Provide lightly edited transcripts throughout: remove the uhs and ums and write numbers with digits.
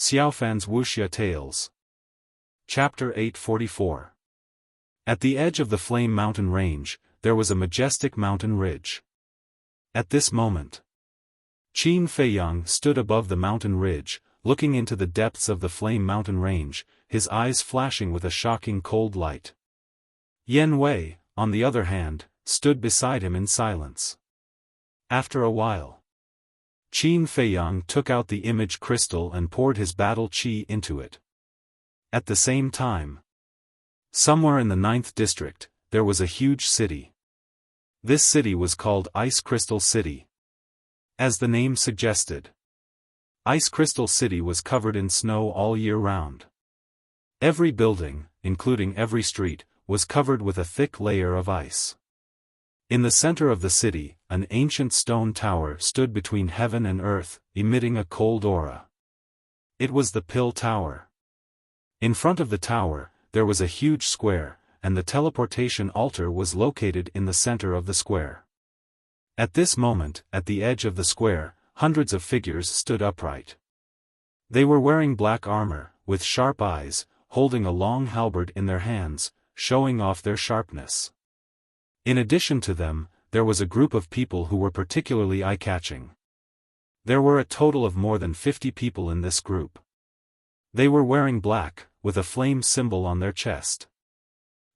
Xiaofan's Wuxia Tales. Chapter 844. At the edge of the Flame Mountain Range, there was a majestic mountain ridge. At this moment, Qin Feiyang stood above the mountain ridge, looking into the depths of the Flame Mountain Range, his eyes flashing with a shocking cold light. Yan Wei, on the other hand, stood beside him in silence. After a while, Qin Feiyang took out the image crystal and poured his battle qi into it. At the same time, somewhere in the 9th district, there was a huge city. This city was called Ice Crystal City. As the name suggested, Ice Crystal City was covered in snow all year round. Every building, including every street, was covered with a thick layer of ice. In the center of the city, an ancient stone tower stood between heaven and earth, emitting a cold aura. It was the Pill Tower. In front of the tower, there was a huge square, and the teleportation altar was located in the center of the square. At this moment, at the edge of the square, hundreds of figures stood upright. They were wearing black armor, with sharp eyes, holding a long halberd in their hands, showing off their sharpness. In addition to them, there was a group of people who were particularly eye-catching. There were a total of more than 50 people in this group. They were wearing black, with a flame symbol on their chest.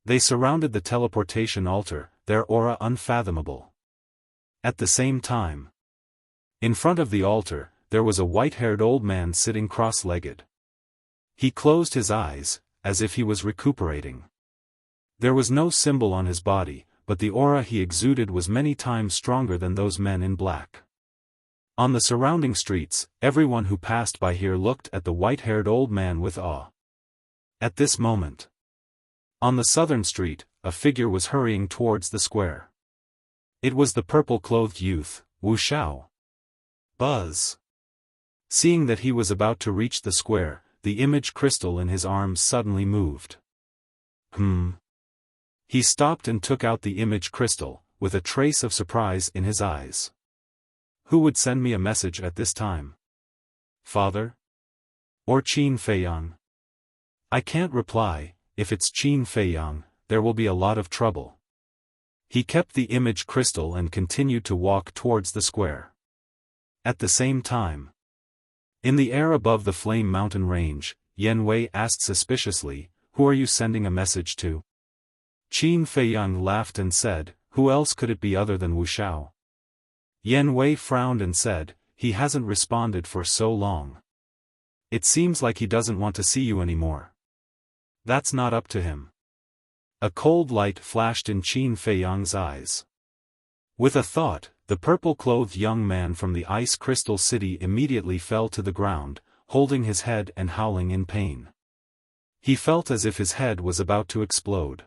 They surrounded the teleportation altar, their aura unfathomable. At the same time, in front of the altar, there was a white-haired old man sitting cross-legged. He closed his eyes, as if he was recuperating. There was no symbol on his body, but the aura he exuded was many times stronger than those men in black. On the surrounding streets, everyone who passed by here looked at the white-haired old man with awe. At this moment, on the southern street, a figure was hurrying towards the square. It was the purple-clothed youth, Wuxia. Buzz. Seeing that he was about to reach the square, the image crystal in his arms suddenly moved. He stopped and took out the image crystal, with a trace of surprise in his eyes. Who would send me a message at this time? Father? Or Qin Feiyang? I can't reply. If it's Qin Feiyang, there will be a lot of trouble. He kept the image crystal and continued to walk towards the square. At the same time, in the air above the Flame Mountain Range, Yan Wei asked suspiciously, "Who are you sending a message to?" Qin Feiyang laughed and said, "Who else could it be other than Wuxia?" Yan Wei frowned and said, "He hasn't responded for so long. It seems like he doesn't want to see you anymore. That's not up to him." A cold light flashed in Qin Feiyang's eyes. With a thought, the purple-clothed young man from the Ice Crystal City immediately fell to the ground, holding his head and howling in pain. He felt as if his head was about to explode.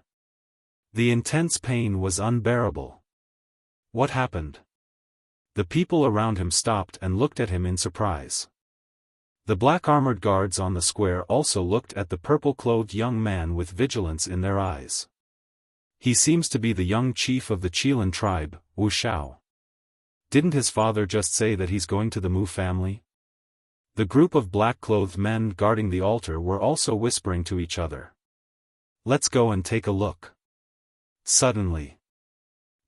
The intense pain was unbearable. What happened? The people around him stopped and looked at him in surprise. The black-armored guards on the square also looked at the purple-clothed young man with vigilance in their eyes. He seems to be the young chief of the Qilin tribe, Wuxia. Didn't his father just say that he's going to the Mu family? The group of black-clothed men guarding the altar were also whispering to each other. "Let's go and take a look." Suddenly,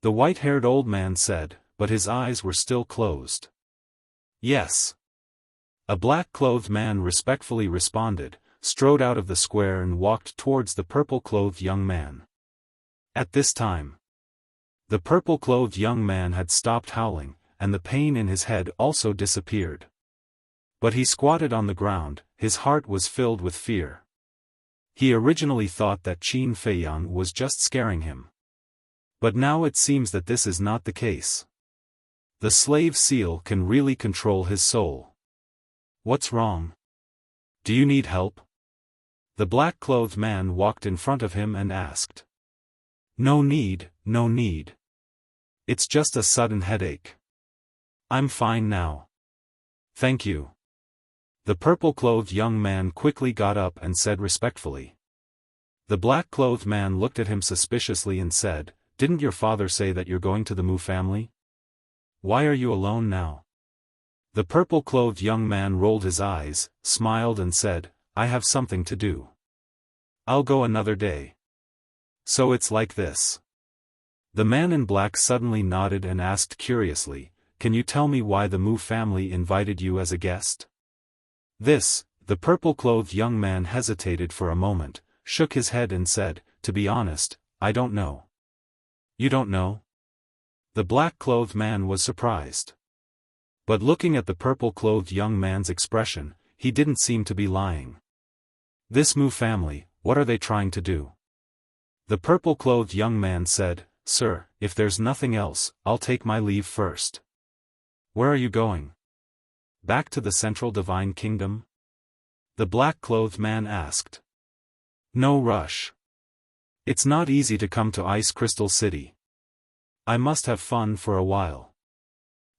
the white-haired old man said, but his eyes were still closed. "Yes." A black-clothed man respectfully responded, strode out of the square and walked towards the purple-clothed young man. At this time, the purple-clothed young man had stopped howling, and the pain in his head also disappeared. But he squatted on the ground, his heart was filled with fear. He originally thought that Qin Feiyang was just scaring him. But now it seems that this is not the case. The slave seal can really control his soul. What's wrong? Do you need help? The black-clothed man walked in front of him and asked. No need, no need. It's just a sudden headache. I'm fine now. Thank you. The purple-clothed young man quickly got up and said respectfully. The black-clothed man looked at him suspiciously and said, "Didn't your father say that you're going to the Mu family? Why are you alone now?" The purple-clothed young man rolled his eyes, smiled and said, I have something to do. I'll go another day. So it's like this. The man in black suddenly nodded and asked curiously, Can you tell me why the Mu family invited you as a guest? The purple-clothed young man hesitated for a moment, shook his head and said, To be honest, I don't know. You don't know? The black-clothed man was surprised. But looking at the purple-clothed young man's expression, he didn't seem to be lying. This Mu family, what are they trying to do? The purple-clothed young man said, Sir, if there's nothing else, I'll take my leave first. Where are you going? Back to the Central Divine Kingdom? The black-clothed man asked. No rush. It's not easy to come to Ice Crystal City. I must have fun for a while.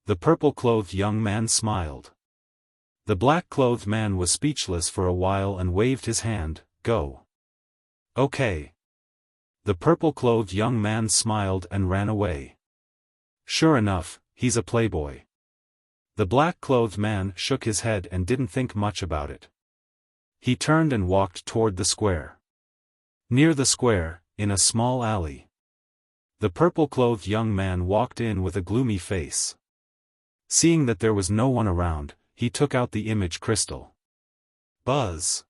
The purple-clothed young man smiled. The black-clothed man was speechless for a while and waved his hand, Go. Okay. The purple-clothed young man smiled and ran away. Sure enough, he's a playboy. The black-clothed man shook his head and didn't think much about it. He turned and walked toward the square. Near the square, in a small alley, the purple-clothed young man walked in with a gloomy face. Seeing that there was no one around, he took out the image crystal. Buzz!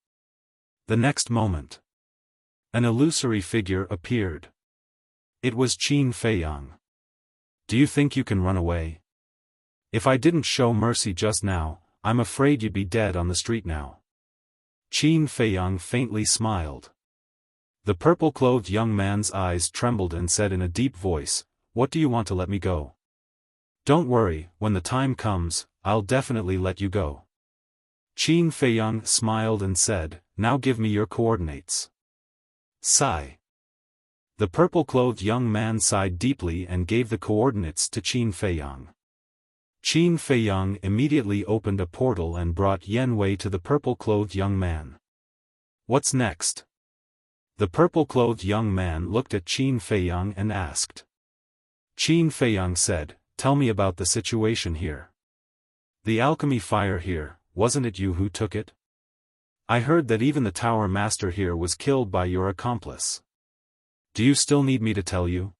The next moment, an illusory figure appeared. It was Qin Feiyang. Do you think you can run away? If I didn't show mercy just now, I'm afraid you'd be dead on the street now. Qin Feiyang faintly smiled. The purple-clothed young man's eyes trembled and said in a deep voice, What do you want to let me go? Don't worry, when the time comes, I'll definitely let you go. Qin Feiyang smiled and said, Now give me your coordinates. Sigh. The purple-clothed young man sighed deeply and gave the coordinates to Qin Feiyang. Qin Feiyang immediately opened a portal and brought Yan Wei to the purple-clothed young man. What's next? The purple-clothed young man looked at Qin Feiyang and asked. Qin Feiyang said, Tell me about the situation here. The alchemy fire here, wasn't it you who took it? I heard that even the tower master here was killed by your accomplice. Do you still need me to tell you?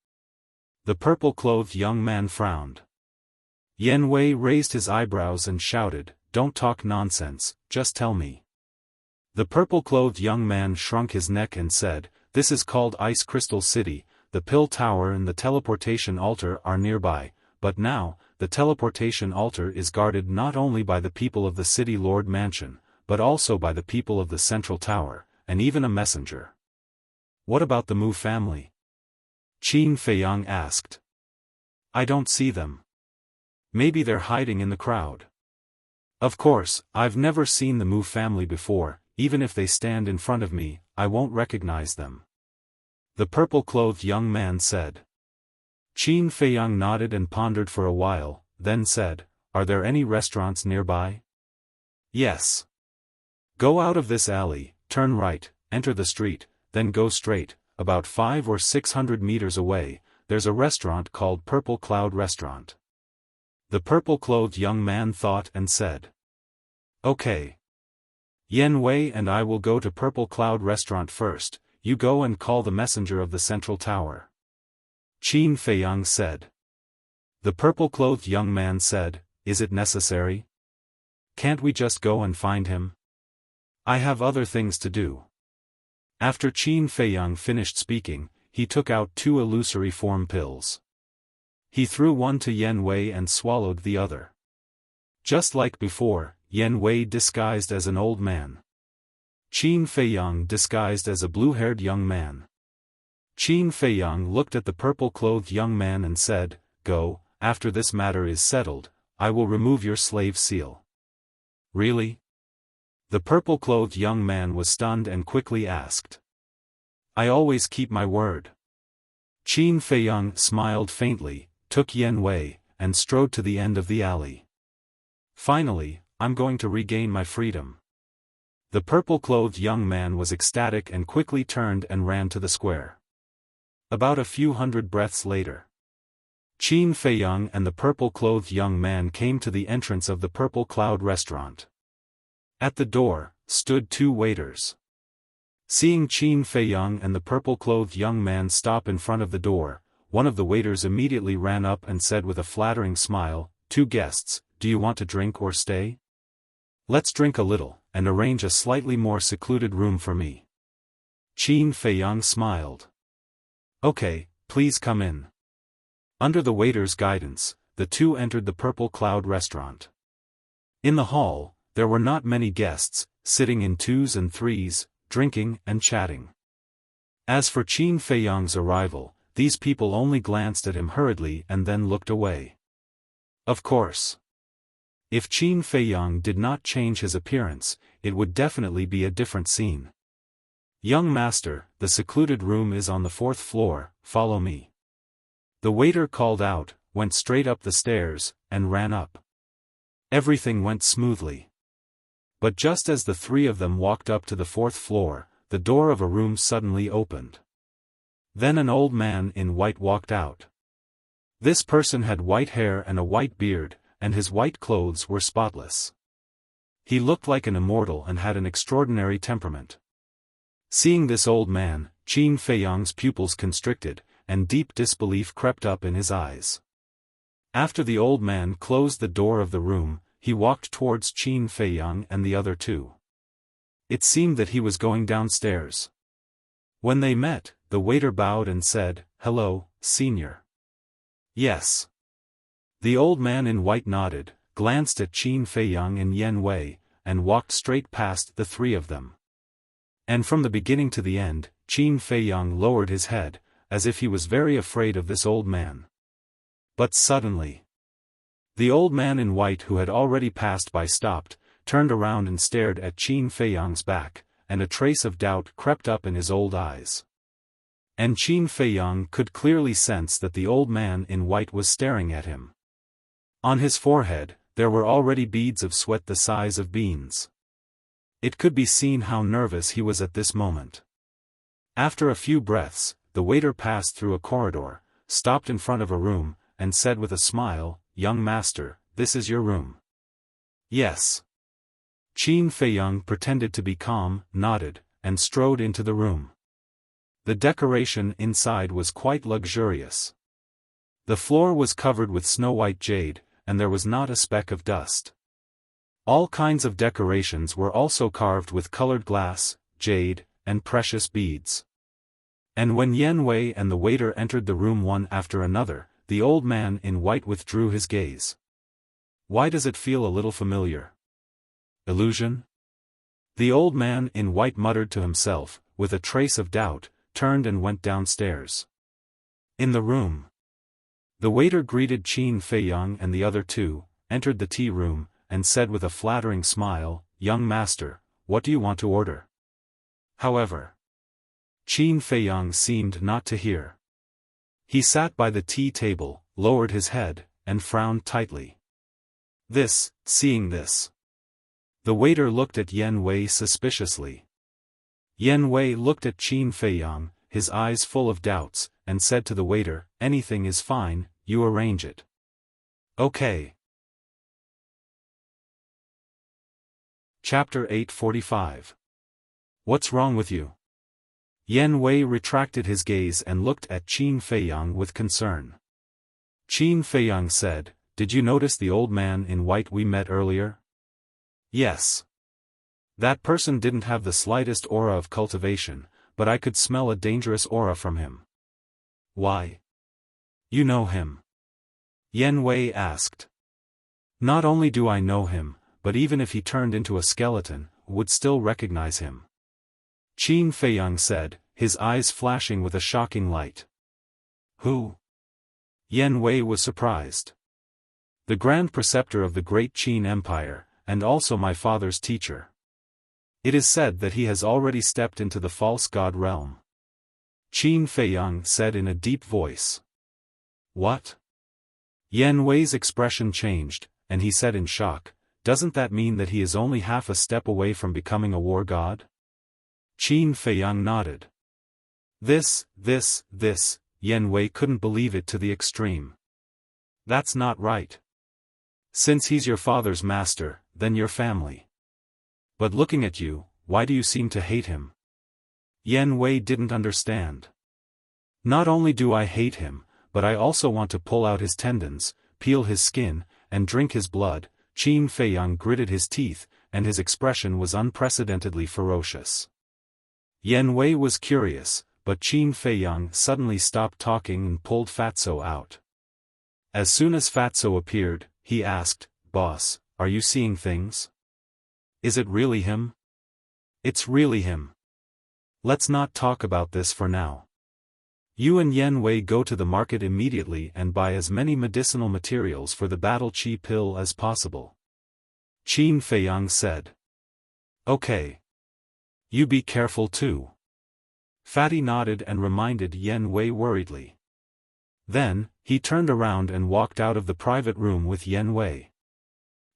The purple-clothed young man frowned. Yan Wei raised his eyebrows and shouted, Don't talk nonsense, just tell me. The purple-clothed young man shrunk his neck and said, This is called Ice Crystal City, the Pill Tower and the Teleportation Altar are nearby, but now, the Teleportation Altar is guarded not only by the people of the City Lord Mansion, but also by the people of the Central Tower, and even a messenger. What about the Mu family? Qin Feiyang asked. I don't see them. Maybe they're hiding in the crowd. Of course, I've never seen the Mu family before, even if they stand in front of me, I won't recognize them. The purple-clothed young man said. Qin Feiyang nodded and pondered for a while, then said, Are there any restaurants nearby? Yes. Go out of this alley, turn right, enter the street, then go straight, about 500 or 600 meters away, there's a restaurant called Purple Cloud Restaurant. The purple-clothed young man thought and said. Okay. Yan Wei and I will go to Purple Cloud Restaurant first, you go and call the messenger of the Central Tower. Qin Feiyang said. The purple-clothed young man said, Is it necessary? Can't we just go and find him? I have other things to do. After Qin Feiyang finished speaking, he took out 2 illusory form pills. He threw one to Yan Wei and swallowed the other. Just like before, Yan Wei disguised as an old man. Qin Feiyang disguised as a blue-haired young man. Qin Feiyang looked at the purple-clothed young man and said, Go, after this matter is settled, I will remove your slave seal. Really? The purple-clothed young man was stunned and quickly asked. I always keep my word. Qin Feiyang smiled faintly, took Yan Wei, and strode to the end of the alley. Finally, I'm going to regain my freedom. The purple-clothed young man was ecstatic and quickly turned and ran to the square. About a few hundred breaths later, Qin Feiyang and the purple-clothed young man came to the entrance of the Purple Cloud restaurant. At the door stood 2 waiters. Seeing Qin Feiyang and the purple-clothed young man stop in front of the door, one of the waiters immediately ran up and said with a flattering smile, "2 guests, do you want to drink or stay? Let's drink a little, and arrange a slightly more secluded room for me." Qin Feiyang smiled. "Okay, please come in." Under the waiter's guidance, the 2 entered the Purple Cloud restaurant. In the hall, there were not many guests, sitting in 2s and 3s, drinking and chatting. As for Qin Feiyang's arrival, these people only glanced at him hurriedly and then looked away. Of course, if Qin Feiyang did not change his appearance, it would definitely be a different scene. "Young master, the secluded room is on the 4th floor, follow me." The waiter called out, went straight up the stairs, and ran up. Everything went smoothly. But just as the 3 of them walked up to the 4th floor, the door of a room suddenly opened. Then an old man in white walked out. This person had white hair and a white beard, and his white clothes were spotless. He looked like an immortal and had an extraordinary temperament. Seeing this old man, Qin Feiyang's pupils constricted, and deep disbelief crept up in his eyes. After the old man closed the door of the room, he walked towards Qin Feiyang and the other 2. It seemed that he was going downstairs. When they met, the waiter bowed and said, "Hello, senior." "Yes." The old man in white nodded, glanced at Qin Feiyang and Yan Wei, and walked straight past the 3 of them. And from the beginning to the end, Qin Feiyang lowered his head, as if he was very afraid of this old man. But suddenly, the old man in white who had already passed by stopped, turned around and stared at Qin Feiyang's back, and a trace of doubt crept up in his old eyes. And Qin Feiyang could clearly sense that the old man in white was staring at him. On his forehead, there were already beads of sweat the size of beans. It could be seen how nervous he was at this moment. After a few breaths, the waiter passed through a corridor, stopped in front of a room, and said with a smile, "Young master, this is your room." "Yes." Qin Feiyang pretended to be calm, nodded, and strode into the room. The decoration inside was quite luxurious. The floor was covered with snow-white jade, and there was not a speck of dust. All kinds of decorations were also carved with colored glass, jade, and precious beads. And when Yan Wei and the waiter entered the room one after another, the old man in white withdrew his gaze. "Why does it feel a little familiar? Illusion?" The old man in white muttered to himself, with a trace of doubt, turned and went downstairs. In the room, the waiter greeted Qin Feiyang and the other 2, entered the tea room, and said with a flattering smile, "Young master, what do you want to order?" However, Qin Feiyang seemed not to hear. He sat by the tea table, lowered his head, and frowned tightly. Seeing this, the waiter looked at Yan Wei suspiciously. Yan Wei looked at Qin Feiyang, his eyes full of doubts, and said to the waiter, "Anything is fine, you arrange it." "Okay." Chapter 845. What's wrong with you? Yan Wei retracted his gaze and looked at Qin Feiyang with concern. Qin Feiyang said, "Did you notice the old man in white we met earlier?" "Yes." "That person didn't have the slightest aura of cultivation, but I could smell a dangerous aura from him." "Why? You know him?" Yan Wei asked. "Not only do I know him, but even if he turned into a skeleton, would still recognize him." Qin Feiyang said, his eyes flashing with a shocking light. "Who?" Yan Wei was surprised. "The Grand Preceptor of the Great Qin Empire, and also my father's teacher. It is said that he has already stepped into the false god realm." Qin Feiyang said in a deep voice. "What?" Yan Wei's expression changed, and he said in shock, "Doesn't that mean that he is only half a step away from becoming a war god?" Qin Feiyang nodded. This, Yan Wei couldn't believe it to the extreme. That's not right. Since he's your father's master, then your family. But looking at you, why do you seem to hate him? Yan Wei didn't understand. Not only do I hate him, but I also want to pull out his tendons, peel his skin, and drink his blood. Qin Feiyang gritted his teeth, and his expression was unprecedentedly ferocious. Yan Wei was curious, but Qin Feiyang suddenly stopped talking and pulled Fatso out. As soon as Fatso appeared, he asked, "Boss, are you seeing things? Is it really him?" "It's really him. Let's not talk about this for now. You and Yan Wei go to the market immediately and buy as many medicinal materials for the battle chi pill as possible," Qin Feiyang said. "Okay. You be careful too." Fatty nodded and reminded Yan Wei worriedly. Then, he turned around and walked out of the private room with Yan Wei.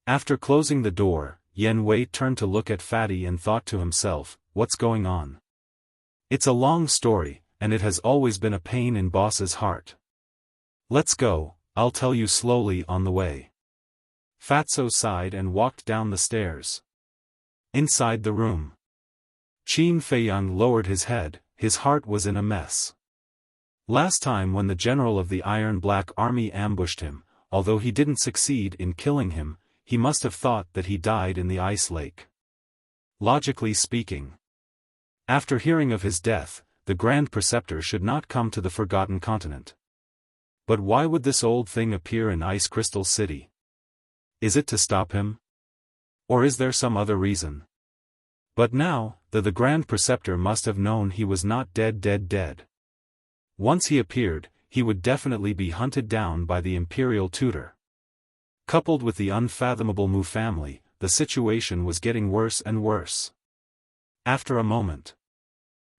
After closing the door, Yan Wei turned to look at Fatty and thought to himself, "What's going on? It's a long story, and it has always been a pain in Boss's heart. Let's go, I'll tell you slowly on the way." Fatso sighed and walked down the stairs. Inside the room, Qin Feiyang lowered his head, his heart was in a mess. Last time when the general of the Iron Black Army ambushed him, although he didn't succeed in killing him, he must have thought that he died in the ice lake. Logically speaking, after hearing of his death, the Grand Preceptor should not come to the Forgotten Continent. But why would this old thing appear in Ice Crystal City? Is it to stop him? Or is there some other reason? But now, the Grand Preceptor must have known he was not dead. Once he appeared, he would definitely be hunted down by the Imperial Tutor. Coupled with the unfathomable Mu family, the situation was getting worse and worse. After a moment,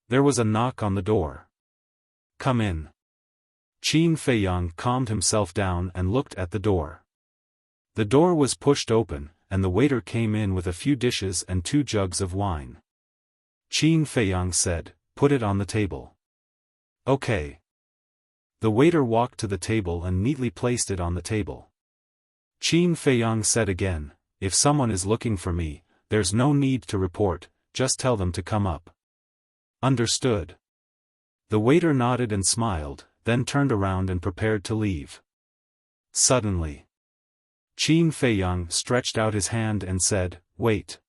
there was a knock on the door. "Come in." Qin Feiyang calmed himself down and looked at the door. The door was pushed open, and the waiter came in with a few dishes and 2 jugs of wine. Qin Feiyang said, "Put it on the table." "Okay." The waiter walked to the table and neatly placed it on the table. Qin Feiyang said again, "If someone is looking for me, there's no need to report, just tell them to come up." "Understood." The waiter nodded and smiled, then turned around and prepared to leave. Suddenly, Qin Feiyang stretched out his hand and said, "Wait."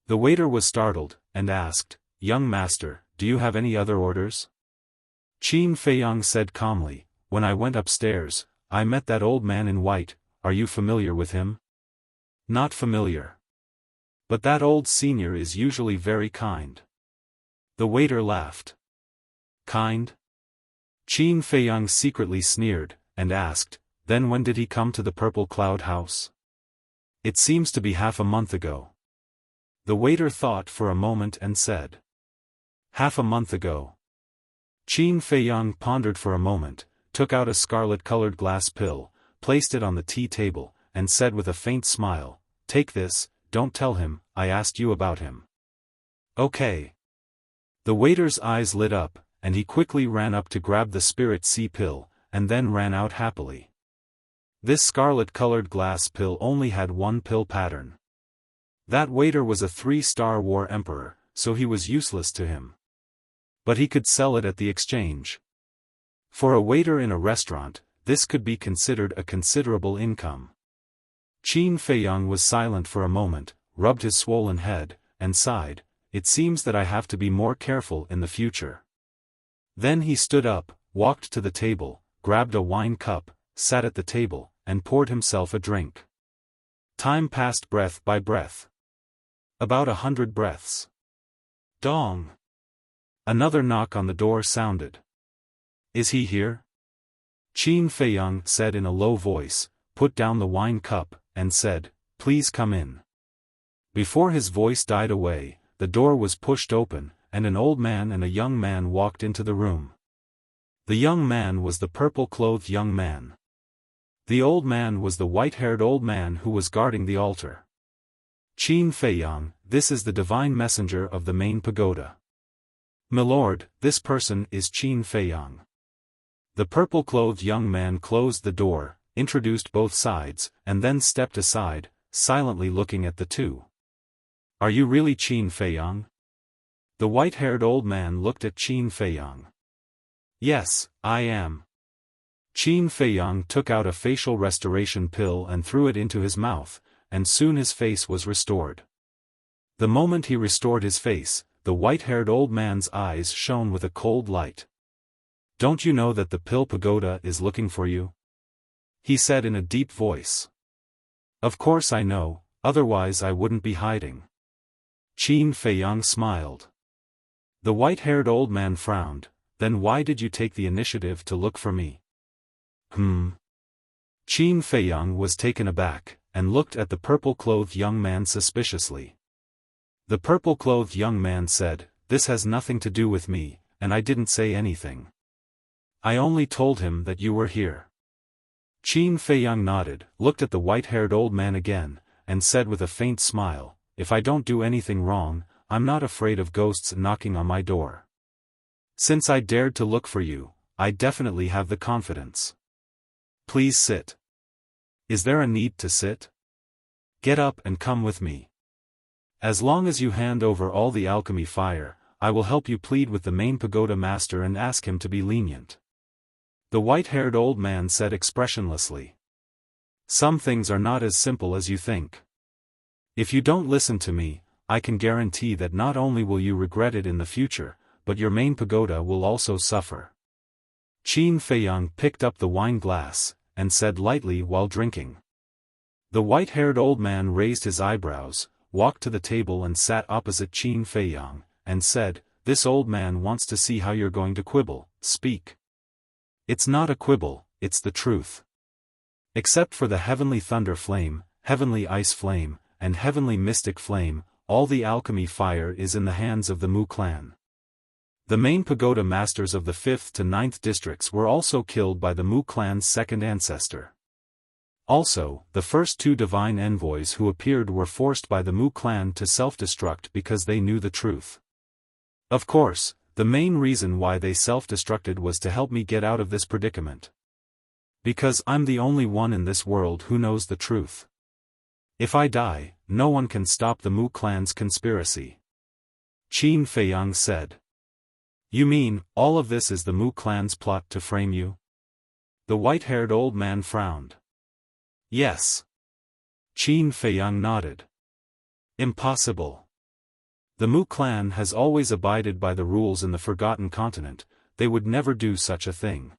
The waiter was startled, and asked, "Young master, do you have any other orders?" Qin Feiyang said calmly, "When I went upstairs, I met that old man in white. Are you familiar with him?" "Not familiar. But that old senior is usually very kind." The waiter laughed. "Kind?" Qin Feiyang secretly sneered, and asked, "Then when did he come to the Purple Cloud House?" "It seems to be half a month ago." The waiter thought for a moment and said, "Half a month ago." Qin Feiyang pondered for a moment, took out a scarlet-colored glass pill, placed it on the tea table, and said with a faint smile, "Take this, don't tell him, I asked you about him." "Okay." The waiter's eyes lit up, and he quickly ran up to grab the Spirit Sea pill, and then ran out happily. This scarlet-colored glass pill only had 1 pill pattern. That waiter was a 3-star war emperor, so he was useless to him. But he could sell it at the exchange. For a waiter in a restaurant, this could be considered a considerable income. Qin Feiyang was silent for a moment, rubbed his swollen head, and sighed, "It seems that I have to be more careful in the future." Then he stood up, walked to the table, grabbed a wine cup, sat at the table, and poured himself a drink. Time passed breath by breath. About 100 breaths. Dong! Another knock on the door sounded. "Is he here?" Qin Feiyang said in a low voice, put down the wine cup, and said, "Please come in." Before his voice died away, the door was pushed open, and an old man and a young man walked into the room. The young man was the purple-clothed young man. The old man was the white-haired old man who was guarding the altar. "Qin Feiyang, this is the divine messenger of the main pagoda." "Milord, this person is Qin Feiyang." The purple-clothed young man closed the door, introduced both sides, and then stepped aside, silently looking at the two. Are you really Qin Feiyang? The white-haired old man looked at Qin Feiyang. Yes, I am. Qin Feiyang took out a facial restoration pill and threw it into his mouth, and soon his face was restored. The moment he restored his face, the white-haired old man's eyes shone with a cold light. Don't you know that the pill pagoda is looking for you? He said in a deep voice. Of course I know, otherwise I wouldn't be hiding. Qin Feiyang smiled. The white-haired old man frowned. Then why did you take the initiative to look for me? Qin Feiyang was taken aback, and looked at the purple-clothed young man suspiciously. The purple-clothed young man said, This has nothing to do with me, and I didn't say anything. I only told him that you were here. Qin Feiyang nodded, looked at the white-haired old man again, and said with a faint smile, If I don't do anything wrong, I'm not afraid of ghosts knocking on my door. Since I dared to look for you, I definitely have the confidence. Please sit. Is there a need to sit? Get up and come with me. As long as you hand over all the alchemy fire, I will help you plead with the main pagoda master and ask him to be lenient. The white-haired old man said expressionlessly. Some things are not as simple as you think. If you don't listen to me, I can guarantee that not only will you regret it in the future, but your main pagoda will also suffer. Qin Feiyang picked up the wine glass, and said lightly while drinking. The white-haired old man raised his eyebrows, walked to the table and sat opposite Qin Feiyang, and said, This old man wants to see how you're going to quibble, speak. It's not a quibble, it's the truth. Except for the heavenly thunder flame, heavenly ice flame, and heavenly mystic flame, all the alchemy fire is in the hands of the Mu clan. The main pagoda masters of the 5th to 9th districts were also killed by the Mu clan's second ancestor. Also, the first two divine envoys who appeared were forced by the Mu clan to self-destruct because they knew the truth. Of course, the main reason why they self-destructed was to help me get out of this predicament. Because I'm the only one in this world who knows the truth. If I die, no one can stop the Mu clan's conspiracy. Qin Feiyang said. You mean, all of this is the Mu clan's plot to frame you? The white-haired old man frowned. Yes. Qin Feiyang nodded. Impossible. The Mu clan has always abided by the rules in the Forgotten Continent, they would never do such a thing.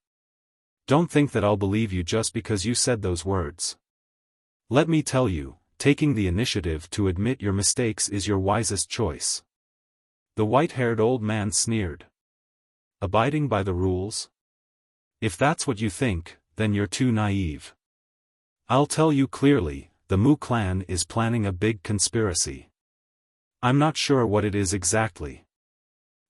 Don't think that I'll believe you just because you said those words. Let me tell you, taking the initiative to admit your mistakes is your wisest choice. The white-haired old man sneered. Abiding by the rules? If that's what you think, then you're too naive. I'll tell you clearly, the Mu clan is planning a big conspiracy. I'm not sure what it is exactly.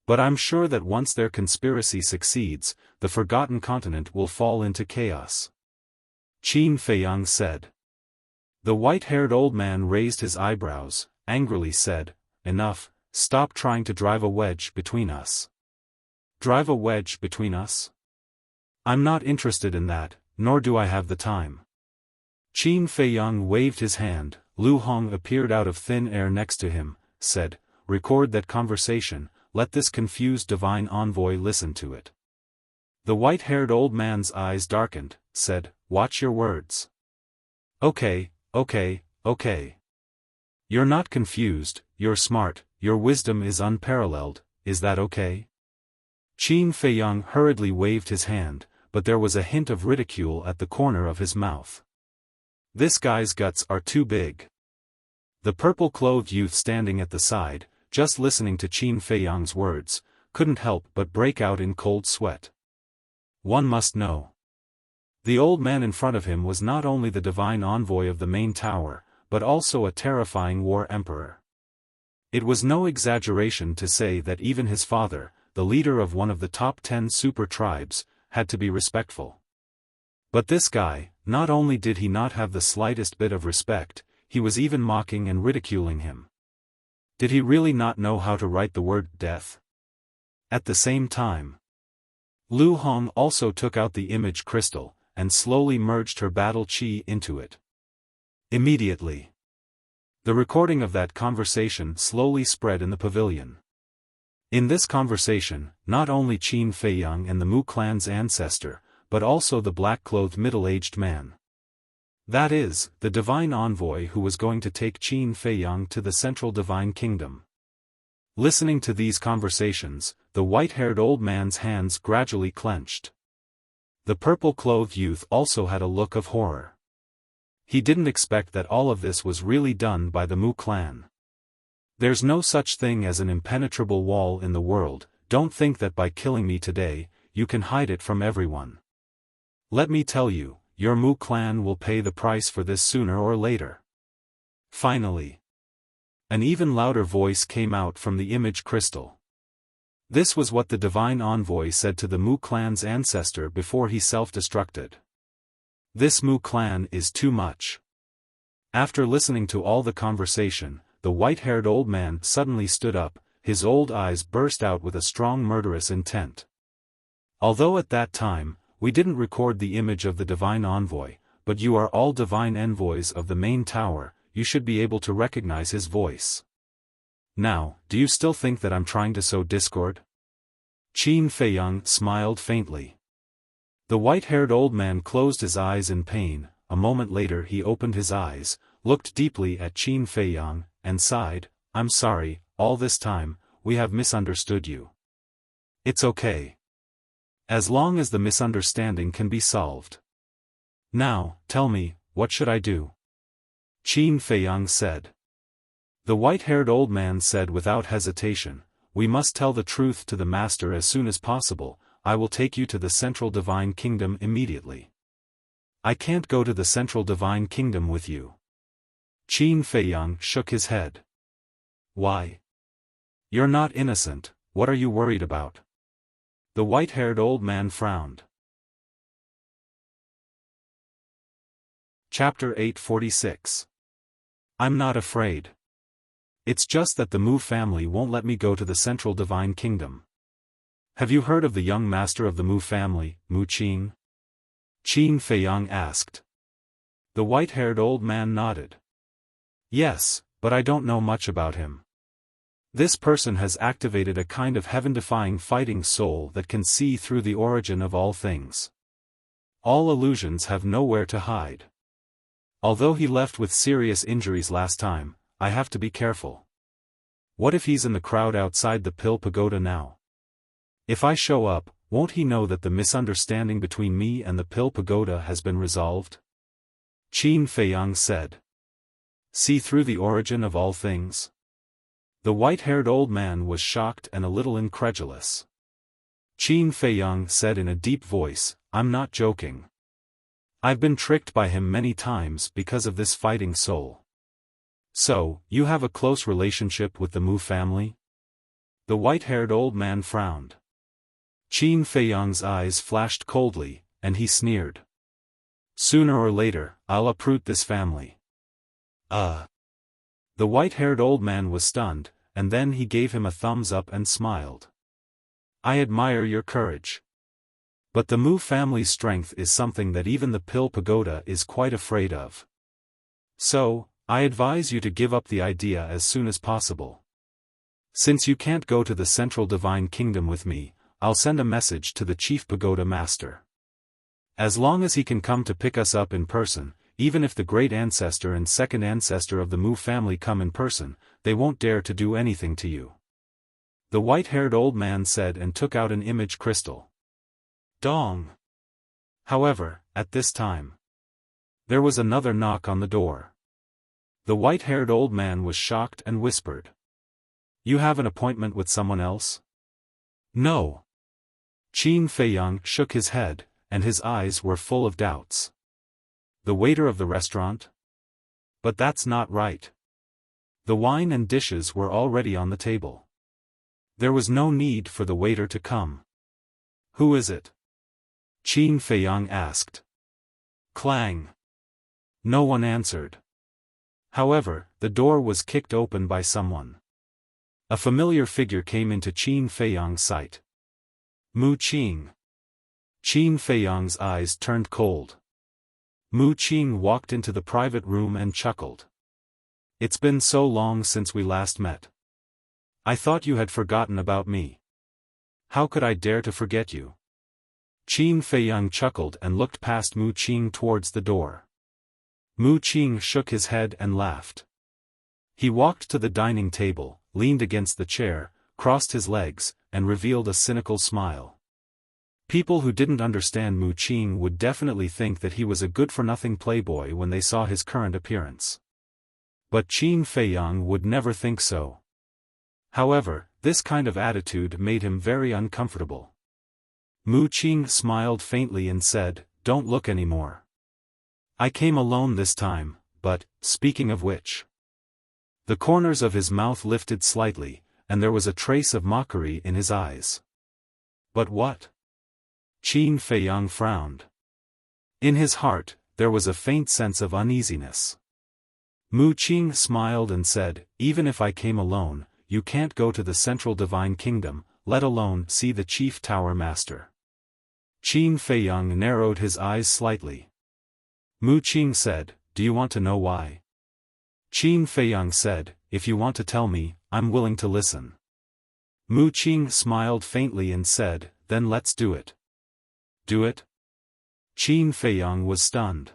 But I'm sure that once their conspiracy succeeds, the Forgotten Continent will fall into chaos. Qin Feiyang said. The white-haired old man raised his eyebrows, angrily said, Enough, stop trying to drive a wedge between us. Drive a wedge between us? I'm not interested in that, nor do I have the time. Qin Feiyang waved his hand, Lu Hong appeared out of thin air next to him, said, Record that conversation, let this confused divine envoy listen to it. The white-haired old man's eyes darkened, said, Watch your words. Okay. You're not confused, you're smart, your wisdom is unparalleled, is that okay? Qin Feiyang hurriedly waved his hand, but there was a hint of ridicule at the corner of his mouth. This guy's guts are too big. The purple-clothed youth standing at the side, just listening to Qin Feiyang's words, couldn't help but break out in cold sweat. One must know. The old man in front of him was not only the divine envoy of the main tower, but also a terrifying war emperor. It was no exaggeration to say that even his father, the leader of one of the top 10 super tribes, had to be respectful. But this guy, not only did he not have the slightest bit of respect, he was even mocking and ridiculing him. Did he really not know how to write the word death? At the same time, Lu Hong also took out the image crystal, and slowly merged her battle chi into it. Immediately, the recording of that conversation slowly spread in the pavilion. In this conversation, not only Qin Feiyang and the Mu clan's ancestor, but also the black-clothed middle-aged man. That is, the divine envoy who was going to take Qin Feiyang to the central divine kingdom. Listening to these conversations, the white-haired old man's hands gradually clenched. The purple-clothed youth also had a look of horror. He didn't expect that all of this was really done by the Mu clan. There's no such thing as an impenetrable wall in the world. Don't think that by killing me today, you can hide it from everyone. Let me tell you, your Mu clan will pay the price for this sooner or later. Finally, an even louder voice came out from the image crystal. This was what the divine envoy said to the Mu clan's ancestor before he self-destructed. This Mu clan is too much. After listening to all the conversation, the white-haired old man suddenly stood up, his old eyes burst out with a strong murderous intent. Although at that time, we didn't record the image of the divine envoy, but you are all divine envoys of the main tower, you should be able to recognize his voice. Now, do you still think that I'm trying to sow discord? Qin Feiyang smiled faintly. The white-haired old man closed his eyes in pain. A moment later he opened his eyes, looked deeply at Qin Feiyang, and sighed, "I'm sorry, all this time, we have misunderstood you. It's okay. As long as the misunderstanding can be solved. Now, tell me, what should I do?" Qin Feiyang said. The white-haired old man said without hesitation, "We must tell the truth to the master as soon as possible. I will take you to the central divine kingdom immediately." "I can't go to the central divine kingdom with you." Qin Feiyang shook his head. "Why? You're not innocent, what are you worried about?" The white-haired old man frowned. Chapter 846. I'm not afraid. It's just that the Mu family won't let me go to the central divine kingdom. Have you heard of the young master of the Mu family, Mu Qing? Qin Feiyang asked. The white-haired old man nodded. Yes, but I don't know much about him. This person has activated a kind of heaven-defying fighting soul that can see through the origin of all things. All illusions have nowhere to hide. Although he left with serious injuries last time, I have to be careful. What if he's in the crowd outside the Pill Pagoda now? If I show up, won't he know that the misunderstanding between me and the Pill Pagoda has been resolved? Qin Feiyang said. See through the origin of all things? The white-haired old man was shocked and a little incredulous. Qin Feiyang said in a deep voice, I'm not joking. I've been tricked by him many times because of this fighting soul. So, you have a close relationship with the Mu family? The white-haired old man frowned. Qin Feiyang's eyes flashed coldly, and he sneered. Sooner or later, I'll uproot this family. The white-haired old man was stunned, and then he gave him a thumbs up and smiled. I admire your courage. But the Mu family's strength is something that even the Pill Pagoda is quite afraid of. So, I advise you to give up the idea as soon as possible. Since you can't go to the central divine kingdom with me, I'll send a message to the chief pagoda master. As long as he can come to pick us up in person, even if the great ancestor and second ancestor of the Mu family come in person, they won't dare to do anything to you. The white-haired old man said and took out an image crystal. Dong! However, at this time, there was another knock on the door. The white-haired old man was shocked and whispered. You have an appointment with someone else? No. Qin Feiyang shook his head, and his eyes were full of doubts. The waiter of the restaurant? But that's not right. The wine and dishes were already on the table. There was no need for the waiter to come. Who is it? Qin Feiyang asked. Clang. No one answered. However, the door was kicked open by someone. A familiar figure came into Qin Feiyang's sight. Mu Qing. Qin Feiyang's eyes turned cold. Mu Qing walked into the private room and chuckled. It's been so long since we last met. I thought you had forgotten about me. How could I dare to forget you? Qin Feiyang chuckled and looked past Mu Qing towards the door. Mu Qing shook his head and laughed. He walked to the dining table, leaned against the chair, crossed his legs, and revealed a cynical smile. People who didn't understand Mu Qing would definitely think that he was a good-for-nothing playboy when they saw his current appearance. But Qin Feiyang would never think so. However, this kind of attitude made him very uncomfortable. Mu Qing smiled faintly and said, "Don't look anymore. I came alone this time, but, speaking of which..." The corners of his mouth lifted slightly, and there was a trace of mockery in his eyes. "But what?" Qin Feiyang frowned. In his heart, there was a faint sense of uneasiness. Mu Qing smiled and said, "Even if I came alone, you can't go to the Central Divine Kingdom, let alone see the Chief Tower Master." Qin Feiyang narrowed his eyes slightly. Mu Qing said, "Do you want to know why?" Qin Feiyang said, "If you want to tell me, I'm willing to listen." Mu Qing smiled faintly and said, "Then let's do it." "Do it?" Qin Feiyang was stunned.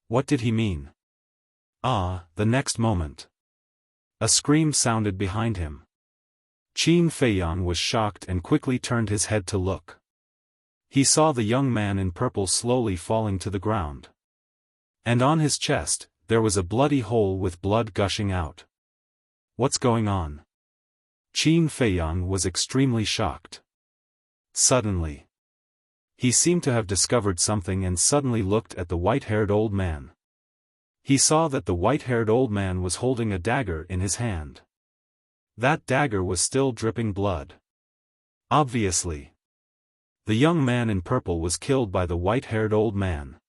What did he mean? The next moment. A scream sounded behind him. Qin Feiyang was shocked and quickly turned his head to look. He saw the young man in purple slowly falling to the ground. And on his chest, there was a bloody hole with blood gushing out. What's going on? Qin Feiyang was extremely shocked. Suddenly, he seemed to have discovered something and suddenly looked at the white-haired old man. He saw that the white-haired old man was holding a dagger in his hand. That dagger was still dripping blood. Obviously, the young man in purple was killed by the white-haired old man.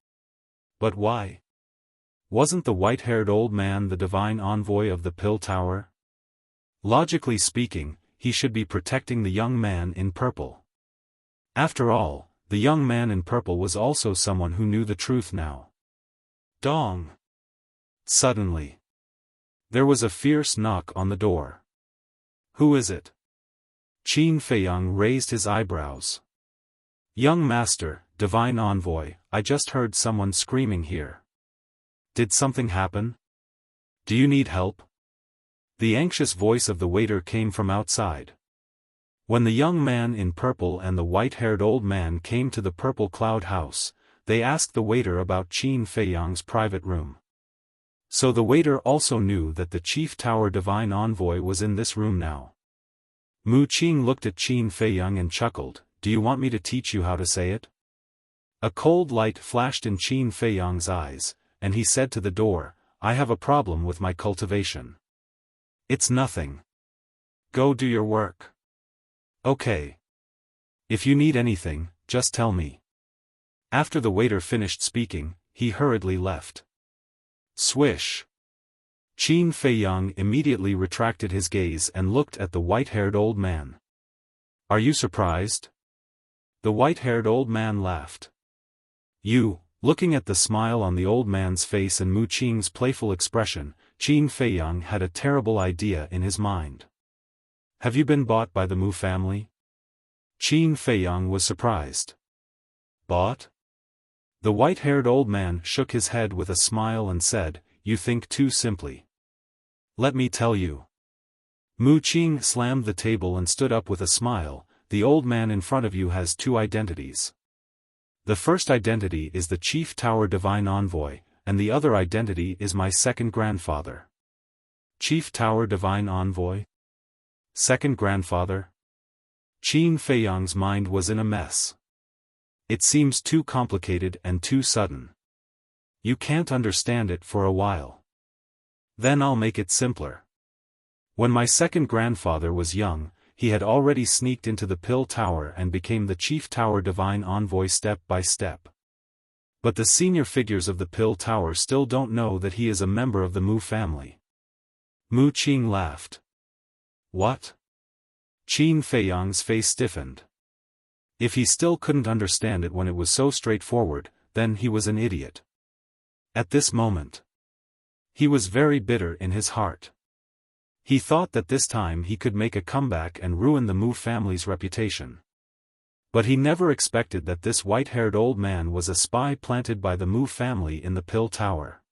But why? Wasn't the white-haired old man the divine envoy of the Pill Tower? Logically speaking, he should be protecting the young man in purple. After all, the young man in purple was also someone who knew the truth now. Dong! Suddenly, there was a fierce knock on the door. Who is it? Qin Feiyang raised his eyebrows. Young master, divine envoy, I just heard someone screaming here. Did something happen? Do you need help? The anxious voice of the waiter came from outside. When the young man in purple and the white-haired old man came to the Purple Cloud House, they asked the waiter about Qin Feiyang's private room. So the waiter also knew that the Chief Tower Divine Envoy was in this room now. Mu Qing looked at Qin Feiyang and chuckled, "Do you want me to teach you how to say it?" A cold light flashed in Qin Feiyang's eyes, and he said to the door, "I have a problem with my cultivation." "It's nothing. Go do your work." "Okay. If you need anything, just tell me." After the waiter finished speaking, he hurriedly left. Swish! Qin Feiyang immediately retracted his gaze and looked at the white-haired old man. "Are you surprised?" The white-haired old man laughed. Looking at the smile on the old man's face and Mu Qing's playful expression, Qin Feiyang had a terrible idea in his mind. "Have you been bought by the Mu family?" Qin Feiyang was surprised. "Bought?" The white-haired old man shook his head with a smile and said, "You think too simply. Let me tell you." Mu Qing slammed the table and stood up with a smile. "The old man in front of you has two identities. The first identity is the Chief Tower Divine Envoy, and the other identity is my second grandfather." Chief Tower Divine Envoy? Second grandfather? Qin Feiyang's mind was in a mess. It seems too complicated and too sudden. You can't understand it for a while. Then I'll make it simpler. When my second grandfather was young, he had already sneaked into the Pill Tower and became the Chief Tower Divine Envoy step by step. But the senior figures of the Pill Tower still don't know that he is a member of the Mu family. Mu Qing laughed. What? Qin Feiyang's face stiffened. If he still couldn't understand it when it was so straightforward, then he was an idiot. At this moment, he was very bitter in his heart. He thought that this time he could make a comeback and ruin the Mu family's reputation. But he never expected that this white-haired old man was a spy planted by the Mu family in the Pill Tower.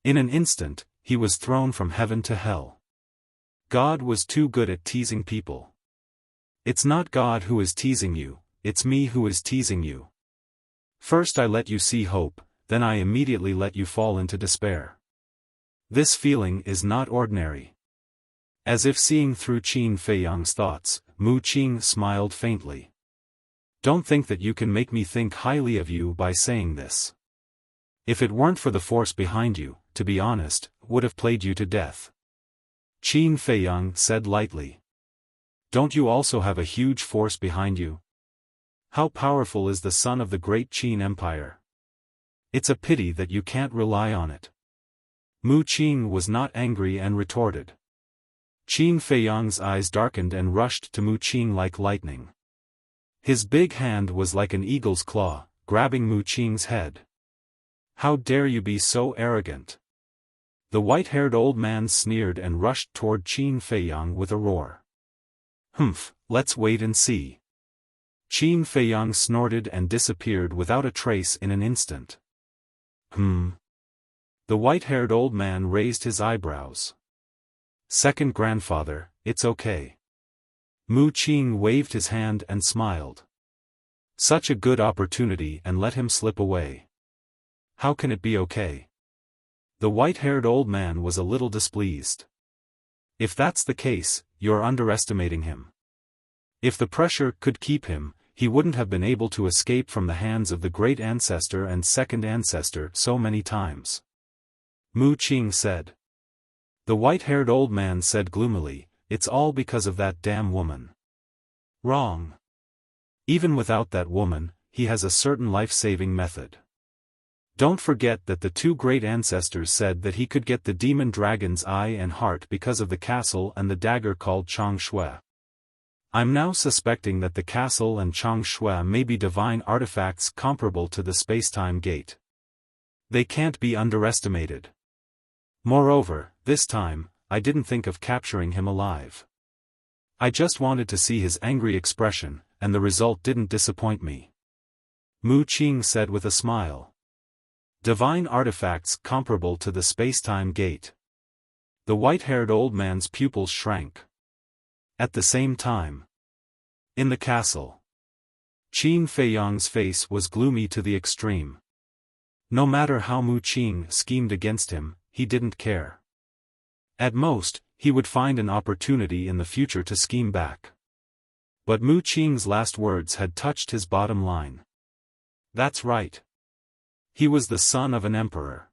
In an instant, he was thrown from heaven to hell. God was too good at teasing people. It's not God who is teasing you, it's me who is teasing you. First I let you see hope, then I immediately let you fall into despair. This feeling is not ordinary. As if seeing through Qin Feiyang's thoughts, Mu Qing smiled faintly. Don't think that you can make me think highly of you by saying this. If it weren't for the force behind you, to be honest, would have played you to death. Qin Feiyang said lightly. Don't you also have a huge force behind you? How powerful is the son of the great Qin Empire? It's a pity that you can't rely on it. Mu Qing was not angry and retorted. Qin Feiyang's eyes darkened and rushed to Mu Qing like lightning. His big hand was like an eagle's claw, grabbing Mu Qing's head. How dare you be so arrogant? The white-haired old man sneered and rushed toward Qin Feiyang with a roar. Humph, let's wait and see. Qin Feiyang snorted and disappeared without a trace in an instant. The white-haired old man raised his eyebrows. Second grandfather, it's okay. Mu Qing waved his hand and smiled. Such a good opportunity and let him slip away. How can it be okay? The white-haired old man was a little displeased. If that's the case, you're underestimating him. If the pressure could keep him, he wouldn't have been able to escape from the hands of the great ancestor and second ancestor so many times. Mu Qing said. The white-haired old man said gloomily, it's all because of that damn woman. Wrong. Even without that woman, he has a certain life-saving method. Don't forget that the two great ancestors said that he could get the demon dragon's eye and heart because of the castle and the dagger called Chang Shui. I'm now suspecting that the castle and Chang Shui may be divine artifacts comparable to the space-time gate. They can't be underestimated. Moreover, this time, I didn't think of capturing him alive. I just wanted to see his angry expression, and the result didn't disappoint me. Mu Qing said with a smile. Divine artifacts comparable to the space-time gate. The white-haired old man's pupils shrank. At the same time, in the castle, Qin Feiyang's face was gloomy to the extreme. No matter how Mu Qing schemed against him, he didn't care. At most, he would find an opportunity in the future to scheme back. But Mu Qing's last words had touched his bottom line. That's right. He was the son of an emperor.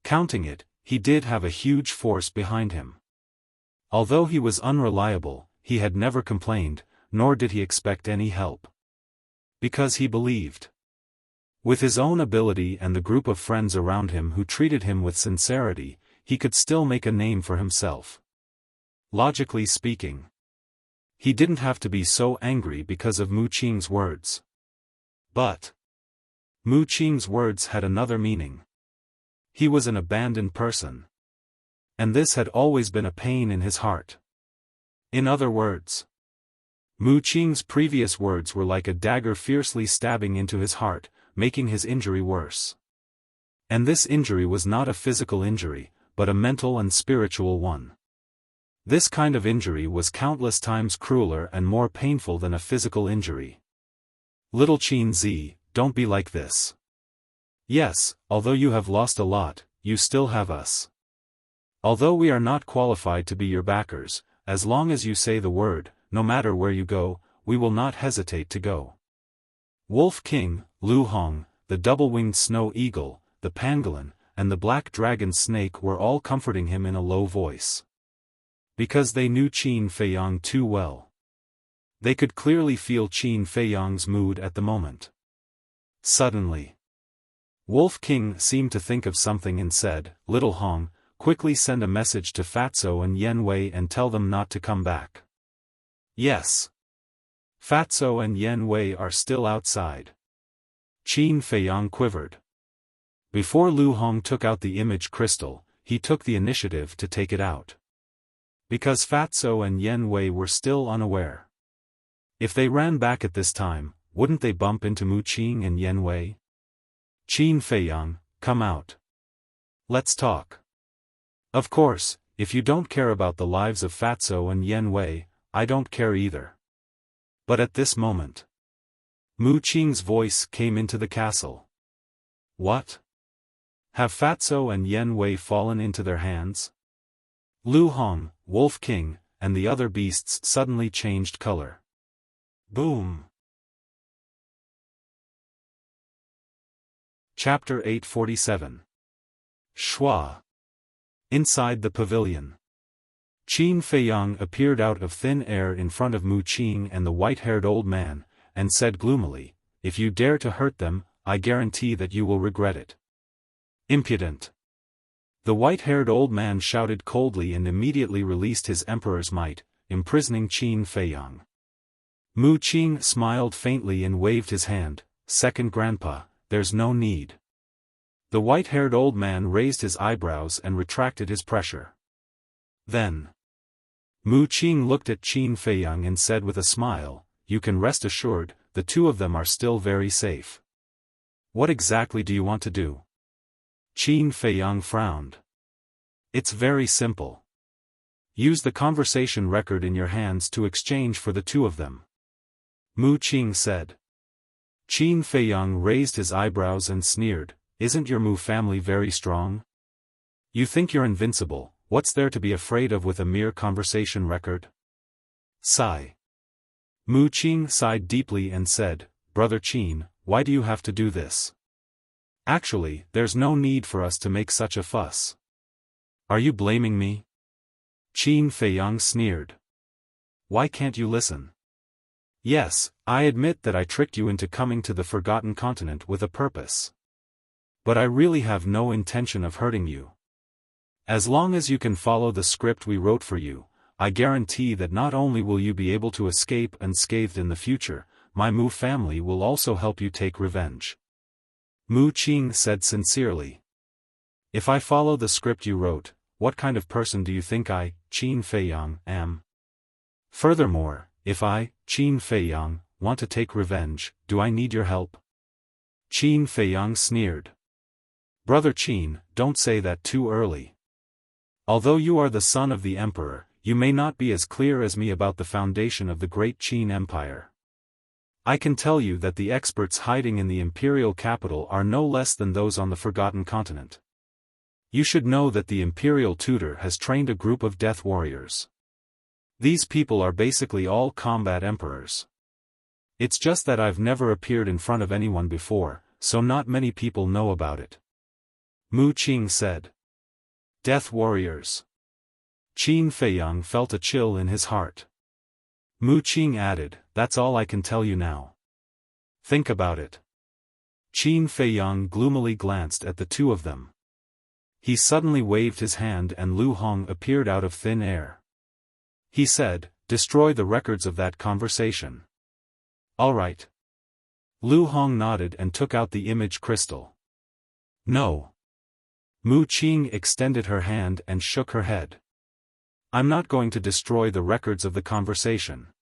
Counting it, he did have a huge force behind him. Although he was unreliable, he had never complained, nor did he expect any help. Because he believed. With his own ability and the group of friends around him who treated him with sincerity, he could still make a name for himself. Logically speaking, he didn't have to be so angry because of Mu Qing's words. But Mu Qing's words had another meaning. He was an abandoned person. And this had always been a pain in his heart. In other words, Mu Qing's previous words were like a dagger fiercely stabbing into his heart, making his injury worse. And this injury was not a physical injury, but a mental and spiritual one. This kind of injury was countless times crueler and more painful than a physical injury. Little Qin Zi, don't be like this. Yes, although you have lost a lot, you still have us. Although we are not qualified to be your backers, as long as you say the word, no matter where you go, we will not hesitate to go. Wolf King, Lu Hong, the double-winged snow eagle, the pangolin, and the black dragon snake were all comforting him in a low voice. Because they knew Qin Feiyang too well. They could clearly feel Qin Feiyang's mood at the moment. Suddenly, Wolf King seemed to think of something and said, Little Hong, quickly send a message to Fatso and Yen Wei and tell them not to come back. Yes. Fatso and Yen Wei are still outside. Qin Feiyang quivered. Before Lu Hong took out the image crystal, he took the initiative to take it out. Because Fatso and Yen Wei were still unaware. If they ran back at this time, wouldn't they bump into Mu Qing and Yen Wei? Qin Feiyang, come out. Let's talk. Of course, if you don't care about the lives of Fatso and Yen Wei, I don't care either. But at this moment, Mu Qing's voice came into the castle. What? Have Fatso and Yen Wei fallen into their hands? Lu Hong, Wolf King, and the other beasts suddenly changed color. Boom! Chapter 847. Schwa. Inside the pavilion. Qin Feiyang appeared out of thin air in front of Mu Qing and the white-haired old man, and said gloomily, "If you dare to hurt them, I guarantee that you will regret it." Impudent. The white-haired old man shouted coldly and immediately released his emperor's might, imprisoning Qin Feiyang. Mu Qing smiled faintly and waved his hand. "Second grandpa, there's no need." The white-haired old man raised his eyebrows and retracted his pressure. Then, Mu Qing looked at Qin Feiyang and said with a smile, "You can rest assured, the two of them are still very safe." "What exactly do you want to do?" Qin Feiyang frowned. "It's very simple. Use the conversation record in your hands to exchange for the two of them," Mu Qing said. Qin Feiyang raised his eyebrows and sneered, "Isn't your Mu family very strong? You think you're invincible, what's there to be afraid of with a mere conversation record?" Sigh. Mu Qing sighed deeply and said, "Brother Qin, why do you have to do this? Actually, there's no need for us to make such a fuss." "Are you blaming me?" Qin Feiyang sneered. "Why can't you listen? Yes, I admit that I tricked you into coming to the Forgotten Continent with a purpose. But I really have no intention of hurting you. As long as you can follow the script we wrote for you, I guarantee that not only will you be able to escape unscathed in the future, my Mu family will also help you take revenge," Mu Qing said sincerely. "If I follow the script you wrote, what kind of person do you think I, Qin Feiyang, am? Furthermore, if I, Qin Feiyang, want to take revenge, do I need your help?" Qin Feiyang sneered. "Brother Qin, don't say that too early. Although you are the son of the emperor, you may not be as clear as me about the foundation of the great Qin Empire. I can tell you that the experts hiding in the imperial capital are no less than those on the Forgotten Continent. You should know that the imperial tutor has trained a group of death warriors. These people are basically all combat emperors. It's just that I've never appeared in front of anyone before, so not many people know about it," Mu Qing said. "Death warriors." Qin Feiyang felt a chill in his heart. Mu Qing added, "That's all I can tell you now. Think about it." Qin Feiyang gloomily glanced at the two of them. He suddenly waved his hand and Lu Hong appeared out of thin air. He said, "Destroy the records of that conversation." "All right." Lu Hong nodded and took out the image crystal. "No." Mu Qing extended her hand and shook her head. "I'm not going to destroy the records of the conversation.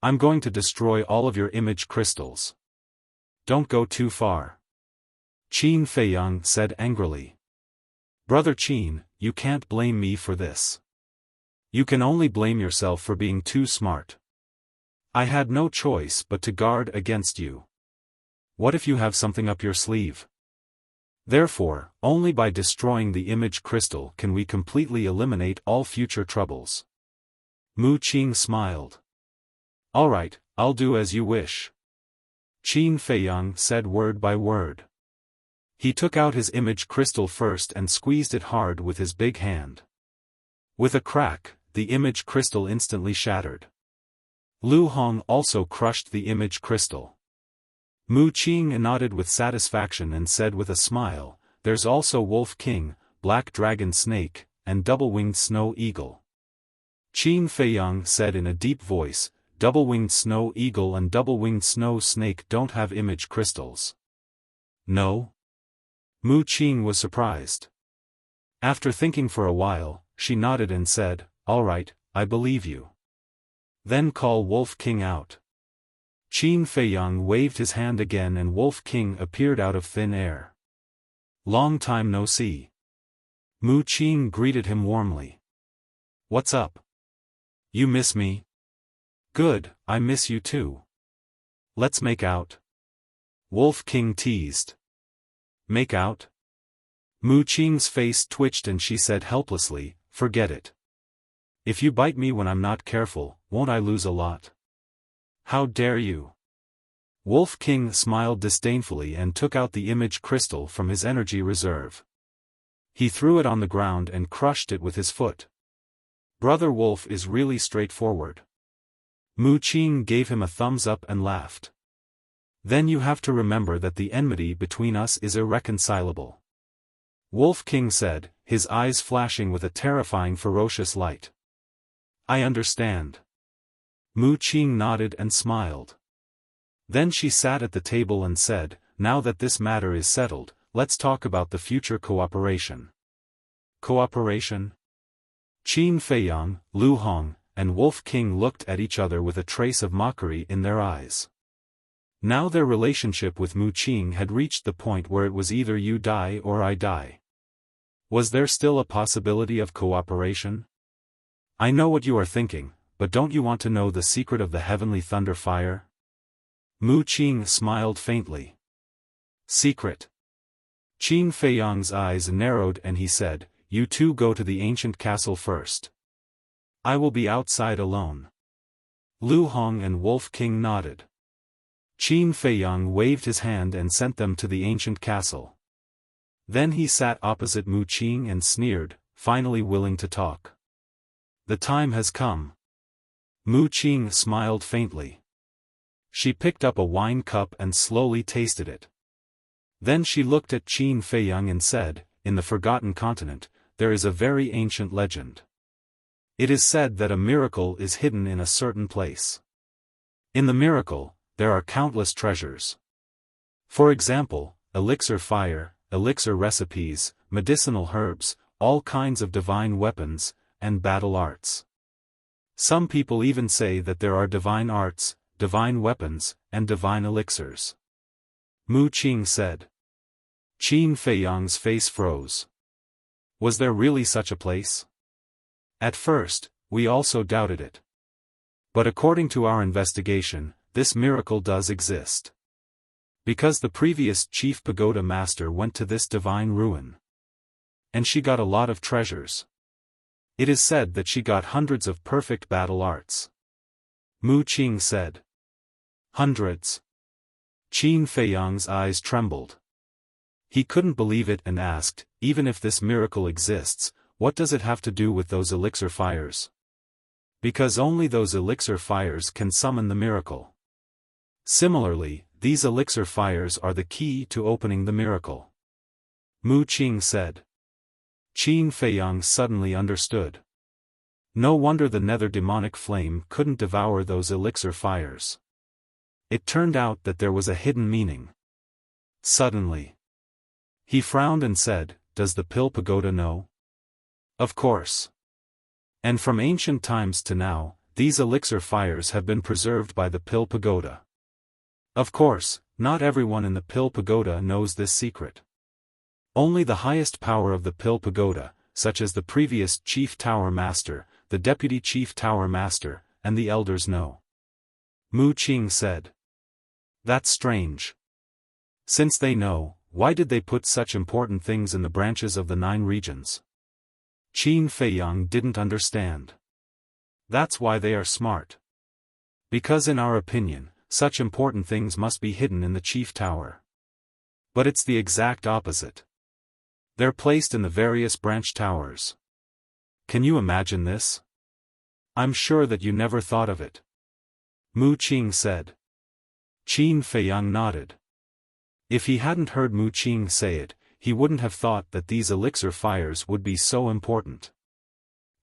I'm going to destroy all of your image crystals. Don't go too far," Qin Feiyang said angrily. "Brother Qin, you can't blame me for this. You can only blame yourself for being too smart. I had no choice but to guard against you. What if you have something up your sleeve? Therefore, only by destroying the image crystal can we completely eliminate all future troubles." Mu Qing smiled. "All right, I'll do as you wish," Qin Feiyang said word by word. He took out his image crystal first and squeezed it hard with his big hand. With a crack, the image crystal instantly shattered. Lu Hong also crushed the image crystal. Mu Qing nodded with satisfaction and said with a smile, "There's also Wolf King, Black Dragon Snake, and Double-Winged Snow Eagle." Qin Feiyang said in a deep voice, double-winged snow eagle and double-winged snow snake don't have image crystals. No? Mu Qing was surprised. After thinking for a while, she nodded and said, "All right, I believe you. Then call Wolf King out." Qin Feiyang waved his hand again and Wolf King appeared out of thin air. "Long time no see." Mu Qing greeted him warmly. "What's up? You miss me?" "Good, I miss you too. Let's make out." Wolf King teased. "Make out?" Mu Qing's face twitched and she said helplessly, "Forget it. If you bite me when I'm not careful, won't I lose a lot?" "How dare you?" Wolf King smiled disdainfully and took out the image crystal from his energy reserve. He threw it on the ground and crushed it with his foot. "Brother Wolf is really straightforward." Mu Qing gave him a thumbs up and laughed. "Then you have to remember that the enmity between us is irreconcilable," Wolf King said, his eyes flashing with a terrifying ferocious light. "I understand." Mu Qing nodded and smiled. Then she sat at the table and said, "Now that this matter is settled, let's talk about the future cooperation." "Cooperation?" Qin Feiyang, Lu Hong, and Wolf King looked at each other with a trace of mockery in their eyes. Now their relationship with Mu Qing had reached the point where it was either you die or I die. Was there still a possibility of cooperation? "I know what you are thinking, but don't you want to know the secret of the heavenly thunder fire?" Mu Qing smiled faintly. "Secret?" Qin Feiyang's eyes narrowed and he said, "You two go to the ancient castle first. I will be outside alone." Lu Hong and Wolf King nodded. Qin Feiyang waved his hand and sent them to the ancient castle. Then he sat opposite Mu Qing and sneered, finally willing to talk. "The time has come." Mu Qing smiled faintly. She picked up a wine cup and slowly tasted it. Then she looked at Qin Feiyang and said, "In the Forgotten Continent, there is a very ancient legend. It is said that a miracle is hidden in a certain place. In the miracle, there are countless treasures. For example, elixir fire, elixir recipes, medicinal herbs, all kinds of divine weapons, and battle arts. Some people even say that there are divine arts, divine weapons, and divine elixirs." Mu Qing said. Qin Feiyang's face froze. Was there really such a place? At first, we also doubted it. But according to our investigation, this miracle does exist. Because the previous chief pagoda master went to this divine ruin. And she got a lot of treasures. It is said that she got hundreds of perfect battle arts. Mu Qing said. Hundreds? Qin Feiyang's eyes trembled. He couldn't believe it and asked, "Even if this miracle exists, what does it have to do with those elixir fires?" "Because only those elixir fires can summon the miracle. Similarly, these elixir fires are the key to opening the miracle," Mu Qing said. Qin Feiyang suddenly understood. No wonder the nether demonic flame couldn't devour those elixir fires. It turned out that there was a hidden meaning. Suddenly, he frowned and said, "Does the Pill Pagoda know?" "Of course. And from ancient times to now, these elixir fires have been preserved by the Pill Pagoda. Of course, not everyone in the Pill Pagoda knows this secret. Only the highest power of the Pill Pagoda, such as the previous Chief Tower Master, the Deputy Chief Tower Master, and the Elders know." Mu Qing said. "That's strange. Since they know, why did they put such important things in the branches of the 9 regions?" Qin Feiyang didn't understand. "That's why they are smart. Because in our opinion, such important things must be hidden in the Chief Tower. But it's the exact opposite. They're placed in the various branch towers. Can you imagine this? I'm sure that you never thought of it," Mu Qing said. Qin Feiyang nodded. If he hadn't heard Mu Qing say it, he wouldn't have thought that these elixir fires would be so important.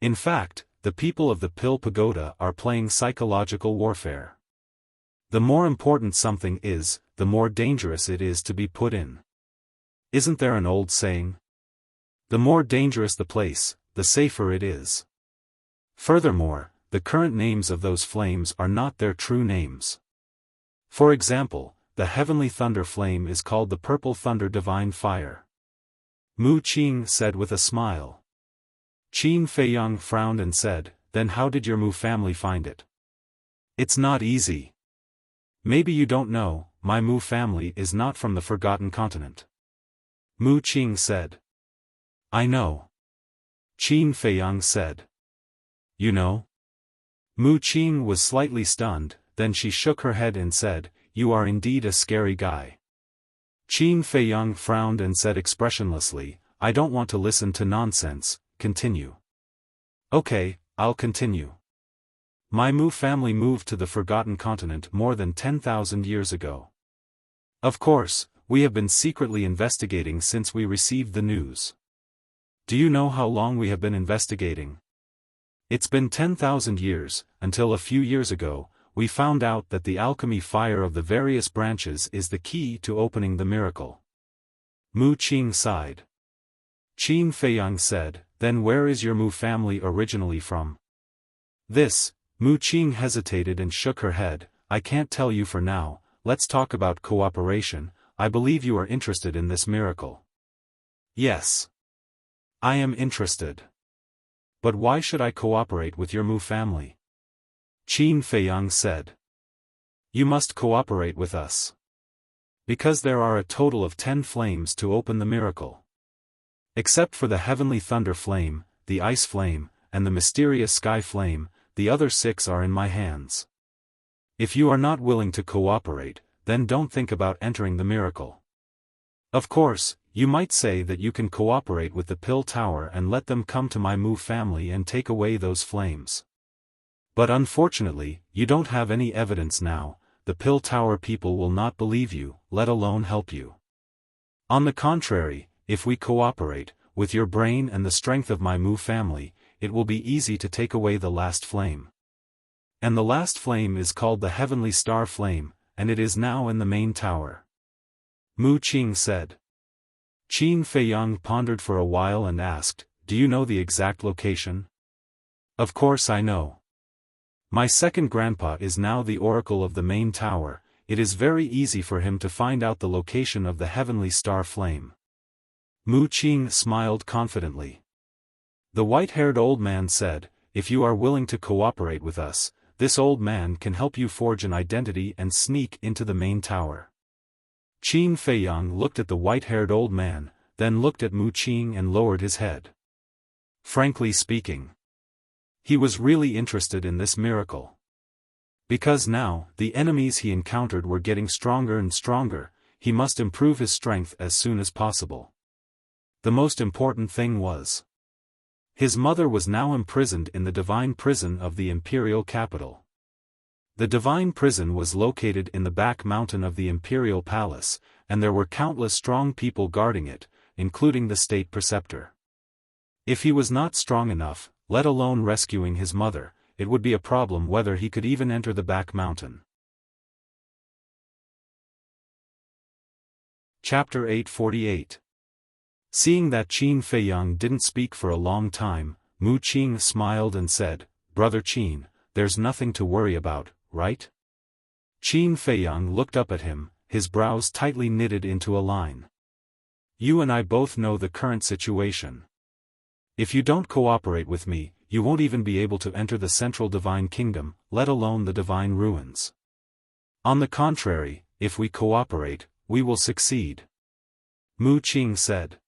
In fact, the people of the Pill Pagoda are playing psychological warfare. The more important something is, the more dangerous it is to be put in. Isn't there an old saying? The more dangerous the place, the safer it is. Furthermore, the current names of those flames are not their true names. For example, the heavenly thunder flame is called the purple thunder divine fire. Mu Qing said with a smile. Qin Feiyang frowned and said, then how did your Mu family find it? It's not easy. Maybe you don't know, my Mu family is not from the Forgotten Continent. Mu Qing said. I know. Qin Feiyang said. You know? Mu Qing was slightly stunned, then she shook her head and said, you are indeed a scary guy. Qin Feiyang frowned and said expressionlessly, I don't want to listen to nonsense, continue. Okay, I'll continue. My Mu family moved to the Forgotten Continent more than 10,000 years ago. Of course, we have been secretly investigating since we received the news. Do you know how long we have been investigating? It's been 10,000 years, until a few years ago, we found out that the alchemy fire of the various branches is the key to opening the miracle. Mu Qing sighed. Qin Feiyang said, then where is your Mu family originally from? This, Mu Qing hesitated and shook her head, I can't tell you for now, let's talk about cooperation, I believe you are interested in this miracle. Yes. I am interested. But why should I cooperate with your Mu family? Qin Feiyang said. You must cooperate with us. Because there are a total of 10 flames to open the miracle. Except for the heavenly thunder flame, the ice flame, and the mysterious sky flame, the other 6 are in my hands. If you are not willing to cooperate, then don't think about entering the miracle. Of course, you might say that you can cooperate with the Pill Tower and let them come to my Mu family and take away those flames. But unfortunately, you don't have any evidence now, the Pill Tower people will not believe you, let alone help you. On the contrary, if we cooperate, with your brain and the strength of my Mu family, it will be easy to take away the last flame. And the last flame is called the Heavenly Star Flame, and it is now in the main tower. Mu Qing said. Qin Feiyang pondered for a while and asked, do you know the exact location? Of course I know. My second grandpa is now the oracle of the main tower, it is very easy for him to find out the location of the Heavenly Star Flame. Mu Qing smiled confidently. The white-haired old man said, if you are willing to cooperate with us, this old man can help you forge an identity and sneak into the main tower. Qin Feiyang looked at the white-haired old man, then looked at Mu Qing and lowered his head. Frankly speaking, he was really interested in this miracle. Because now, the enemies he encountered were getting stronger and stronger, he must improve his strength as soon as possible. The most important thing was, his mother was now imprisoned in the divine prison of the imperial capital. The divine prison was located in the back mountain of the imperial palace, and there were countless strong people guarding it, including the state preceptor. If he was not strong enough, let alone rescuing his mother, it would be a problem whether he could even enter the back mountain. Chapter 848. Seeing that Qin Feiyang didn't speak for a long time, Mu Qing smiled and said, Brother Qin, there's nothing to worry about, right? Qin Feiyang looked up at him, his brows tightly knitted into a line. You and I both know the current situation. If you don't cooperate with me, you won't even be able to enter the central divine kingdom, let alone the divine ruins. On the contrary, if we cooperate, we will succeed. Mu Qing said.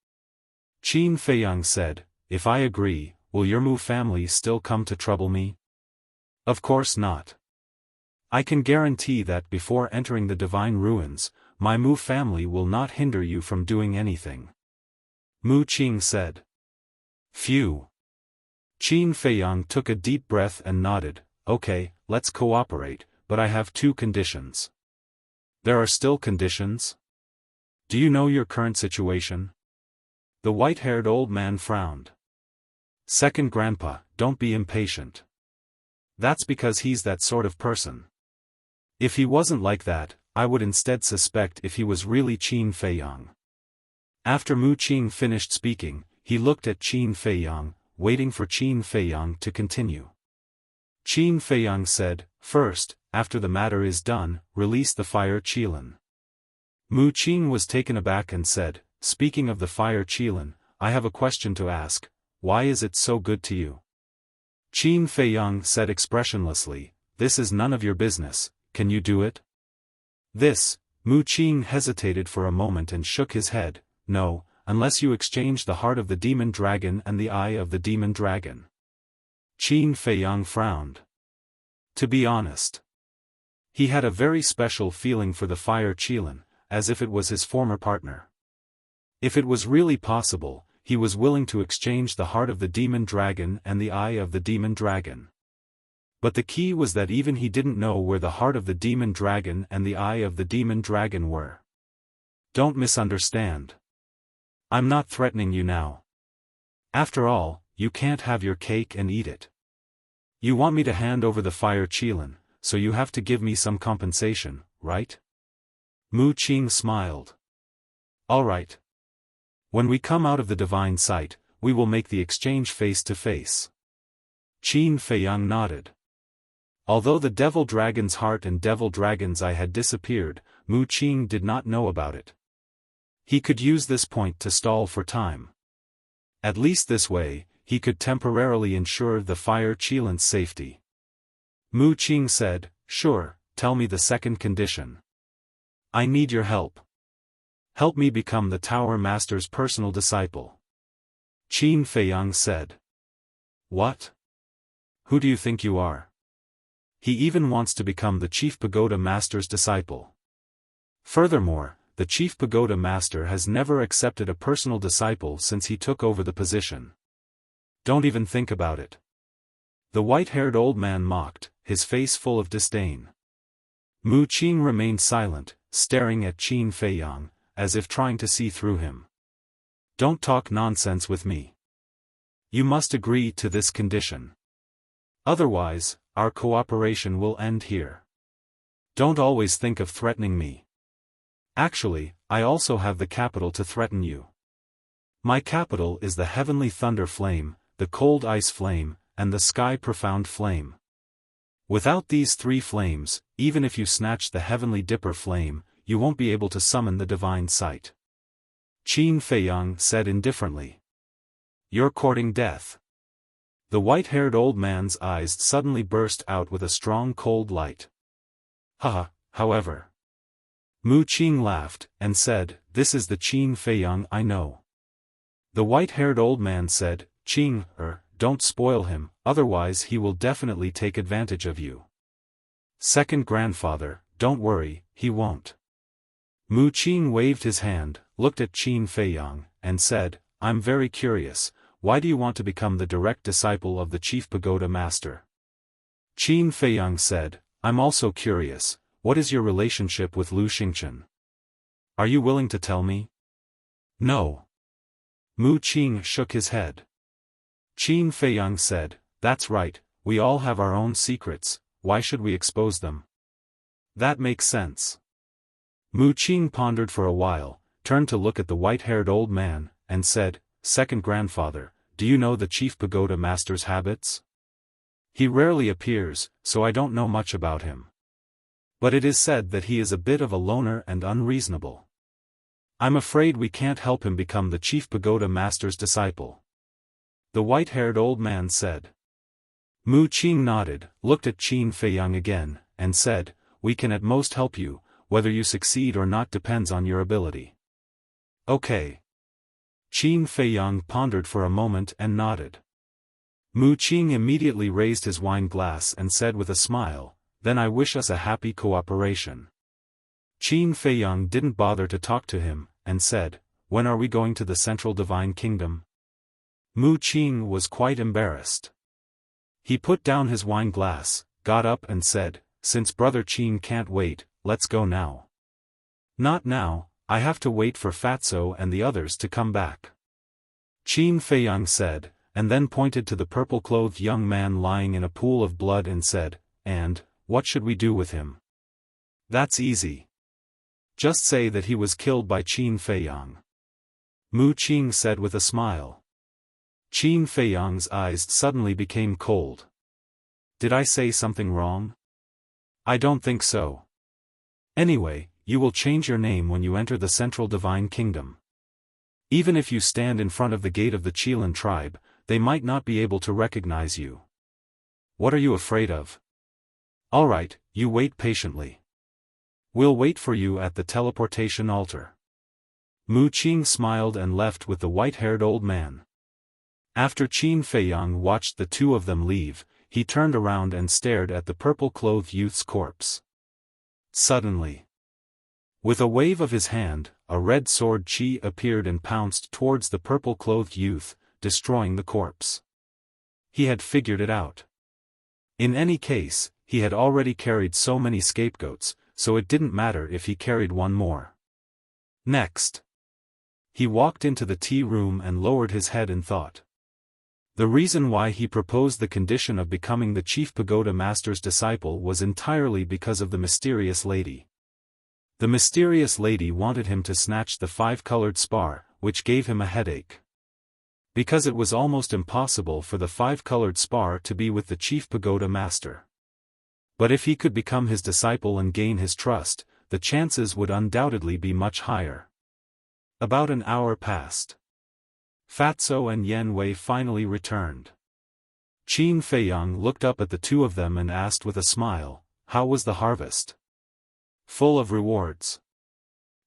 Qin Feiyang said, if I agree, will your Mu family still come to trouble me? Of course not. I can guarantee that before entering the divine ruins, my Mu family will not hinder you from doing anything. Mu Qing said. Phew. Qin Feiyang took a deep breath and nodded, okay, let's cooperate, but I have 2 conditions. There are still conditions? Do you know your current situation? The white-haired old man frowned. Second grandpa, don't be impatient. That's because he's that sort of person. If he wasn't like that, I would instead suspect if he was really Qin Feiyang. After Mu Qing finished speaking, he looked at Qin Feiyang, waiting for Qin Feiyang to continue. Qin Feiyang said, "First, after the matter is done, release the fire Qilin." Mu Qing was taken aback and said, "Speaking of the fire Qilin, I have a question to ask. Why is it so good to you?" Qin Feiyang said expressionlessly, "This is none of your business, can you do it?" This, Mu Qing hesitated for a moment and shook his head, "No, unless you exchange the heart of the demon dragon and the eye of the demon dragon." Qin Feiyang frowned. To be honest, he had a very special feeling for the fire Qilin, as if it was his former partner. If it was really possible, he was willing to exchange the heart of the demon dragon and the eye of the demon dragon. But the key was that even he didn't know where the heart of the demon dragon and the eye of the demon dragon were. Don't misunderstand. I'm not threatening you now. After all, you can't have your cake and eat it. You want me to hand over the fire Qilin, so you have to give me some compensation, right? Mu Qing smiled. All right. When we come out of the divine sight, we will make the exchange face to face. Qin Feiyang nodded. Although the devil dragon's heart and devil dragon's eye had disappeared, Mu Qing did not know about it. He could use this point to stall for time. At least this way, he could temporarily ensure the fire Qilin's safety. Mu Qing said, "Sure, tell me the second condition." "I need your help. Help me become the Tower Master's personal disciple." Qin Feiyang said. "What? Who do you think you are? He even wants to become the Chief Pagoda Master's disciple. Furthermore, the Chief Pagoda Master has never accepted a personal disciple since he took over the position. Don't even think about it." The white-haired old man mocked, his face full of disdain. Mu Qing remained silent, staring at Qin Feiyang, as if trying to see through him. "Don't talk nonsense with me. You must agree to this condition. Otherwise, our cooperation will end here. Don't always think of threatening me. Actually, I also have the capital to threaten you. My capital is the heavenly thunder flame, the cold ice flame, and the sky profound flame. Without these three flames, even if you snatch the heavenly dipper flame, you won't be able to summon the divine sight." Qin Feiyang said indifferently. "You're courting death." The white-haired old man's eyes suddenly burst out with a strong cold light. "Haha, however." Mu Qing laughed, and said, "This is the Qin Feiyang I know." The white-haired old man said, "Qing, don't spoil him, otherwise he will definitely take advantage of you." "Second grandfather, don't worry, he won't." Mu Qing waved his hand, looked at Qin Feiyang, and said, "I'm very curious, why do you want to become the direct disciple of the Chief Pagoda Master?" Qin Feiyang said, "I'm also curious, what is your relationship with Lu Xingchen? Are you willing to tell me?" "No." Mu Qing shook his head. Qin Feiyang said, "That's right, we all have our own secrets, why should we expose them?" "That makes sense." Mu Qing pondered for a while, turned to look at the white-haired old man, and said, "Second grandfather, do you know the Chief Pagoda Master's habits? He rarely appears, so I don't know much about him. But it is said that he is a bit of a loner and unreasonable. I'm afraid we can't help him become the Chief Pagoda Master's disciple." The white-haired old man said. Mu Qing nodded, looked at Qin Feiyang again, and said, "We can at most help you, whether you succeed or not depends on your ability." "Okay." Qin Feiyang pondered for a moment and nodded. Mu Qing immediately raised his wine glass and said with a smile, "Then I wish us a happy cooperation." Qin Feiyang didn't bother to talk to him, and said, "When are we going to the Central Divine Kingdom?" Mu Qing was quite embarrassed. He put down his wine glass, got up and said, "Since Brother Qin can't wait, let's go now." "Not now, I have to wait for Fatso and the others to come back." Qin Feiyang said, and then pointed to the purple-clothed young man lying in a pool of blood and said, "And, what should we do with him?" "That's easy. Just say that he was killed by Qin Feiyang," Mu Qing said with a smile. Qin Feiyang's eyes suddenly became cold. "Did I say something wrong? I don't think so. Anyway, you will change your name when you enter the Central Divine Kingdom. Even if you stand in front of the gate of the Qilin tribe, they might not be able to recognize you. What are you afraid of? Alright, you wait patiently. We'll wait for you at the teleportation altar." Mu Qing smiled and left with the white-haired old man. After Qin Feiyang watched the two of them leave, he turned around and stared at the purple-clothed youth's corpse. Suddenly, with a wave of his hand, a red sword Qi appeared and pounced towards the purple-clothed youth, destroying the corpse. He had figured it out. In any case, he had already carried so many scapegoats, so it didn't matter if he carried one more. Next, he walked into the tea room and lowered his head in thought. The reason why he proposed the condition of becoming the chief pagoda master's disciple was entirely because of the mysterious lady. The mysterious lady wanted him to snatch the five-colored spar, which gave him a headache. Because it was almost impossible for the five-colored spar to be with the chief pagoda master. But if he could become his disciple and gain his trust, the chances would undoubtedly be much higher. About an hour passed. Fatso and Yan Wei finally returned. Qin Feiyang looked up at the two of them and asked with a smile, "How was the harvest?" "Full of rewards.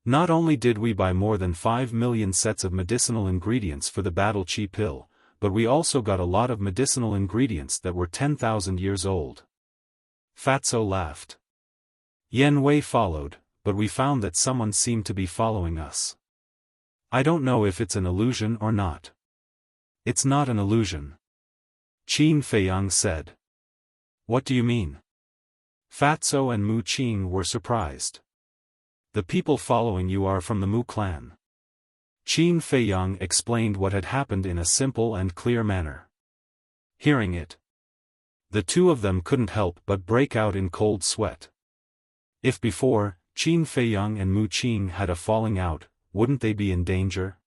Not only did we buy more than 5 million sets of medicinal ingredients for the battle chi pill, but we also got a lot of medicinal ingredients that were 10,000 years old." Fatso laughed. Yan Wei followed, but we found that someone seemed to be following us. I don't know if it's an illusion or not. It's not an illusion, Qin Feiyang said. What do you mean? Fatso and Mu Qing were surprised. The people following you are from the Mu clan. Qin Feiyang explained what had happened in a simple and clear manner. Hearing it, the two of them couldn't help but break out in cold sweat. If before, Qin Feiyang and Mu Qing had a falling out, wouldn't they be in danger?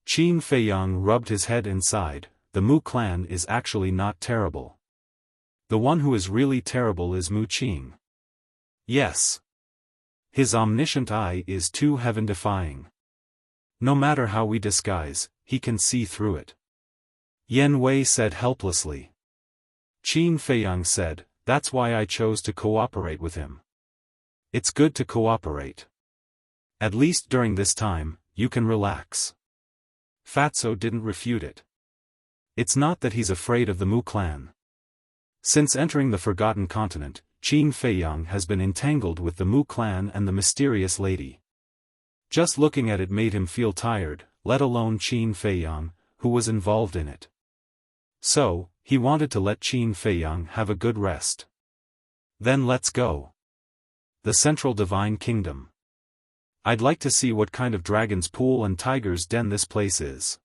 Qin Feiyang rubbed his head and sighed. The Mu clan is actually not terrible. The one who is really terrible is Mu Qing. Yes. His omniscient eye is too heaven-defying. No matter how we disguise, he can see through it. Yan Wei said helplessly. Qin Feiyang said, that's why I chose to cooperate with him. It's good to cooperate. At least during this time, you can relax. Fatso didn't refute it. It's not that he's afraid of the Mu clan. Since entering the Forgotten Continent, Qin Feiyang has been entangled with the Mu clan and the mysterious lady. Just looking at it made him feel tired, let alone Qin Feiyang, who was involved in it. So, he wanted to let Qin Feiyang have a good rest. Then let's go. The Central Divine Kingdom. I'd like to see what kind of dragon's pool and tiger's den this place is.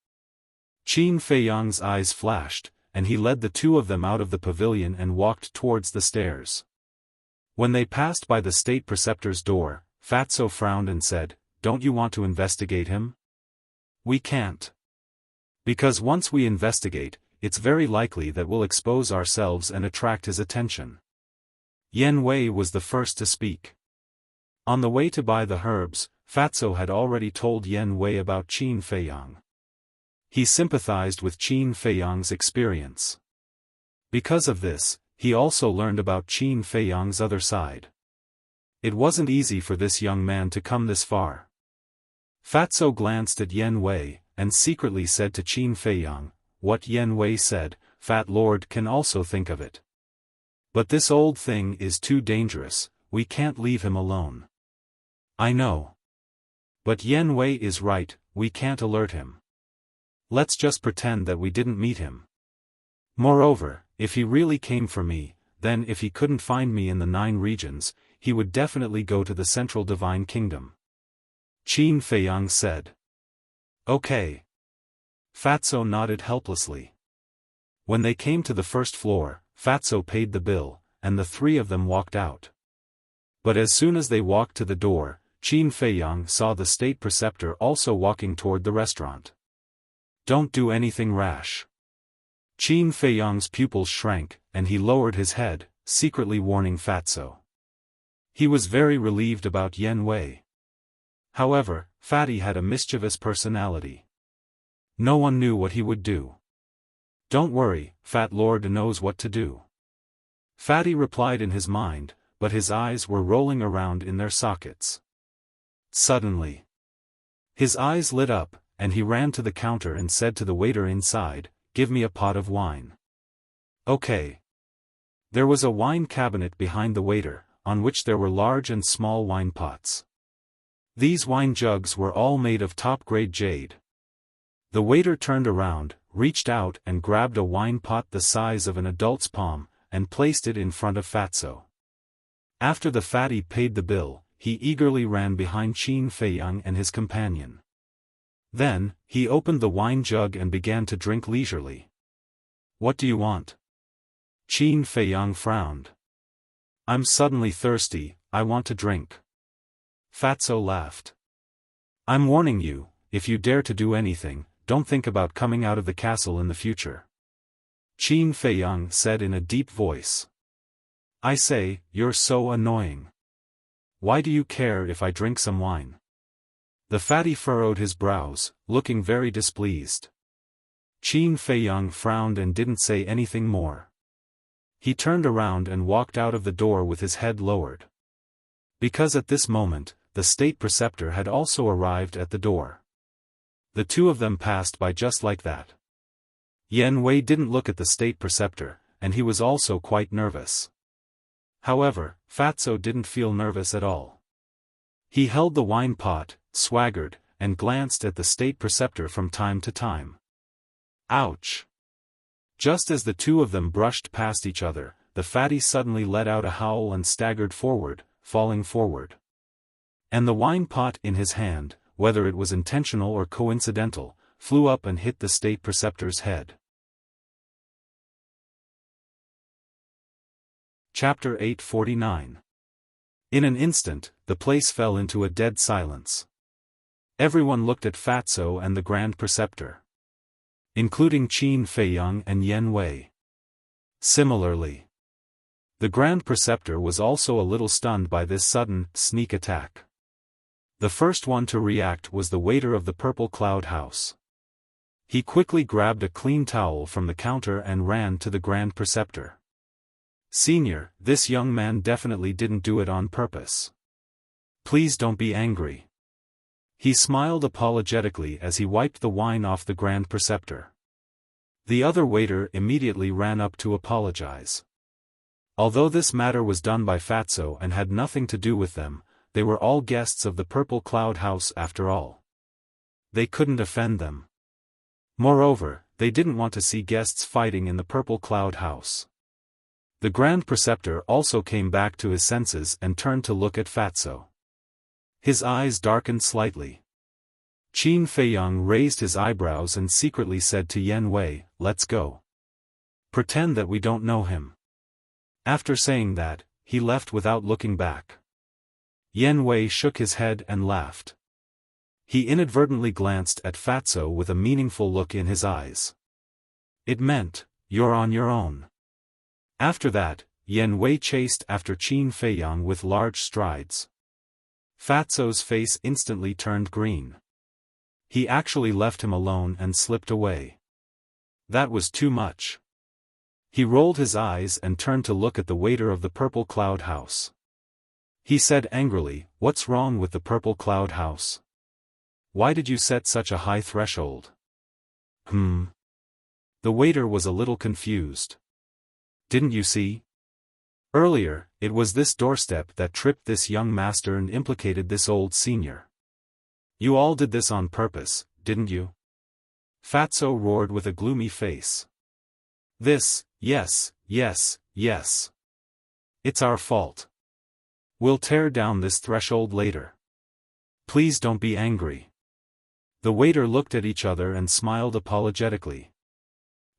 Qin Feiyang's eyes flashed, and he led the two of them out of the pavilion and walked towards the stairs. When they passed by the state preceptor's door, Fatso frowned and said, don't you want to investigate him? We can't. Because once we investigate, it's very likely that we'll expose ourselves and attract his attention. Yan Wei was the first to speak. On the way to buy the herbs, Fatso had already told Yan Wei about Qin Feiyang. He sympathized with Qin Feiyang's experience. Because of this, he also learned about Qin Feiyang's other side. It wasn't easy for this young man to come this far. Fatso glanced at Yan Wei, and secretly said to Qin Feiyang, what Yan Wei said, Fat Lord can also think of it. But this old thing is too dangerous, we can't leave him alone. I know. But Yan Wei is right, we can't alert him. Let's just pretend that we didn't meet him. Moreover, if he really came for me, then if he couldn't find me in the 9 regions, he would definitely go to the Central Divine Kingdom. Qin Feiyang said. Okay. Fatso nodded helplessly. When they came to the first floor, Fatso paid the bill, and the three of them walked out. But as soon as they walked to the door, Qin Feiyang saw the state preceptor also walking toward the restaurant. Don't do anything rash. Qin Feiyang's pupils shrank, and he lowered his head, secretly warning Fatso. He was very relieved about Yen Wei. However, Fatty had a mischievous personality. No one knew what he would do. Don't worry, Fat Lord knows what to do. Fatty replied in his mind, but his eyes were rolling around in their sockets. Suddenly, his eyes lit up, and he ran to the counter and said to the waiter inside, "Give me a pot of wine." Okay. There was a wine cabinet behind the waiter, on which there were large and small wine pots. These wine jugs were all made of top-grade jade. The waiter turned around, reached out and grabbed a wine pot the size of an adult's palm, and placed it in front of Fatso. After the fatty paid the bill, he eagerly ran behind Qin Feiyang and his companion. Then, he opened the wine jug and began to drink leisurely. What do you want? Qin Feiyang frowned. I'm suddenly thirsty, I want to drink. Fatso laughed. I'm warning you, if you dare to do anything, don't think about coming out of the castle in the future. Qin Feiyang said in a deep voice. I say, you're so annoying. Why do you care if I drink some wine? The fatty furrowed his brows, looking very displeased. Qin Feiyang frowned and didn't say anything more. He turned around and walked out of the door with his head lowered. Because at this moment, the state preceptor had also arrived at the door. The two of them passed by just like that. Yen Wei didn't look at the state preceptor, and he was also quite nervous. However, Fatso didn't feel nervous at all. He held the wine pot, swaggered, and glanced at the state preceptor from time to time. Ouch! Just as the two of them brushed past each other, the fatty suddenly let out a howl and staggered forward, falling forward. And the wine pot in his hand, whether it was intentional or coincidental, flew up and hit the state preceptor's head. Chapter 849. In an instant, the place fell into a dead silence. Everyone looked at Fatso and the Grand Preceptor, including Qin Feiyang and Yen Wei. Similarly, the Grand Preceptor was also a little stunned by this sudden, sneak attack. The first one to react was the waiter of the Purple Cloud House. He quickly grabbed a clean towel from the counter and ran to the Grand Preceptor. Senior, this young man definitely didn't do it on purpose. Please don't be angry. He smiled apologetically as he wiped the wine off the Grand Preceptor. The other waiter immediately ran up to apologize. Although this matter was done by Fatso and had nothing to do with them, they were all guests of the Purple Cloud House after all. They couldn't offend them. Moreover, they didn't want to see guests fighting in the Purple Cloud House. The Grand Preceptor also came back to his senses and turned to look at Fatso. His eyes darkened slightly. Qin Feiyang raised his eyebrows and secretly said to Yen Wei, "Let's go. Pretend that we don't know him." After saying that, he left without looking back. Yen Wei shook his head and laughed. He inadvertently glanced at Fatso with a meaningful look in his eyes. It meant, "You're on your own." After that, Yen Wei chased after Qin Feiyang with large strides. Fatso's face instantly turned green. He actually left him alone and slipped away. That was too much. He rolled his eyes and turned to look at the waiter of the Purple Cloud House. He said angrily, "What's wrong with the Purple Cloud House? Why did you set such a high threshold?" The waiter was a little confused. Didn't you see? Earlier, it was this doorstep that tripped this young master and implicated this old senior. You all did this on purpose, didn't you? Fatso roared with a gloomy face. Yes. It's our fault. We'll tear down this threshold later. Please don't be angry. The waiter looked at each other and smiled apologetically.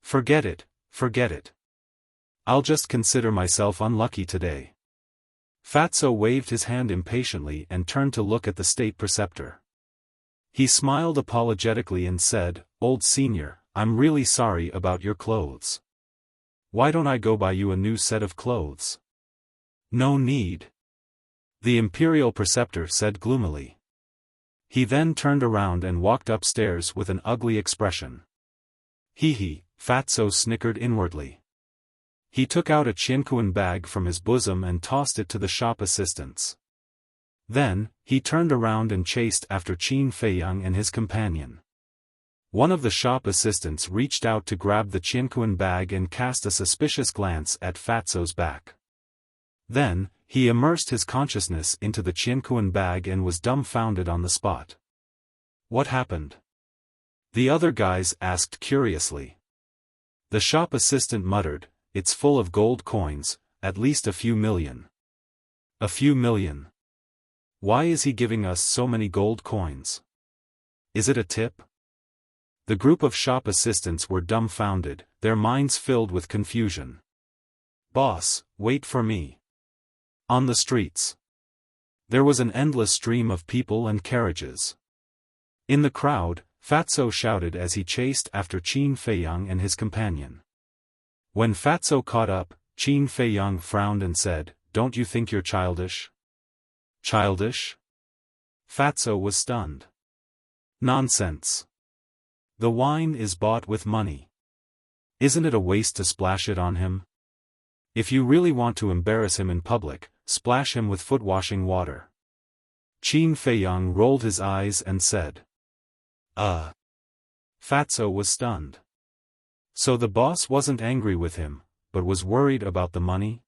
Forget it, Forget it. I'll just consider myself unlucky today. Fatso waved his hand impatiently and turned to look at the state preceptor. He smiled apologetically and said, "Old senior, I'm really sorry about your clothes. Why don't I go buy you a new set of clothes?" "No need," the imperial preceptor said gloomily. He then turned around and walked upstairs with an ugly expression. Hee, Fatso snickered inwardly. He took out a Qianquan bag from his bosom and tossed it to the shop assistants. Then, he turned around and chased after Qin Feiyang and his companion. One of the shop assistants reached out to grab the Qianquan bag and cast a suspicious glance at Fatso's back. Then, he immersed his consciousness into the Qianquan bag and was dumbfounded on the spot. "What happened?" the other guys asked curiously. The shop assistant muttered, "It's full of gold coins, at least a few million." "A few million? Why is he giving us so many gold coins? Is it a tip?" The group of shop assistants were dumbfounded, their minds filled with confusion. "Boss, wait for me." On the streets, there was an endless stream of people and carriages. In the crowd, Fatso shouted as he chased after Qin Feiyang and his companion. When Fatso caught up, Qin Feiyang frowned and said, "Don't you think you're childish?" "Childish?" Fatso was stunned. "Nonsense. The wine is bought with money. Isn't it a waste to splash it on him? If you really want to embarrass him in public, splash him with foot-washing water." Qin Feiyang rolled his eyes and said, Fatso was stunned. So the boss wasn't angry with him, but was worried about the money?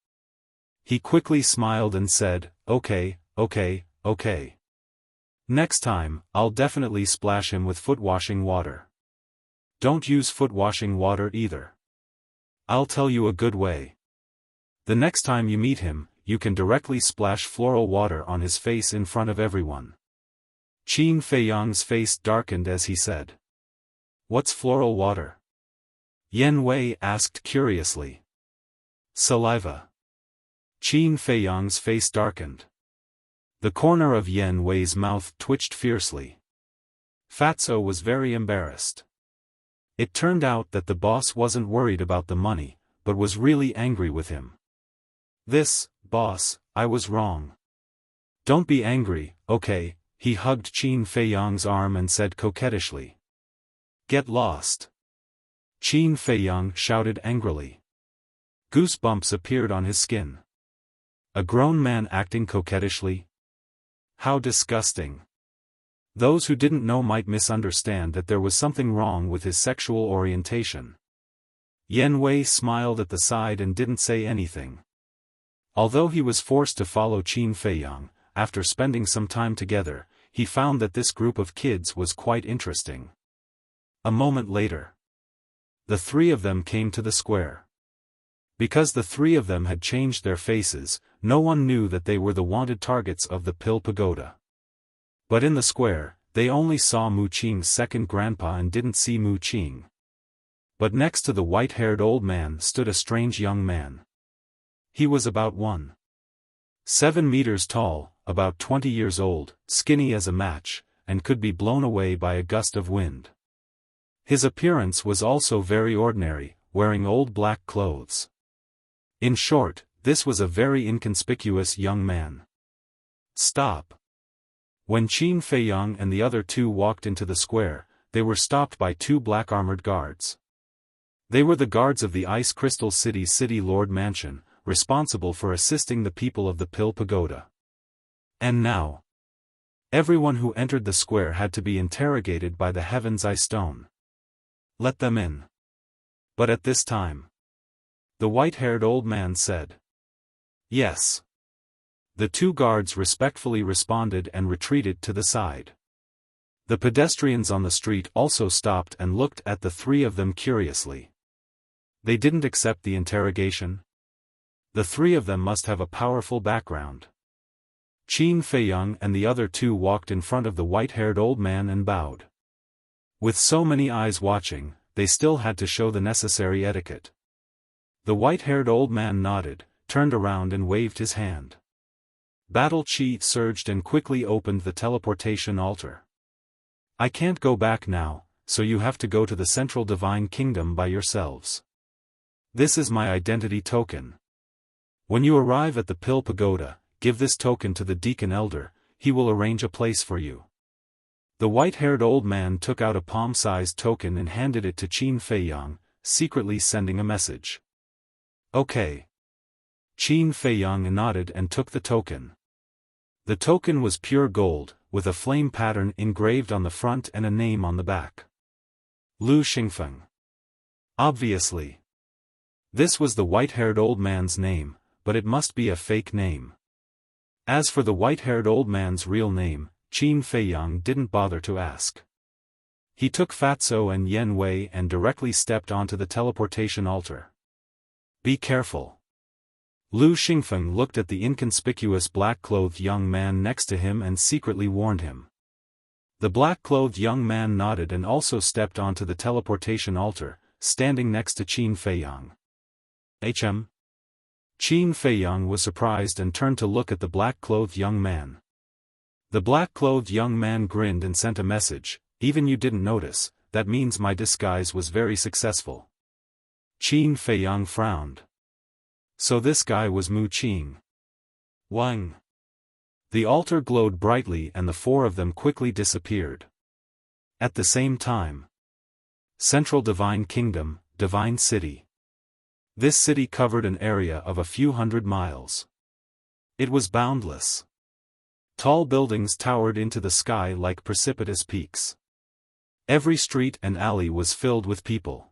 He quickly smiled and said, okay. Next time, I'll definitely splash him with foot-washing water. Don't use foot-washing water either. I'll tell you a good way. The next time you meet him, you can directly splash floral water on his face in front of everyone. Qin Feiyang's face darkened as he said, "What's floral water?" Yan Wei asked curiously. "Saliva." Qin Feiyang's face darkened. The corner of Yan Wei's mouth twitched fiercely. Fatso was very embarrassed. It turned out that the boss wasn't worried about the money, but was really angry with him. Boss, I was wrong. Don't be angry, okay?" He hugged Qin Feiyang's arm and said coquettishly. "Get lost." Qin Feiyang shouted angrily. Goosebumps appeared on his skin. A grown man acting coquettishly? How disgusting. Those who didn't know might misunderstand that there was something wrong with his sexual orientation. Yan Wei smiled at the side and didn't say anything. Although he was forced to follow Qin Feiyang, after spending some time together, he found that this group of kids was quite interesting. A moment later, the three of them came to the square. Because the three of them had changed their faces, no one knew that they were the wanted targets of the Pill Pagoda. But in the square, they only saw Mu Qing's second grandpa and didn't see Mu Qing. But next to the white-haired old man stood a strange young man. He was about 1.7 meters tall, about 20 years old, skinny as a match, and could be blown away by a gust of wind. His appearance was also very ordinary, wearing old black clothes. In short, this was a very inconspicuous young man. "Stop." When Qin Feiyang and the other two walked into the square, they were stopped by two black armored guards. They were the guards of the Ice Crystal City's City Lord Mansion, responsible for assisting the people of the Pill Pagoda. And now, everyone who entered the square had to be interrogated by the Heaven's Eye Stone. "Let them in." But at this time, the white-haired old man said, "Yes." The two guards respectfully responded and retreated to the side. The pedestrians on the street also stopped and looked at the three of them curiously. They didn't accept the interrogation. The three of them must have a powerful background. Qin Feiyang and the other two walked in front of the white-haired old man and bowed. With so many eyes watching, they still had to show the necessary etiquette. The white-haired old man nodded, turned around and waved his hand. Battle chi surged and quickly opened the teleportation altar. I can't go back now, so you have to go to the Central Divine Kingdom by yourselves. This is my identity token. When you arrive at the Pill Pagoda, give this token to the Deacon Elder, he will arrange a place for you. The white-haired old man took out a palm-sized token and handed it to Qin Feiyang, secretly sending a message. Okay. Qin Feiyang nodded and took the token. The token was pure gold, with a flame pattern engraved on the front and a name on the back. Lu Xingfeng. Obviously. This was the white-haired old man's name, but it must be a fake name. As for the white-haired old man's real name, Qin Feiyang didn't bother to ask. He took Fatso and Yen Wei and directly stepped onto the teleportation altar. Be careful. Lu Xingfeng looked at the inconspicuous black-clothed young man next to him and secretly warned him. The black-clothed young man nodded and also stepped onto the teleportation altar, standing next to Qin Feiyang. Qin Feiyang was surprised and turned to look at the black-clothed young man. The black-clothed young man grinned and sent a message, even you didn't notice, that means my disguise was very successful. Qin Feiyang frowned. So this guy was Mu Qing. Wang. The altar glowed brightly and the four of them quickly disappeared. At the same time. Central Divine Kingdom, Divine City. This city covered an area of a few hundred miles. It was boundless. Tall buildings towered into the sky like precipitous peaks. Every street and alley was filled with people.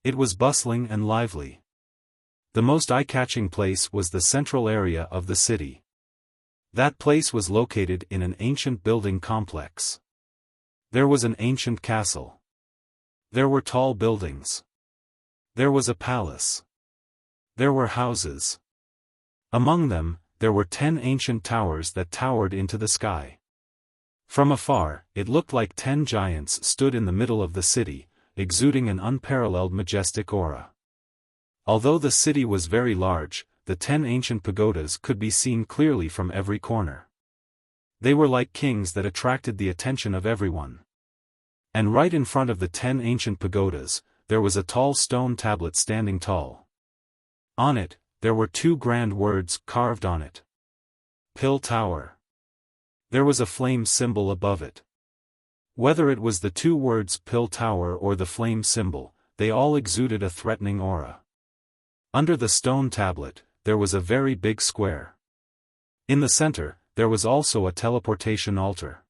It was bustling and lively. The most eye-catching place was the central area of the city. That place was located in an ancient building complex. There was an ancient castle. There were tall buildings. There was a palace. There were houses. Among them, there were 10 ancient towers that towered into the sky. From afar, it looked like 10 giants stood in the middle of the city, exuding an unparalleled majestic aura. Although the city was very large, the 10 ancient pagodas could be seen clearly from every corner. They were like kings that attracted the attention of everyone. And right in front of the 10 ancient pagodas, there was a tall stone tablet standing tall. On it, there were 2 grand words carved on it. Pill Tower. There was a flame symbol above it. Whether it was the 2 words Pill Tower or the flame symbol, they all exuded a threatening aura. Under the stone tablet, there was a very big square. In the center, there was also a teleportation altar.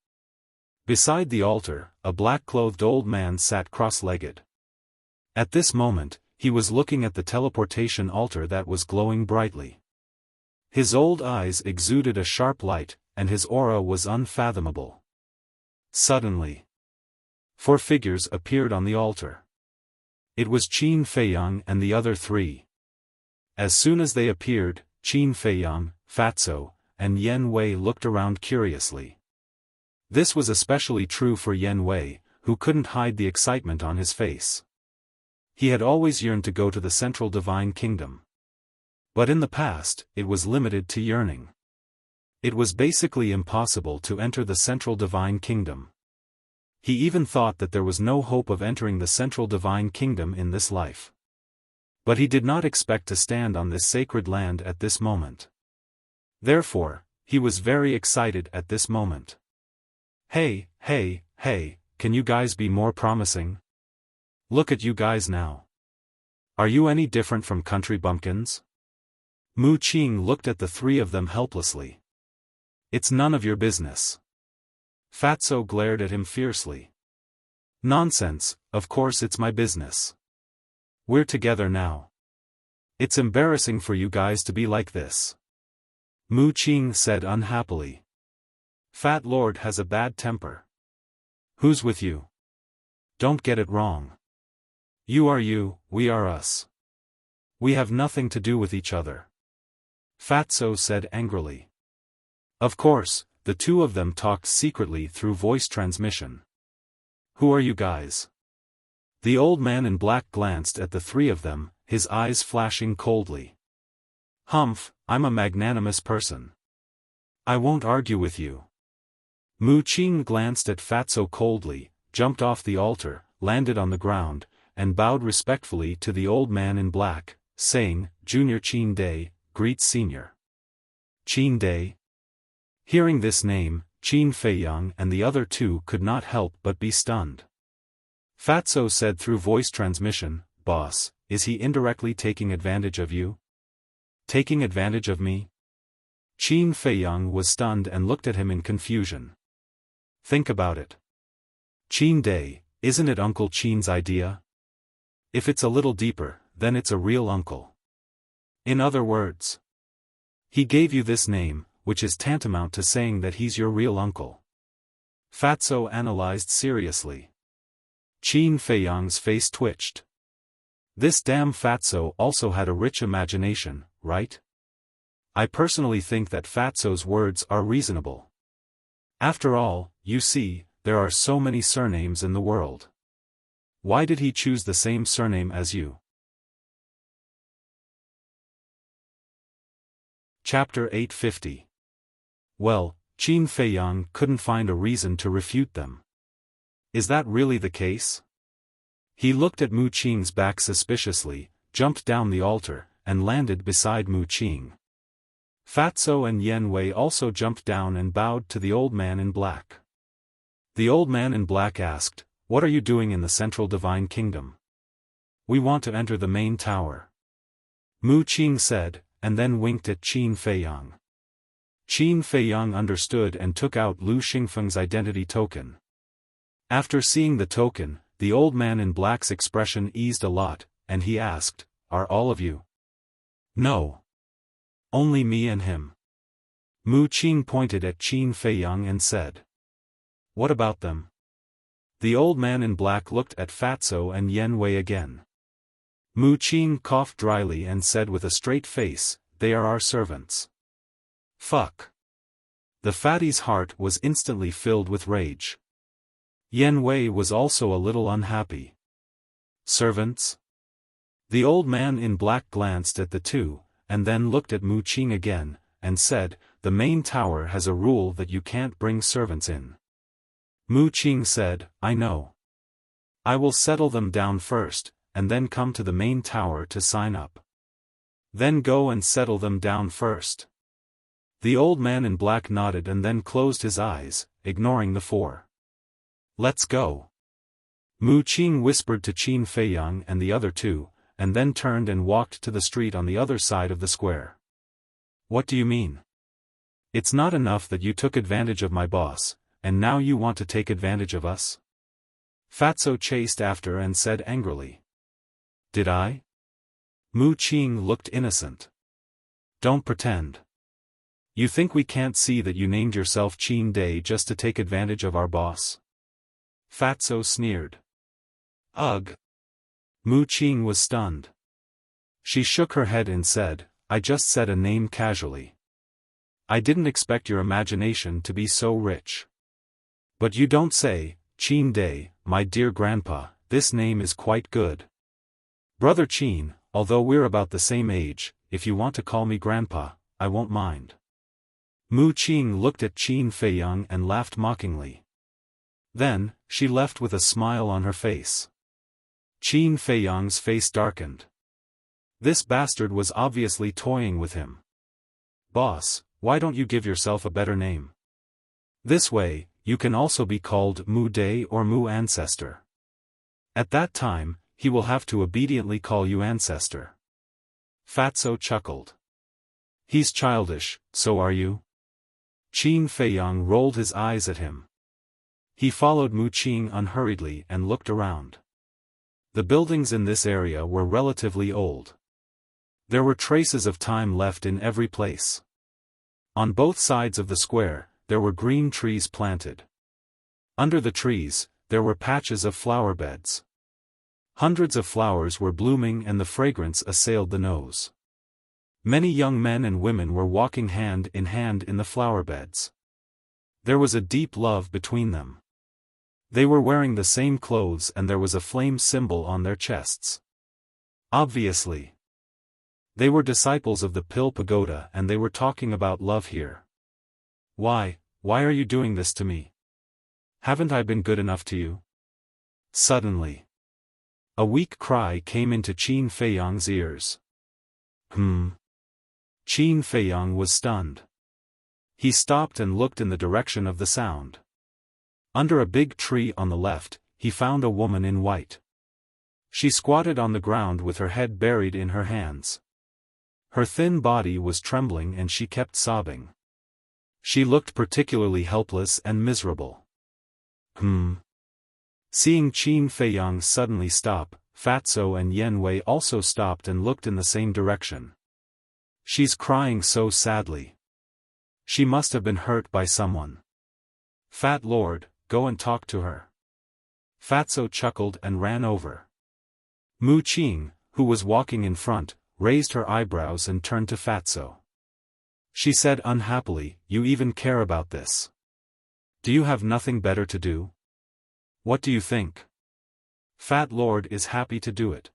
Beside the altar, a black-clothed old man sat cross-legged. At this moment, he was looking at the teleportation altar that was glowing brightly. His old eyes exuded a sharp light, and his aura was unfathomable. Suddenly, 4 figures appeared on the altar. It was Qin Feiyang and the other 3. As soon as they appeared, Qin Feiyang, Fatso, and Yen Wei looked around curiously. This was especially true for Yen Wei, who couldn't hide the excitement on his face. He had always yearned to go to the Central Divine Kingdom. But in the past, it was limited to yearning. It was basically impossible to enter the Central Divine Kingdom. He even thought that there was no hope of entering the Central Divine Kingdom in this life. But he did not expect to stand on this sacred land at this moment. Therefore, he was very excited at this moment. Hey, can you guys be more promising? Look at you guys now. Are you any different from country bumpkins? Mu Qing looked at the 3 of them helplessly. It's none of your business. Fatso glared at him fiercely. Nonsense, of course it's my business. We're together now. It's embarrassing for you guys to be like this. Mu Qing said unhappily. Fat Lord has a bad temper. Who's with you? Don't get it wrong. You are you, we are us. We have nothing to do with each other. Fatso said angrily. Of course, the 2 of them talked secretly through voice transmission. Who are you guys? The old man in black glanced at the 3 of them, his eyes flashing coldly. "Humph, I'm a magnanimous person. I won't argue with you." Mu Qing glanced at Fatso coldly, jumped off the altar, landed on the ground, and bowed respectfully to the old man in black, saying, "Junior Qin Day, greets Senior." Qin Day? Hearing this name, Qin Feiyang and the other two could not help but be stunned. Fatso said through voice transmission, "Boss, is he indirectly taking advantage of you?" "Taking advantage of me?" Qin Feiyang was stunned and looked at him in confusion. "Think about it. Qin Day, isn't it Uncle Qin's idea? If it's a little deeper, then it's a real uncle. In other words, he gave you this name, which is tantamount to saying that he's your real uncle." Fatso analyzed seriously. Qin Feiyang's face twitched. This damn Fatso also had a rich imagination, right? I personally think that Fatso's words are reasonable. After all, you see, there are so many surnames in the world. Why did he choose the same surname as you? Chapter 850. Well, Qin Feiyang couldn't find a reason to refute them. Is that really the case? He looked at Mu Qing's back suspiciously, jumped down the altar, and landed beside Mu Qing. Fatso and Yen Wei also jumped down and bowed to the old man in black. The old man in black asked, "What are you doing in the central divine kingdom?" "We want to enter the main tower," Mu Qing said, and then winked at Qin Feiyang. Qin Feiyang understood and took out Lu Xingfeng's identity token. After seeing the token, the old man in black's expression eased a lot, and he asked, "Are all of you?" "No. Only me and him." Mu Qing pointed at Qin Feiyang and said, "What about them?" The old man in black looked at Fatso and Yen Wei again. Mu Qing coughed dryly and said with a straight face, "They are our servants." Fuck. The fatty's heart was instantly filled with rage. Yen Wei was also a little unhappy. "Servants?" The old man in black glanced at the two, and then looked at Mu Qing again, and said, "The main tower has a rule that you can't bring servants in." Mu Qing said, "I know. I will settle them down first, and then come to the main tower to sign up. Then go and settle them down first." The old man in black nodded and then closed his eyes, ignoring the four. "Let's go." Mu Qing whispered to Qin Feiyang and the other two, and then turned and walked to the street on the other side of the square. "What do you mean? It's not enough that you took advantage of my boss, and now you want to take advantage of us?" Fatso chased after and said angrily. "Did I?" Mu Qing looked innocent. "Don't pretend. You think we can't see that you named yourself Qin Day just to take advantage of our boss?" Fatso sneered. "Ugh." Mu Qing was stunned. She shook her head and said, "I just said a name casually. I didn't expect your imagination to be so rich." "But you don't say, Qin Day, my dear grandpa, this name is quite good. Brother Qin, although we're about the same age, if you want to call me grandpa, I won't mind." Mu Qing looked at Qin Feiyang and laughed mockingly. Then, she left with a smile on her face. Qin Feiyang's face darkened. This bastard was obviously toying with him. "Boss, why don't you give yourself a better name? This way, you can also be called Mu Day or Mu Ancestor. At that time, he will have to obediently call you Ancestor." Fatso chuckled. "He's childish, so are you?" Qin Feiyang rolled his eyes at him. He followed Mu Qing unhurriedly and looked around. The buildings in this area were relatively old. There were traces of time left in every place. On both sides of the square, there were green trees planted. Under the trees, there were patches of flower beds. Hundreds of flowers were blooming and the fragrance assailed the nose. Many young men and women were walking hand in the flower beds. There was a deep love between them. They were wearing the same clothes and there was a flame symbol on their chests. Obviously. They were disciples of the Pill Pagoda and they were talking about love here. Why are you doing this to me? Haven't I been good enough to you? Suddenly, a weak cry came into Qin Feiyang's ears. Qin Feiyang was stunned. He stopped and looked in the direction of the sound. Under a big tree on the left, he found a woman in white. She squatted on the ground with her head buried in her hands. Her thin body was trembling and she kept sobbing. She looked particularly helpless and miserable. Seeing Qin Feiyang suddenly stop, Fatso and Yen Wei also stopped and looked in the same direction. She's crying so sadly. She must have been hurt by someone. Fat Lord, go and talk to her. Fatso chuckled and ran over. Mu Qing, who was walking in front, raised her eyebrows and turned to Fatso. She said unhappily, you even care about this? Do you have nothing better to do? What do you think? Fat Lord is happy to do it.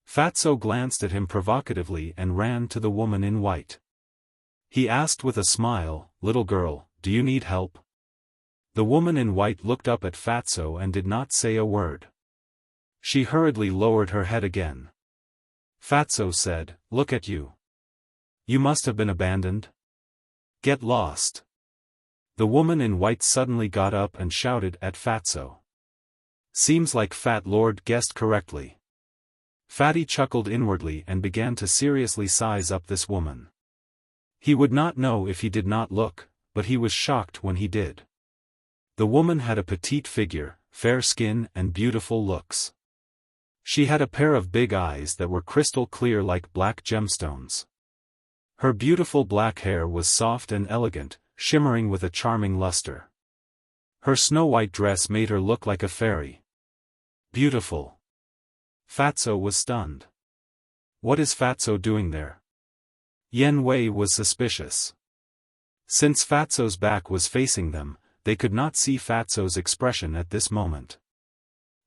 Fatso glanced at him provocatively and ran to the woman in white. He asked with a smile, little girl, do you need help? The woman in white looked up at Fatso and did not say a word. She hurriedly lowered her head again. Fatso said, look at you. You must have been abandoned. Get lost. The woman in white suddenly got up and shouted at Fatso. Seems like Fat Lord guessed correctly. Fatty chuckled inwardly and began to seriously size up this woman. He would not know if he did not look, but he was shocked when he did. The woman had a petite figure, fair skin and beautiful looks. She had a pair of big eyes that were crystal clear like black gemstones. Her beautiful black hair was soft and elegant, shimmering with a charming luster. Her snow-white dress made her look like a fairy. Beautiful. Fatso was stunned. What is Fatso doing there? Yen Wei was suspicious. Since Fatso's back was facing them, they could not see Fatso's expression at this moment.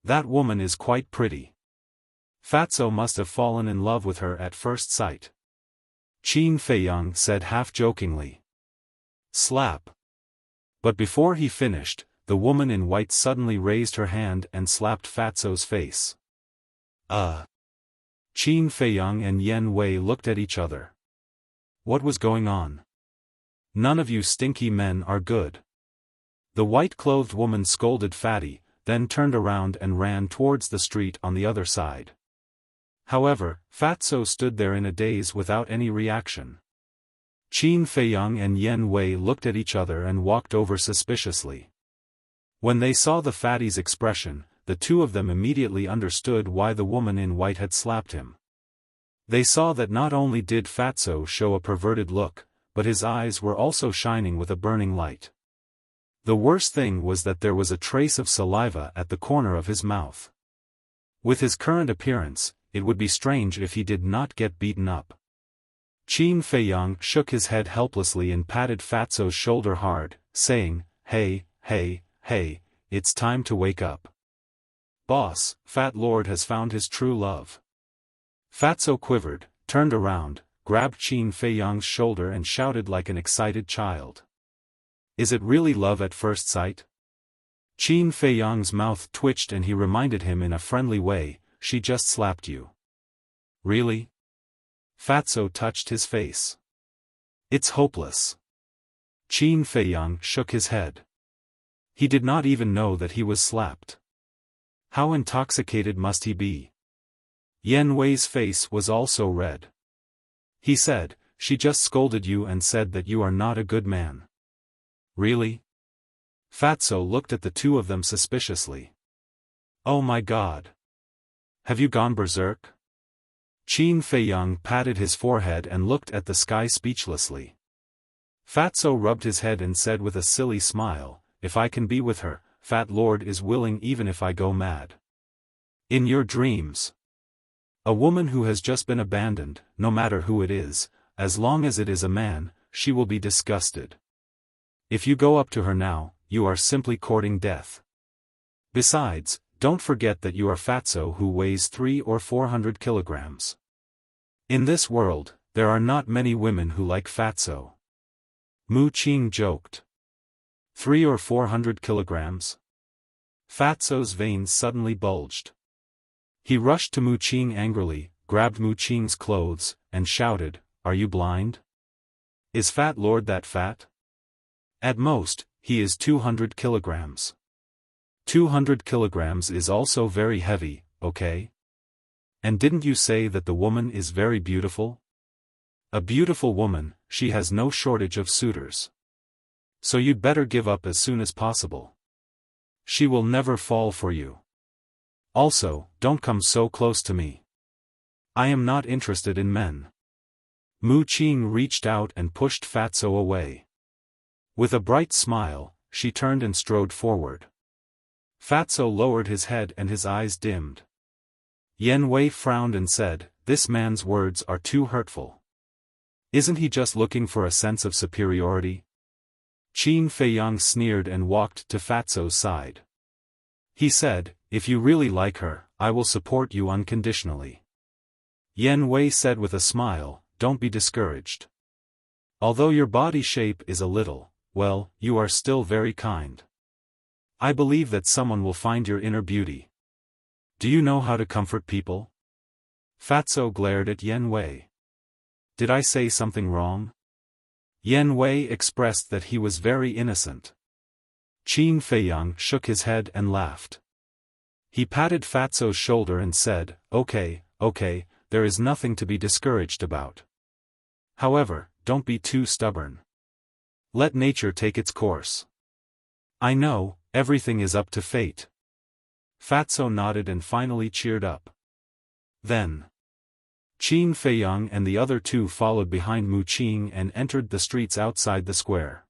That woman is quite pretty. Fatso must have fallen in love with her at first sight. Qin Feiyang said half-jokingly. Slap. But before he finished, the woman in white suddenly raised her hand and slapped Fatso's face. Qin Feiyang and Yen Wei looked at each other. What was going on? None of you stinky men are good. The white-clothed woman scolded Fatty, then turned around and ran towards the street on the other side. However, Fatso stood there in a daze without any reaction. Qin Feiyang and Yen Wei looked at each other and walked over suspiciously. When they saw the fatty's expression, the two of them immediately understood why the woman in white had slapped him. They saw that not only did Fatso show a perverted look, but his eyes were also shining with a burning light. The worst thing was that there was a trace of saliva at the corner of his mouth. With his current appearance, it would be strange if he did not get beaten up. Qin Feiyang shook his head helplessly and patted Fatso's shoulder hard, saying, Hey, it's time to wake up. Boss, Fat Lord has found his true love. Fatso quivered, turned around, grabbed Qin Feiyang's shoulder and shouted like an excited child. Is it really love at first sight? Qin Feiyang's mouth twitched and he reminded him in a friendly way, she just slapped you. Really? Fatso touched his face. It's hopeless. Qin Feiyang shook his head. He did not even know that he was slapped. How intoxicated must he be? Yen Wei's face was also red. He said, she just scolded you and said that you are not a good man. Really? Fatso looked at the two of them suspiciously. Oh my God. Have you gone berserk? Qin Feiyang patted his forehead and looked at the sky speechlessly. Fatso rubbed his head and said with a silly smile, if I can be with her, Fat Lord is willing even if I go mad. In your dreams. A woman who has just been abandoned, no matter who it is, as long as it is a man, she will be disgusted. If you go up to her now, you are simply courting death. Besides, don't forget that you are Fatso who weighs 300 or 400 kilograms. In this world, there are not many women who like Fatso. Mu Qing joked. 300 or 400 kilograms? Fatso's veins suddenly bulged. He rushed to Mu Qing angrily, grabbed Mu Qing's clothes, and shouted, "Are you blind? Is Fat Lord that fat? At most, he is 200 kilograms. 200 kilograms is also very heavy, okay? And didn't you say that the woman is very beautiful? A beautiful woman, she has no shortage of suitors. So you'd better give up as soon as possible. She will never fall for you. Also, don't come so close to me. I am not interested in men." Mu Qing reached out and pushed Fatso away. With a bright smile, she turned and strode forward. Fatso lowered his head and his eyes dimmed. Yan Wei frowned and said, "This man's words are too hurtful. Isn't he just looking for a sense of superiority?" Qin Feiyang sneered and walked to Fatso's side. He said, "If you really like her, I will support you unconditionally." Yan Wei said with a smile, "Don't be discouraged. Although your body shape is a little, well, you are still very kind. I believe that someone will find your inner beauty. Do you know how to comfort people?" Fatso glared at Yan Wei. "Did I say something wrong?" Yan Wei expressed that he was very innocent. Qin Feiyang shook his head and laughed. He patted Fatso's shoulder and said, Okay, there is nothing to be discouraged about. However, don't be too stubborn. Let nature take its course. I know, everything is up to fate." Fatso nodded and finally cheered up. Then, Qin Feiyang and the other two followed behind Mu Qing and entered the streets outside the square.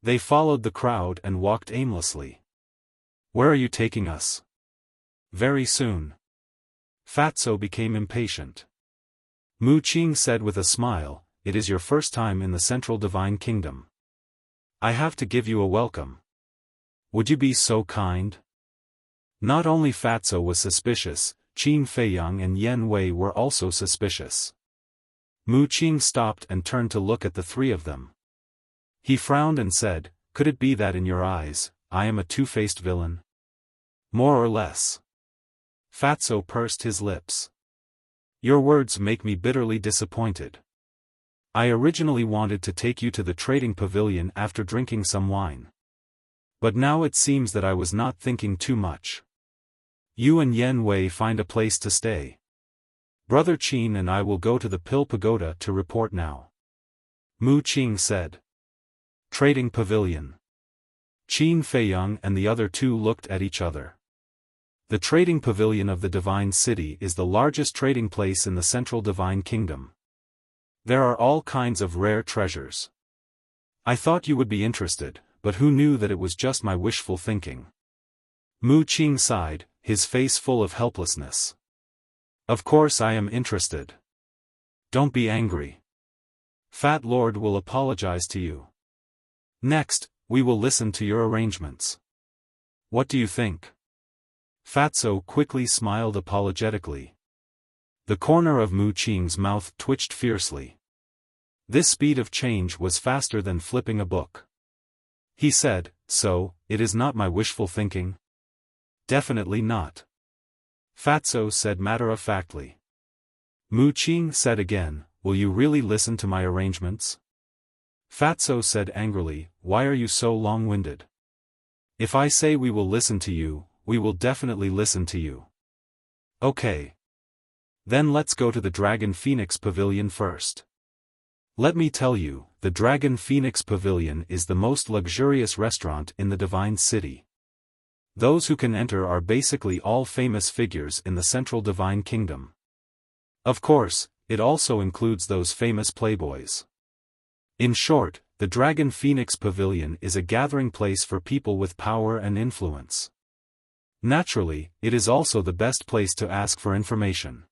They followed the crowd and walked aimlessly. "Where are you taking us?" "Very soon." Fatso became impatient. Mu Qing said with a smile, "It is your first time in the Central Divine Kingdom. I have to give you a welcome. Would you be so kind?" Not only Fatso was suspicious, Qin Feiyang and Yan Wei were also suspicious. Mu Qing stopped and turned to look at the three of them. He frowned and said, "Could it be that in your eyes, I am a two-faced villain?" "More or less." Fatso pursed his lips. "Your words make me bitterly disappointed. I originally wanted to take you to the trading pavilion after drinking some wine. But now it seems that I was not thinking too much. You and Yan Wei find a place to stay. Brother Qin and I will go to the Pill Pagoda to report now." Mu Qing said. Trading pavilion. Qin Feiyang and the other two looked at each other. The trading pavilion of the Divine City is the largest trading place in the Central Divine Kingdom. There are all kinds of rare treasures. I thought you would be interested, but who knew that it was just my wishful thinking? Mu Qing sighed, his face full of helplessness. "Of course I am interested. Don't be angry. Fat Lord will apologize to you. Next, we will listen to your arrangements. What do you think?" Fatso quickly smiled apologetically. The corner of Mu Qing's mouth twitched fiercely. This speed of change was faster than flipping a book. He said, "So, it is not my wishful thinking?" "Definitely not." Fatso said matter-of-factly. Mu Qing said again, "Will you really listen to my arrangements?" Fatso said angrily, "Why are you so long-winded? If I say we will listen to you, we will definitely listen to you." "Okay. Then let's go to the Dragon Phoenix Pavilion first. Let me tell you, the Dragon Phoenix Pavilion is the most luxurious restaurant in the Divine City. Those who can enter are basically all famous figures in the Central Divine Kingdom. Of course, it also includes those famous playboys. In short, the Dragon Phoenix Pavilion is a gathering place for people with power and influence. Naturally, it is also the best place to ask for information.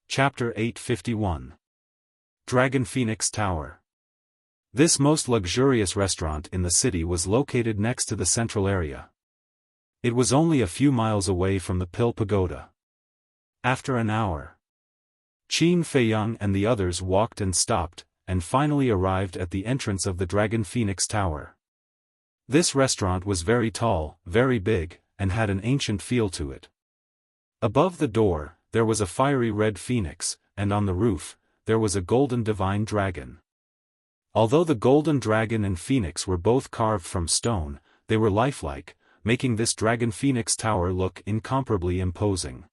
Chapter 851. Dragon Phoenix Tower. This most luxurious restaurant in the city was located next to the central area. It was only a few miles away from the Pill Pagoda. After an hour, Qin Feiyang and the others walked and stopped, and finally arrived at the entrance of the Dragon Phoenix Tower. This restaurant was very tall, very big, and had an ancient feel to it. Above the door, there was a fiery red phoenix, and on the roof, there was a golden divine dragon. Although the golden dragon and phoenix were both carved from stone, they were lifelike, making this Dragon Phoenix Tower look incomparably imposing.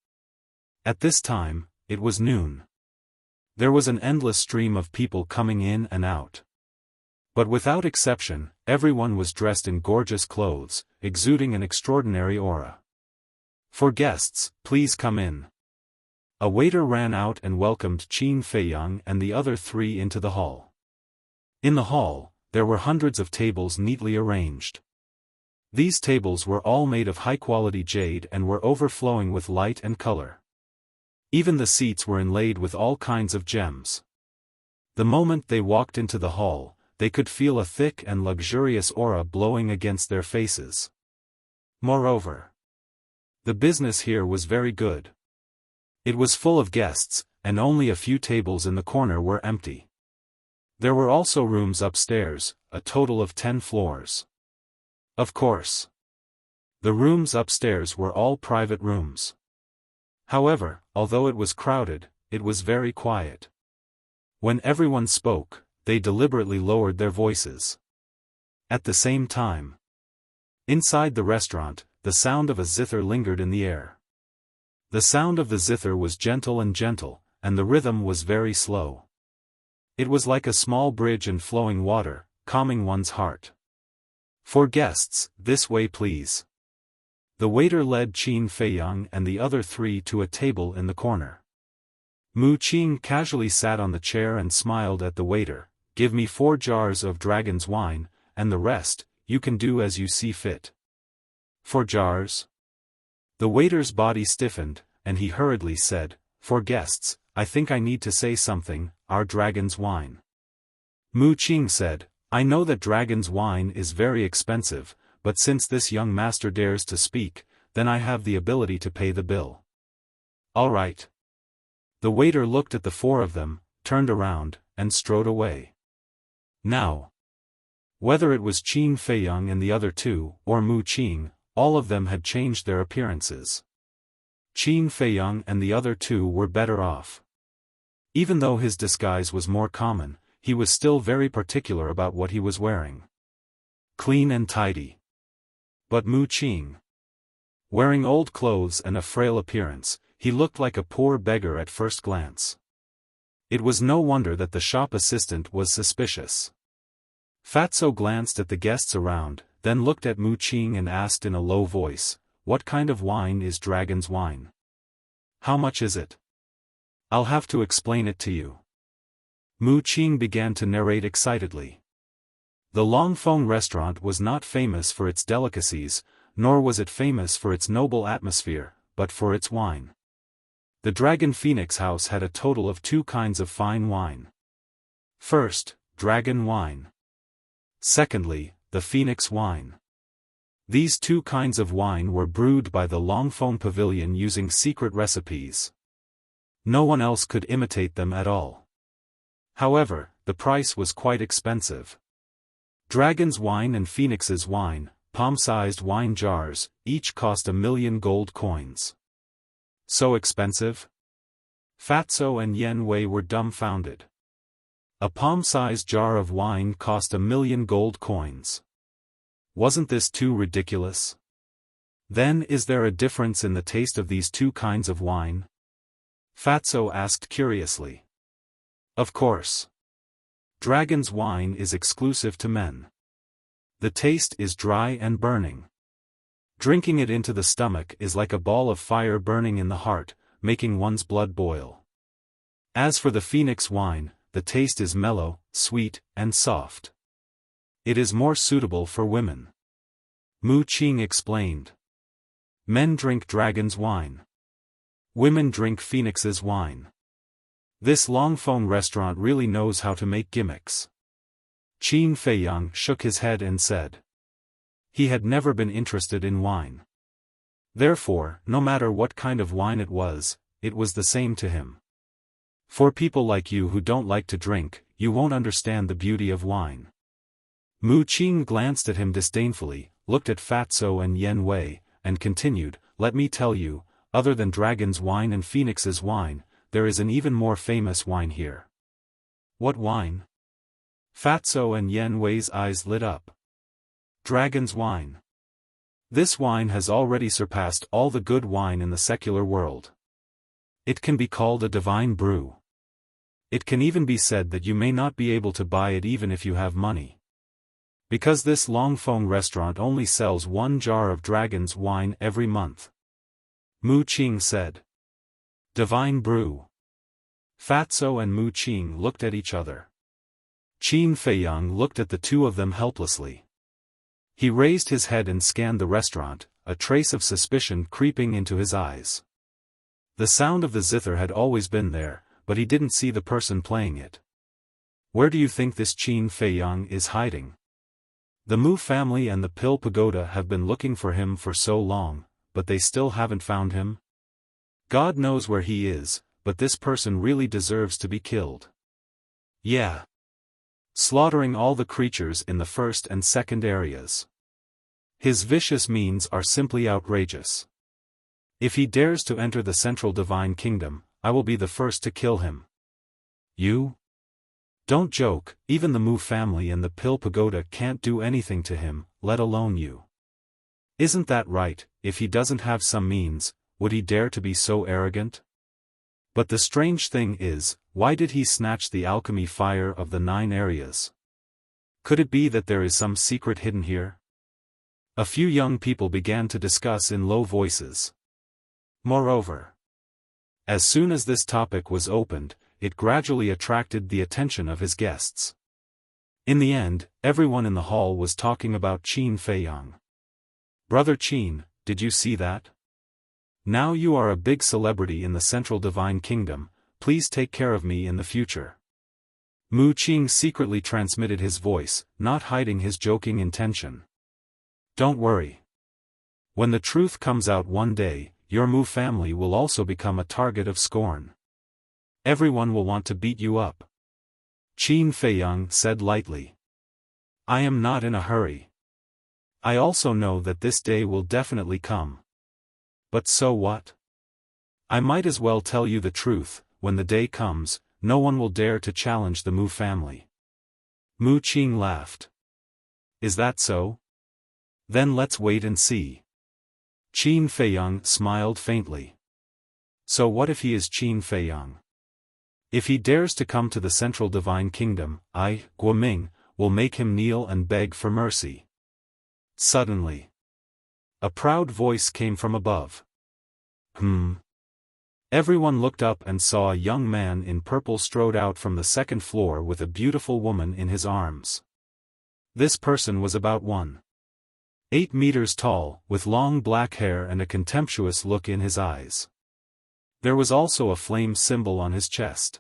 At this time, it was noon. There was an endless stream of people coming in and out. But without exception, everyone was dressed in gorgeous clothes, exuding an extraordinary aura. "For guests, please come in." A waiter ran out and welcomed Qin Feiyang and the other three into the hall. In the hall, there were hundreds of tables neatly arranged. These tables were all made of high-quality jade and were overflowing with light and color. Even the seats were inlaid with all kinds of gems. The moment they walked into the hall, they could feel a thick and luxurious aura blowing against their faces. Moreover, the business here was very good. It was full of guests, and only a few tables in the corner were empty. There were also rooms upstairs, a total of 10 floors. Of course, the rooms upstairs were all private rooms. However, although it was crowded, it was very quiet. When everyone spoke, they deliberately lowered their voices. At the same time, inside the restaurant, the sound of a zither lingered in the air. The sound of the zither was gentle, and the rhythm was very slow. It was like a small bridge and flowing water, calming one's heart. "For guests, this way please." The waiter led Qin Feiyang and the other three to a table in the corner. Mu Qing casually sat on the chair and smiled at the waiter. "Give me 4 jars of dragon's wine, and the rest, you can do as you see fit." 4 jars? The waiter's body stiffened, and he hurriedly said, "For guests, I think I need to say something, our dragon's wine." Mu Qing said, "I know that dragon's wine is very expensive, but since this young master dares to speak, then I have the ability to pay the bill." "All right." The waiter looked at the 4 of them, turned around, and strode away. Now, whether it was Qin Feiyang and the other 2, or Mu Qing, all of them had changed their appearances. Qin Feiyang and the other 2 were better off. Even though his disguise was more common, he was still very particular about what he was wearing. Clean and tidy. But Mu Qing, wearing old clothes and a frail appearance, he looked like a poor beggar at first glance. It was no wonder that the shop assistant was suspicious. Fatso glanced at the guests around, then looked at Mu Qing and asked in a low voice, "What kind of wine is dragon's wine? How much is it? I'll have to explain it to you." Mu Qing began to narrate excitedly. The Longfeng restaurant was not famous for its delicacies, nor was it famous for its noble atmosphere, but for its wine. The Dragon Phoenix House had a total of 2 kinds of fine wine. First, dragon wine. Secondly, the Phoenix wine. These 2 kinds of wine were brewed by the Longfeng Pavilion using secret recipes. No one else could imitate them at all. However, the price was quite expensive. Dragon's wine and Phoenix's wine, palm-sized wine jars, each cost 1,000,000 gold coins. So expensive? Fatso and Yen Wei were dumbfounded. A palm-sized jar of wine cost 1,000,000 gold coins. Wasn't this too ridiculous? Then is there a difference in the taste of these 2 kinds of wine? Fatso asked curiously. Of course. Dragon's wine is exclusive to men. The taste is dry and burning. Drinking it into the stomach is like a ball of fire burning in the heart, making one's blood boil. As for the Phoenix wine, the taste is mellow, sweet, and soft. It is more suitable for women. Mu Qing explained. Men drink dragon's wine. Women drink Phoenix's wine. This Longfeng restaurant really knows how to make gimmicks. Qin Feiyang shook his head and said. He had never been interested in wine. Therefore, no matter what kind of wine it was the same to him. For people like you who don't like to drink, you won't understand the beauty of wine. Mu Qing glanced at him disdainfully, looked at Fatso and Yen Wei, and continued, let me tell you, other than dragon's wine and phoenix's wine, there is an even more famous wine here. What wine? Fatso and Yen Wei's eyes lit up. Dragon's wine. This wine has already surpassed all the good wine in the secular world. It can be called a divine brew. It can even be said that you may not be able to buy it even if you have money. Because this Longfeng restaurant only sells 1 jar of dragon's wine every month. Mu Qing said. Divine brew. Fatso and Mu Qing looked at each other. Qin Feiyang looked at the two of them helplessly. He raised his head and scanned the restaurant, a trace of suspicion creeping into his eyes. The sound of the zither had always been there, but he didn't see the person playing it. Where do you think this Qin Feiyang is hiding? The Mu family and the Pill Pagoda have been looking for him for so long, but they still haven't found him? God knows where he is, but this person really deserves to be killed. Yeah. Slaughtering all the creatures in the first and second areas. His vicious means are simply outrageous. If he dares to enter the central divine kingdom, I will be the first to kill him. You? Don't joke, even the Mu family and the Pill Pagoda can't do anything to him, let alone you. Isn't that right? If he doesn't have some means, would he dare to be so arrogant? But the strange thing is, why did he snatch the alchemy fire of the 9 areas? Could it be that there is some secret hidden here? A few young people began to discuss in low voices. Moreover, as soon as this topic was opened, it gradually attracted the attention of his guests. In the end, everyone in the hall was talking about Qin Feiyang. Brother Qin, did you see that? Now you are a big celebrity in the Central Divine Kingdom, please take care of me in the future. Mu Qing secretly transmitted his voice, not hiding his joking intention. Don't worry. When the truth comes out one day, your Mu family will also become a target of scorn. Everyone will want to beat you up. Qin Feiyang said lightly. I am not in a hurry. I also know that this day will definitely come. But so what? I might as well tell you the truth, when the day comes, no one will dare to challenge the Mu family. Mu Qing laughed. Is that so? Then let's wait and see. Qin Feiyang smiled faintly. So what if he is Qin Feiyang? If he dares to come to the Central Divine Kingdom, I, Guoming, will make him kneel and beg for mercy. Suddenly, a proud voice came from above. Everyone looked up and saw a young man in purple strode out from the second floor with a beautiful woman in his arms. This person was about 1.8 meters tall, with long black hair and a contemptuous look in his eyes. There was also a flame symbol on his chest.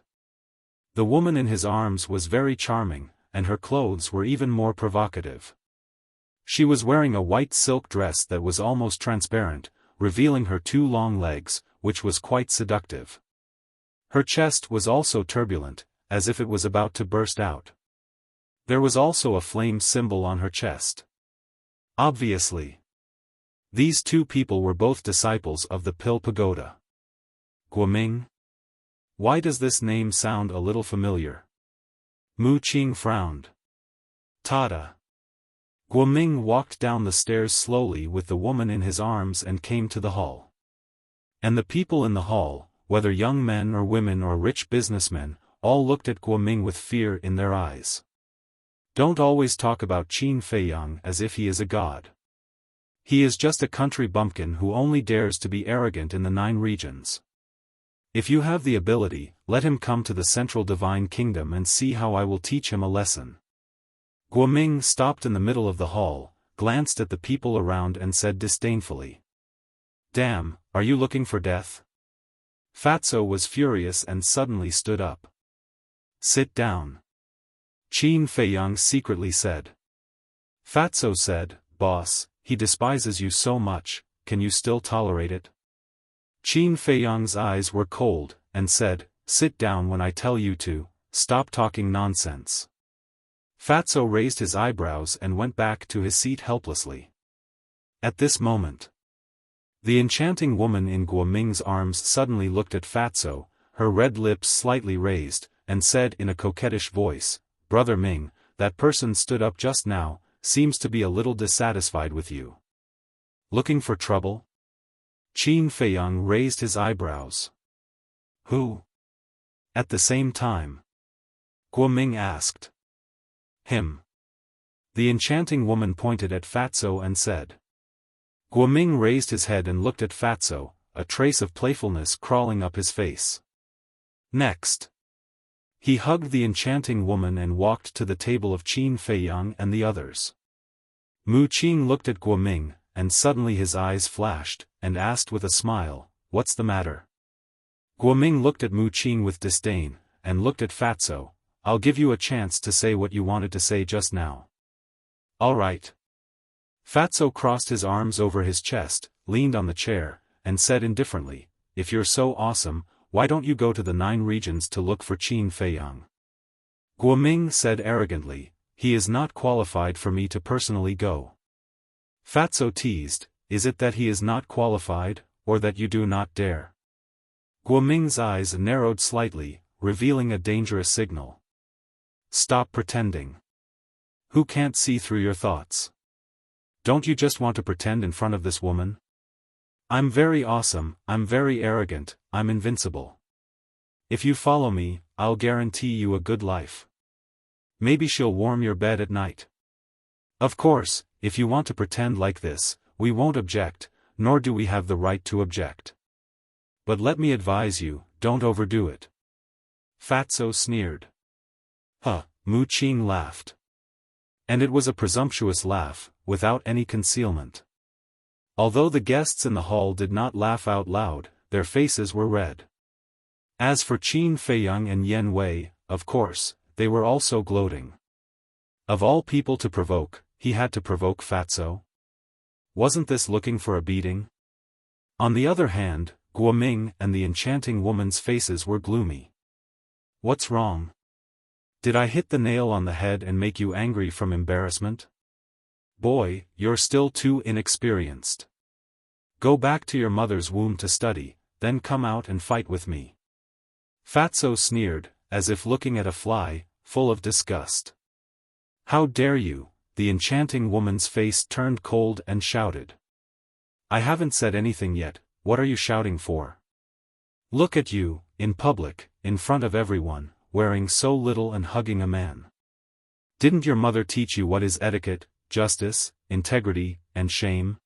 The woman in his arms was very charming, and her clothes were even more provocative. She was wearing a white silk dress that was almost transparent, revealing her 2 long legs, which was quite seductive. Her chest was also turbulent, as if it was about to burst out. There was also a flame symbol on her chest. Obviously, these 2 people were both disciples of the Pill Pagoda. Guoming? Why does this name sound a little familiar? Mu Qing frowned. Tada. Guoming walked down the stairs slowly with the woman in his arms and came to the hall. And the people in the hall, whether young men or women or rich businessmen, all looked at Guoming with fear in their eyes. Don't always talk about Qin Feiyang as if he is a god. He is just a country bumpkin who only dares to be arrogant in the 9 regions. If you have the ability, let him come to the Central Divine Kingdom and see how I will teach him a lesson. Guoming stopped in the middle of the hall, glanced at the people around and said disdainfully. Damn, are you looking for death? Fatso was furious and suddenly stood up. Sit down. Qin Feiyang secretly said. Fatso said, "Boss, he despises you so much, can you still tolerate it?" Qin Feiyang's eyes were cold, and said, "Sit down when I tell you to, stop talking nonsense." Fatso raised his eyebrows and went back to his seat helplessly. At this moment, the enchanting woman in Guoming's arms suddenly looked at Fatso, her red lips slightly raised, and said in a coquettish voice, "Brother Ming, that person stood up just now, seems to be a little dissatisfied with you. Looking for trouble?" Qin Feiyang raised his eyebrows. "Who?" At the same time, Guoming asked. "Him." The enchanting woman pointed at Fatso and said. Guoming raised his head and looked at Fatso, a trace of playfulness crawling up his face. Next, he hugged the enchanting woman and walked to the table of Qin Feiyang and the others. Mu Qing looked at Guoming, and suddenly his eyes flashed, and asked with a smile, "What's the matter?" Guoming looked at Mu Qing with disdain, and looked at Fatso. "I'll give you a chance to say what you wanted to say just now." "All right." Fatso crossed his arms over his chest, leaned on the chair, and said indifferently, "If you're so awesome, why don't you go to the 9 regions to look for Qin Feiyang?" Guoming said arrogantly, "He is not qualified for me to personally go." Fatso teased, "Is it that he is not qualified, or that you do not dare?" Guoming's eyes narrowed slightly, revealing a dangerous signal. "Stop pretending. Who can't see through your thoughts? Don't you just want to pretend in front of this woman? I'm very awesome, I'm very arrogant, I'm invincible. If you follow me, I'll guarantee you a good life. Maybe she'll warm your bed at night. Of course, if you want to pretend like this, we won't object, nor do we have the right to object. But let me advise you, don't overdo it." Fatso sneered. "Huh," Mu Qing laughed. And it was a presumptuous laugh, without any concealment. Although the guests in the hall did not laugh out loud, their faces were red. As for Qin Feiyang and Yen Wei, of course, they were also gloating. Of all people to provoke, he had to provoke Fatso? Wasn't this looking for a beating? On the other hand, Guoming and the enchanting woman's faces were gloomy. "What's wrong? Did I hit the nail on the head and make you angry from embarrassment? Boy, you're still too inexperienced. Go back to your mother's womb to study, then come out and fight with me." Fatso sneered, as if looking at a fly, full of disgust. "How dare you?" The enchanting woman's face turned cold and shouted. "I haven't said anything yet, what are you shouting for? Look at you, in public, in front of everyone, wearing so little and hugging a man. Didn't your mother teach you what is etiquette, justice, integrity, and shame?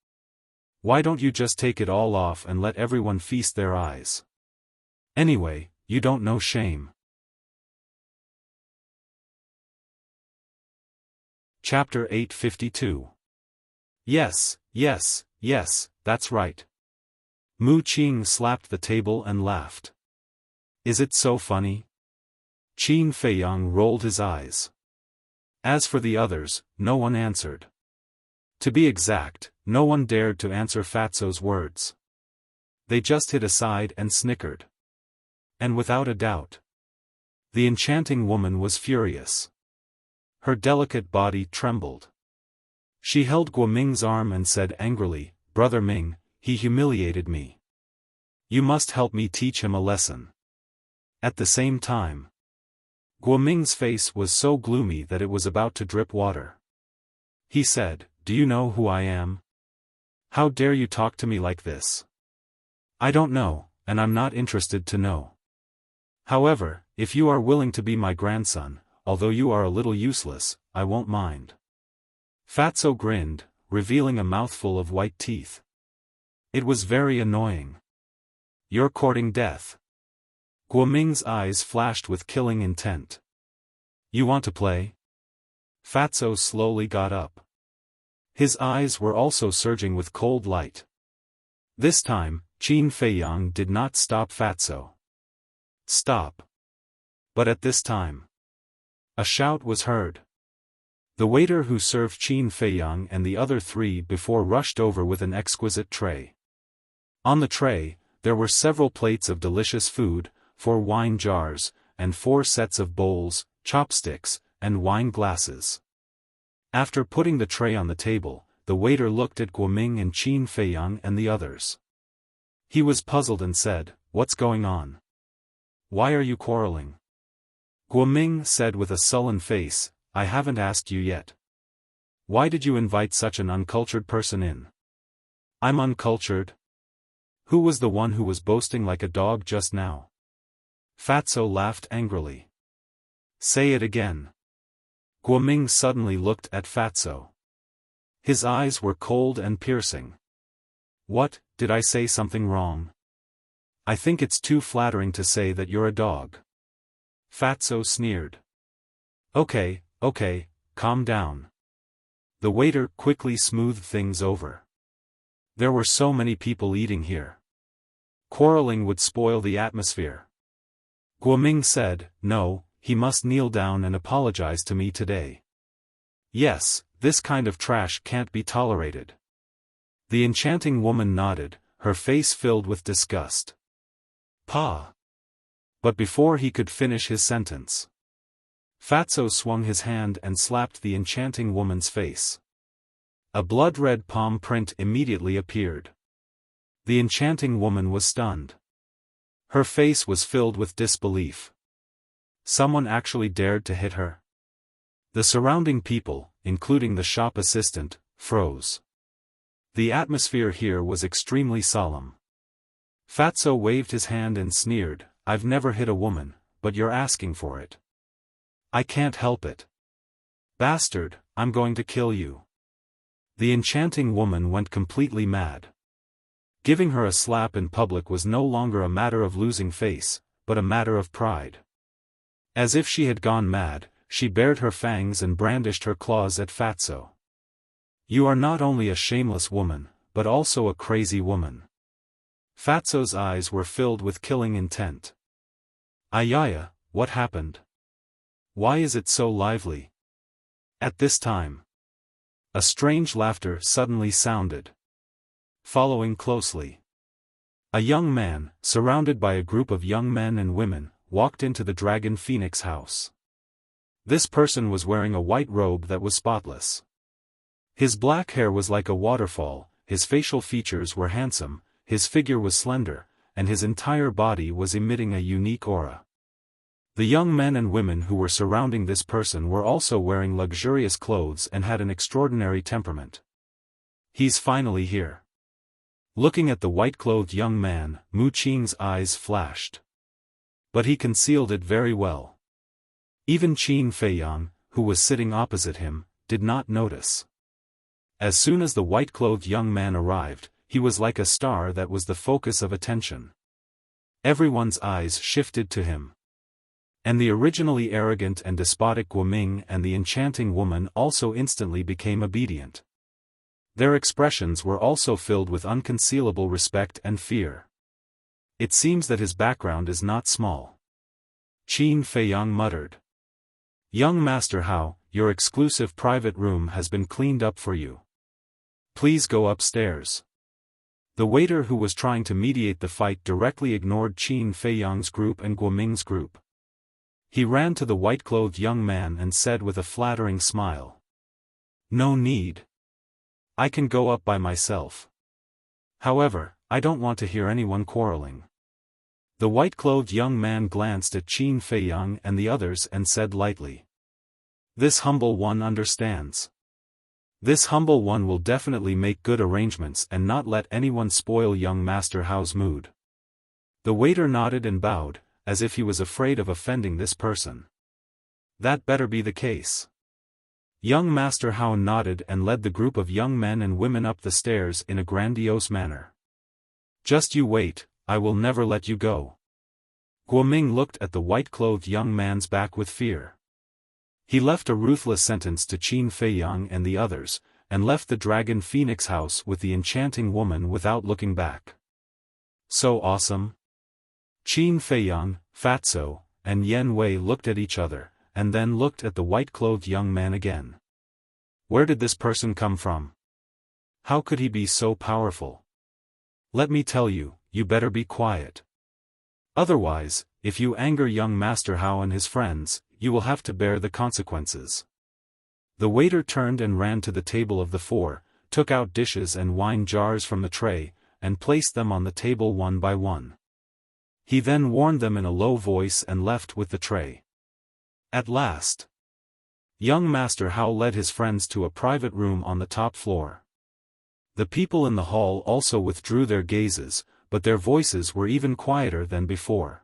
Why don't you just take it all off and let everyone feast their eyes? Anyway, you don't know shame." Chapter 852. Yes, yes, yes, that's right. Mu Qing slapped the table and laughed. "Is it so funny?" Qin Feiyang rolled his eyes. As for the others, no one answered. To be exact, no one dared to answer Fatso's words. They just hid aside and snickered. And without a doubt, the enchanting woman was furious. Her delicate body trembled. She held Guoming's arm and said angrily, "Brother Ming, he humiliated me. You must help me teach him a lesson." At the same time, Guoming's face was so gloomy that it was about to drip water. He said, "Do you know who I am? How dare you talk to me like this?" "I don't know, and I'm not interested to know. However, if you are willing to be my grandson, although you are a little useless, I won't mind." Fatso grinned, revealing a mouthful of white teeth. It was very annoying. "You're courting death." Guoming's eyes flashed with killing intent. "You want to play?" Fatso slowly got up. His eyes were also surging with cold light. This time, Qin Feiyang did not stop Fatso. "Stop." But at this time, A shout was heard. The waiter who served Qin Feiyang and the other three before rushed over with an exquisite tray. On the tray, there were several plates of delicious food, 4 wine jars, and 4 sets of bowls, chopsticks, and wine glasses. After putting the tray on the table, the waiter looked at Guoming and Qin Feiyang and the others. He was puzzled and said, "What's going on? Why are you quarreling?" Guoming said with a sullen face, "I haven't asked you yet. Why did you invite such an uncultured person in?" "I'm uncultured? Who was the one who was boasting like a dog just now?" Fatso laughed angrily. "Say it again." Guoming suddenly looked at Fatso. His eyes were cold and piercing. "What, did I say something wrong? I think it's too flattering to say that you're a dog." Fatso sneered. Okay, calm down." The waiter quickly smoothed things over. There were so many people eating here. Quarreling would spoil the atmosphere. Guoming said, "No, he must kneel down and apologize to me today. Yes, this kind of trash can't be tolerated." The enchanting woman nodded, her face filled with disgust. "Pa!" But before he could finish his sentence, Fatso swung his hand and slapped the enchanting woman's face. A blood-red palm print immediately appeared. The enchanting woman was stunned. Her face was filled with disbelief. Someone actually dared to hit her? The surrounding people, including the shop assistant, froze. The atmosphere here was extremely solemn. Fatso waved his hand and sneered, "I've never hit a woman, but you're asking for it. I can't help it. Bastard, I'm going to kill you." The enchanting woman went completely mad. Giving her a slap in public was no longer a matter of losing face, but a matter of pride. As if she had gone mad, she bared her fangs and brandished her claws at Fatso. "You are not only a shameless woman, but also a crazy woman." Fatso's eyes were filled with killing intent. "Ayaya, what happened? Why is it so lively?" At this time, a strange laughter suddenly sounded. Following closely, a young man, surrounded by a group of young men and women, walked into the Dragon Phoenix house. This person was wearing a white robe that was spotless. His black hair was like a waterfall, his facial features were handsome, his figure was slender, and his entire body was emitting a unique aura. The young men and women who were surrounding this person were also wearing luxurious clothes and had an extraordinary temperament. "He's finally here." Looking at the white-clothed young man, Mu Qing's eyes flashed. But he concealed it very well. Even Qin Feiyang, who was sitting opposite him, did not notice. As soon as the white-clothed young man arrived, he was like a star that was the focus of attention. Everyone's eyes shifted to him. And the originally arrogant and despotic Guoming and the enchanting woman also instantly became obedient. Their expressions were also filled with unconcealable respect and fear. "It seems that his background is not small," Qin Feiyang muttered. "Young Master Hao, your exclusive private room has been cleaned up for you. Please go upstairs." The waiter who was trying to mediate the fight directly ignored Qin Feiyang's group and Guoming's group. He ran to the white-clothed young man and said with a flattering smile, "No need. I can go up by myself. However, I don't want to hear anyone quarreling." The white-clothed young man glanced at Qin Feiyang and the others and said lightly, "This humble one understands. This humble one will definitely make good arrangements and not let anyone spoil young Master Hao's mood." The waiter nodded and bowed, as if he was afraid of offending this person. That better be the case. Young Master Hao nodded and led the group of young men and women up the stairs in a grandiose manner. "Just you wait, I will never let you go." Guoming looked at the white-clothed young man's back with fear. He left a ruthless sentence to Qin Feiyang and the others, and left the Dragon Phoenix house with the enchanting woman without looking back. "So awesome?" Qin Feiyang, Fatso, and Yen Wei looked at each other, and then looked at the white-clothed young man again. Where did this person come from? How could he be so powerful? Let me tell you, you better be quiet. Otherwise, if you anger young Master Hao and his friends, you will have to bear the consequences. The waiter turned and ran to the table of the four, took out dishes and wine jars from the tray, and placed them on the table one by one. He then warned them in a low voice and left with the tray. At last, young Master Hao led his friends to a private room on the top floor. The people in the hall also withdrew their gazes, but their voices were even quieter than before.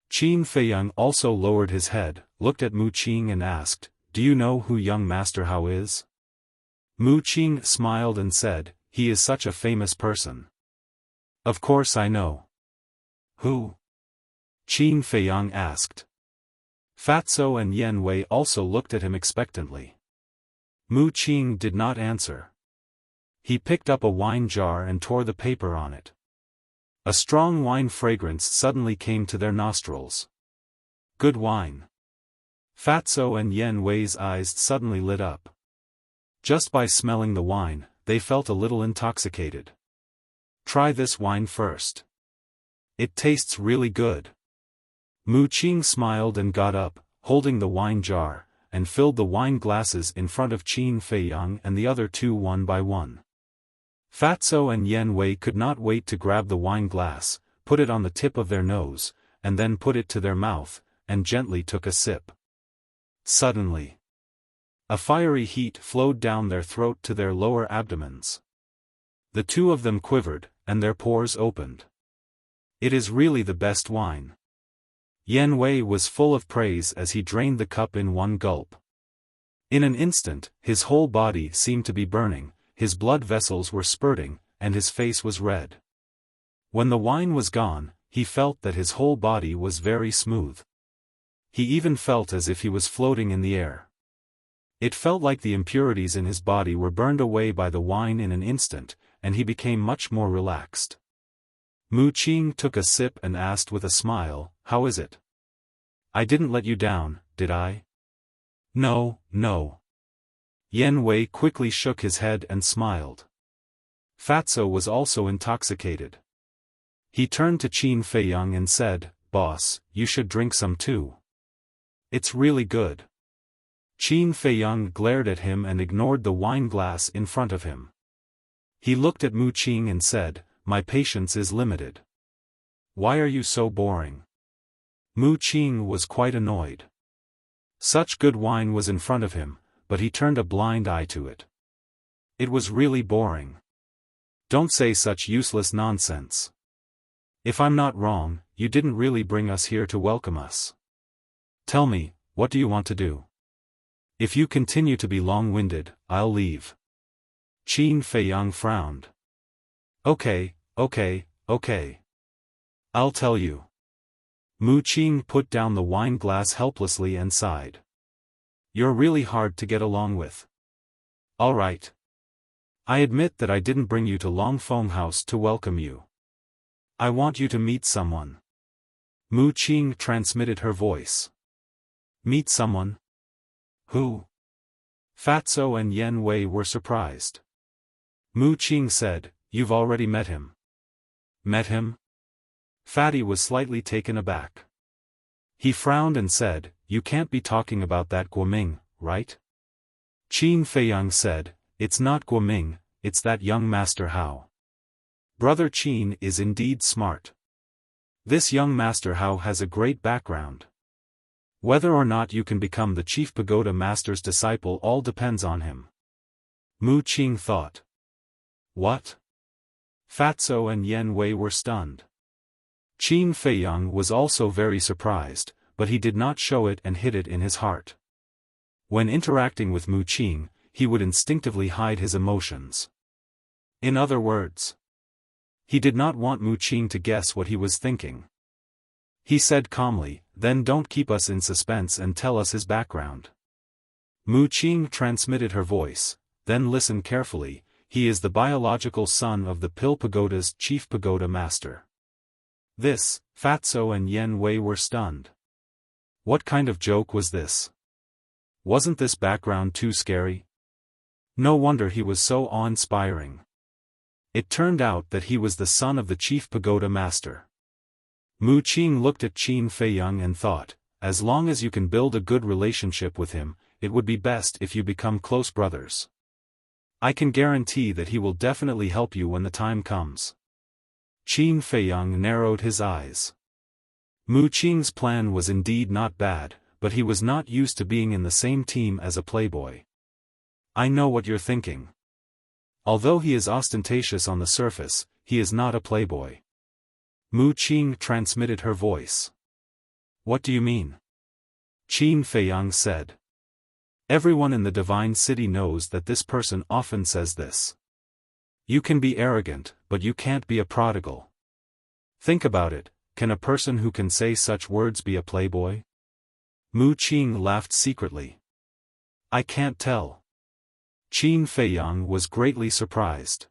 Qin Feiyang also lowered his head, looked at Mu Qing and asked, "Do you know who young Master Hao is?" Mu Qing smiled and said, "He is such a famous person." "Of course I know." "Who?" Qin Feiyang asked. Fatso and Yen Wei also looked at him expectantly. Mu Qing did not answer. He picked up a wine jar and tore the paper on it. A strong wine fragrance suddenly came to their nostrils. Good wine. Fatso and Yen Wei's eyes suddenly lit up. Just by smelling the wine, they felt a little intoxicated. "Try this wine first. It tastes really good." Mu Qing smiled and got up, holding the wine jar, and filled the wine glasses in front of Qin Feiyang and the other two one by one. Fatso and Yen Wei could not wait to grab the wine glass, put it on the tip of their nose, and then put it to their mouth, and gently took a sip. Suddenly, a fiery heat flowed down their throat to their lower abdomens. The two of them quivered, and their pores opened. "It is really the best wine." Yen Wei was full of praise as he drained the cup in one gulp. In an instant, his whole body seemed to be burning, his blood vessels were spurting, and his face was red. When the wine was gone, he felt that his whole body was very smooth. He even felt as if he was floating in the air. It felt like the impurities in his body were burned away by the wine in an instant, and he became much more relaxed. Mu Qing took a sip and asked with a smile, "How is it? I didn't let you down, did I?" "No, no." Yen Wei quickly shook his head and smiled. Fatso was also intoxicated. He turned to Qin Feiyang and said, "Boss, you should drink some too. It's really good." Qin Feiyang glared at him and ignored the wine glass in front of him. He looked at Mu Qing and said, "My patience is limited. Why are you so boring?" Mu Qing was quite annoyed. Such good wine was in front of him, but he turned a blind eye to it. It was really boring. "Don't say such useless nonsense. If I'm not wrong, you didn't really bring us here to welcome us. Tell me, what do you want to do? If you continue to be long-winded, I'll leave." Qin Feiyang frowned. Okay. I'll tell you." Mu Qing put down the wine glass helplessly and sighed. "You're really hard to get along with. All right. I admit that I didn't bring you to Longfeng House to welcome you. I want you to meet someone." Mu Qing transmitted her voice. "Meet someone? Who?" Fatso and Yen Wei were surprised. Mu Qing said, "You've already met him." "Met him?" Fatty was slightly taken aback. He frowned and said, "You can't be talking about that Guoming, right?" Qin Feiyang said, "It's not Guoming, it's that young Master Hao. Brother Qin is indeed smart. This young Master Hao has a great background. Whether or not you can become the chief pagoda master's disciple all depends on him." Mu Qing thought. What? Fatso and Yen Wei were stunned. Qin Feiyang was also very surprised, but he did not show it and hid it in his heart. When interacting with Mu Qing, he would instinctively hide his emotions. In other words, he did not want Mu Qing to guess what he was thinking. He said calmly, "Then don't keep us in suspense and tell us his background." Mu Qing transmitted her voice, "Then listen carefully, he is the biological son of the Pill Pagoda's chief pagoda master." This, Fatso and Yen Wei were stunned. What kind of joke was this? Wasn't this background too scary? No wonder he was so awe-inspiring. It turned out that he was the son of the chief pagoda master. Mu Qing looked at Qin Feiyang and thought, as long as you can build a good relationship with him, it would be best if you become close brothers. I can guarantee that he will definitely help you when the time comes. Qin Feiyang narrowed his eyes. Mu Qing's plan was indeed not bad, but he was not used to being in the same team as a playboy. I know what you're thinking. Although he is ostentatious on the surface, he is not a playboy. Mu Qing transmitted her voice. What do you mean? Qin Feiyang said. Everyone in the Divine City knows that this person often says this. You can be arrogant, but you can't be a prodigal. Think about it, can a person who can say such words be a playboy? Mu Qing laughed secretly. I can't tell. Qin Feiyang was greatly surprised.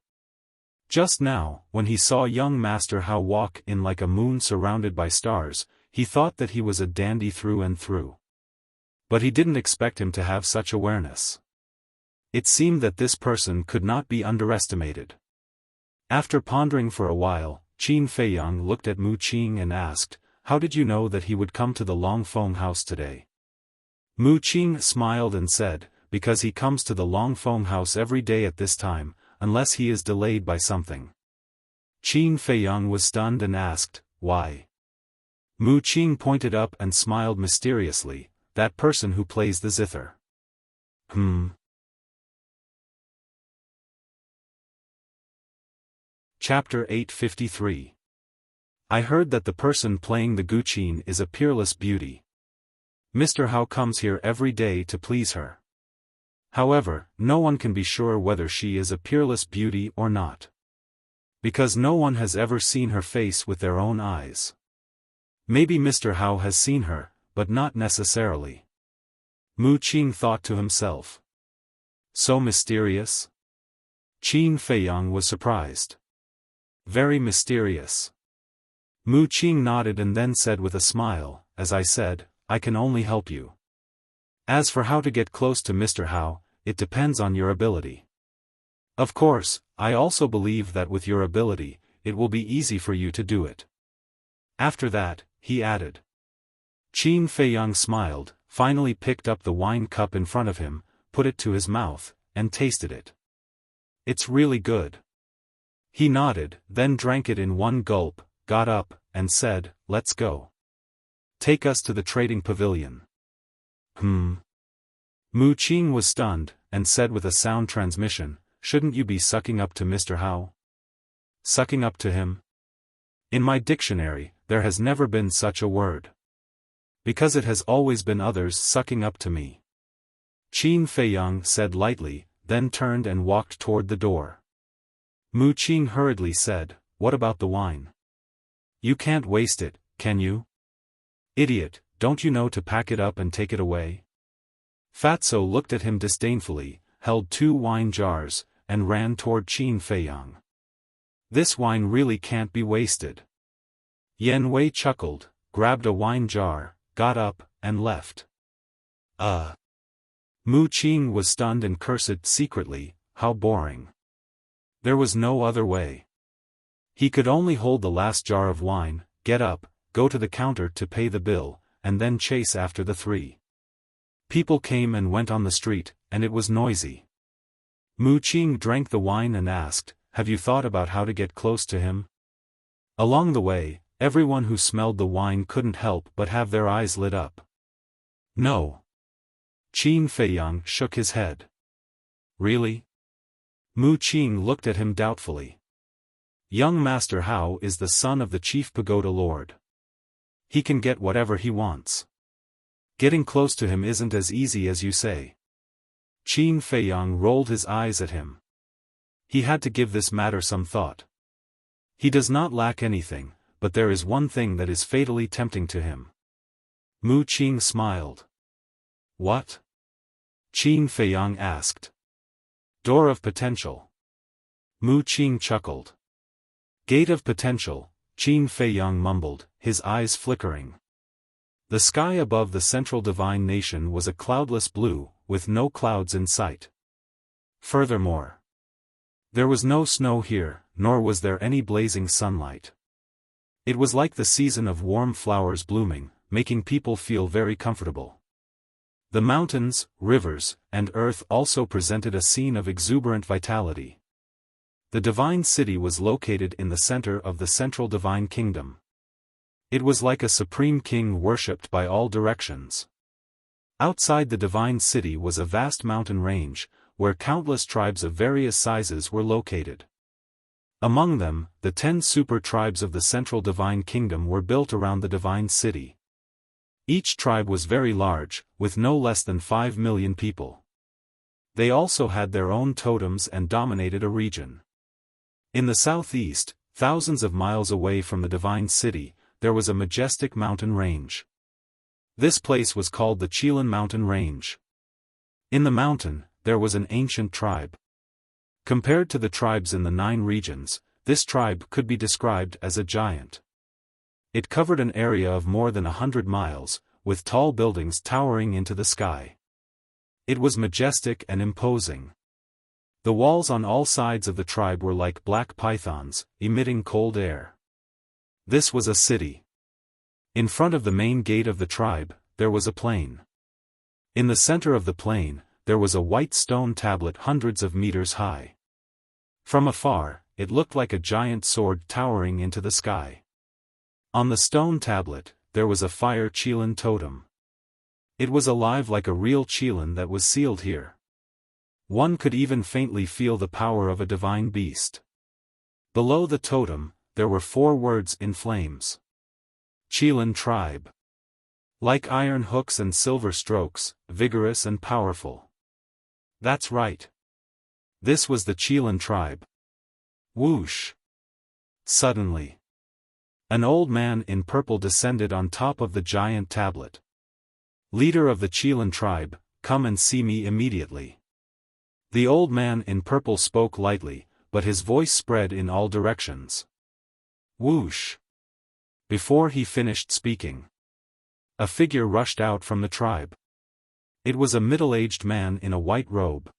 Just now, when he saw young Master Hao walk in like a moon surrounded by stars, he thought that he was a dandy through and through. But he didn't expect him to have such awareness. It seemed that this person could not be underestimated. After pondering for a while, Qin Feiyang looked at Mu Qing and asked, how did you know that he would come to the Longfeng house today? Mu Qing smiled and said, because he comes to the Longfeng house every day at this time, unless he is delayed by something. Qin Feiyang was stunned and asked, why? Mu Qing pointed up and smiled mysteriously, that person who plays the zither. Chapter 853. I heard that the person playing the guqin is a peerless beauty. Mr. Hao comes here every day to please her. However, no one can be sure whether she is a peerless beauty or not. Because no one has ever seen her face with their own eyes. Maybe Mr. Hao has seen her, but not necessarily. Mu Qing thought to himself. So mysterious? Qin Feiyang was surprised. Very mysterious. Mu Qing nodded and then said with a smile, as I said, I can only help you. As for how to get close to Mr. Hao, it depends on your ability. Of course, I also believe that with your ability, it will be easy for you to do it. After that, he added. Qin Feiyang smiled, finally picked up the wine cup in front of him, put it to his mouth, and tasted it. It's really good. He nodded, then drank it in one gulp, got up, and said, let's go. Take us to the trading pavilion. Mu Qing was stunned, and said with a sound transmission, shouldn't you be sucking up to Mr. Hao? Sucking up to him? In my dictionary, there has never been such a word. Because it has always been others sucking up to me. Qin Feiyang said lightly, then turned and walked toward the door. Mu Qing hurriedly said, what about the wine? You can't waste it, can you? Idiot, don't you know to pack it up and take it away? Fatso looked at him disdainfully, held 2 wine jars, and ran toward Qin Feiyang. This wine really can't be wasted. Yan Wei chuckled, grabbed a wine jar, got up, and left. Mu Qing was stunned and cursed secretly, how boring. There was no other way. He could only hold the last jar of wine, get up, go to the counter to pay the bill, and then chase after the 3. People came and went on the street, and it was noisy. Mu Qing drank the wine and asked, have you thought about how to get close to him? Along the way, everyone who smelled the wine couldn't help but have their eyes lit up. No. Qin Feiyang shook his head. Really? Mu Qing looked at him doubtfully. Young Master Hao is the son of the chief pagoda lord. He can get whatever he wants. Getting close to him isn't as easy as you say. Qin Feiyang rolled his eyes at him. He had to give this matter some thought. He does not lack anything, but there is one thing that is fatally tempting to him. Mu Qing smiled. What? Qin Feiyang asked. Door of potential. Mu Qing chuckled. Gate of potential, Qin Feiyang mumbled, his eyes flickering. The sky above the central divine nation was a cloudless blue, with no clouds in sight. Furthermore, there was no snow here, nor was there any blazing sunlight. It was like the season of warm flowers blooming, making people feel very comfortable. The mountains, rivers, and earth also presented a scene of exuberant vitality. The divine city was located in the center of the central divine kingdom. It was like a supreme king worshipped by all directions. Outside the divine city was a vast mountain range, where countless tribes of various sizes were located. Among them, the 10 super tribes of the central divine kingdom were built around the divine city. Each tribe was very large, with no less than 5 million people. They also had their own totems and dominated a region. In the southeast, thousands of miles away from the divine city, there was a majestic mountain range. This place was called the Qilan Mountain Range. In the mountain, there was an ancient tribe. Compared to the tribes in the 9 regions, this tribe could be described as a giant. It covered an area of more than 100 miles, with tall buildings towering into the sky. It was majestic and imposing. The walls on all sides of the tribe were like black pythons, emitting cold air. This was a city. In front of the main gate of the tribe, there was a plain. In the center of the plain, there was a white stone tablet hundreds of meters high. From afar, it looked like a giant sword towering into the sky. On the stone tablet, there was a fire Qilan totem. It was alive like a real Qilan that was sealed here. One could even faintly feel the power of a divine beast. Below the totem, there were 4 words in flames. Qilan tribe. Like iron hooks and silver strokes, vigorous and powerful. That's right. This was the Qilan tribe. Whoosh! Suddenly, an old man in purple descended on top of the giant tablet. Leader of the Qilan tribe, come and see me immediately. The old man in purple spoke lightly, but his voice spread in all directions. Whoosh! Before he finished speaking, a figure rushed out from the tribe. It was a middle-aged man in a white robe.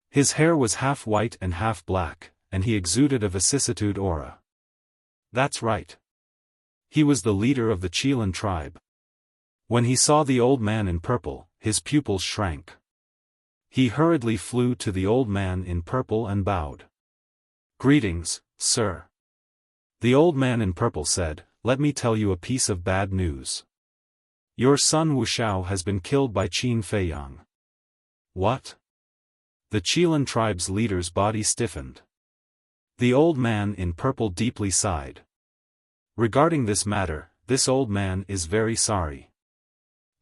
His hair was half white and half black, and he exuded a vicissitude aura. That's right. He was the leader of the Qilan tribe. When he saw the old man in purple, his pupils shrank. He hurriedly flew to the old man in purple and bowed. Greetings, sir. The old man in purple said, let me tell you a piece of bad news. Your son Wuxia has been killed by Qin Feiyang. What? The Qilan tribe's leader's body stiffened. The old man in purple deeply sighed. Regarding this matter, this old man is very sorry.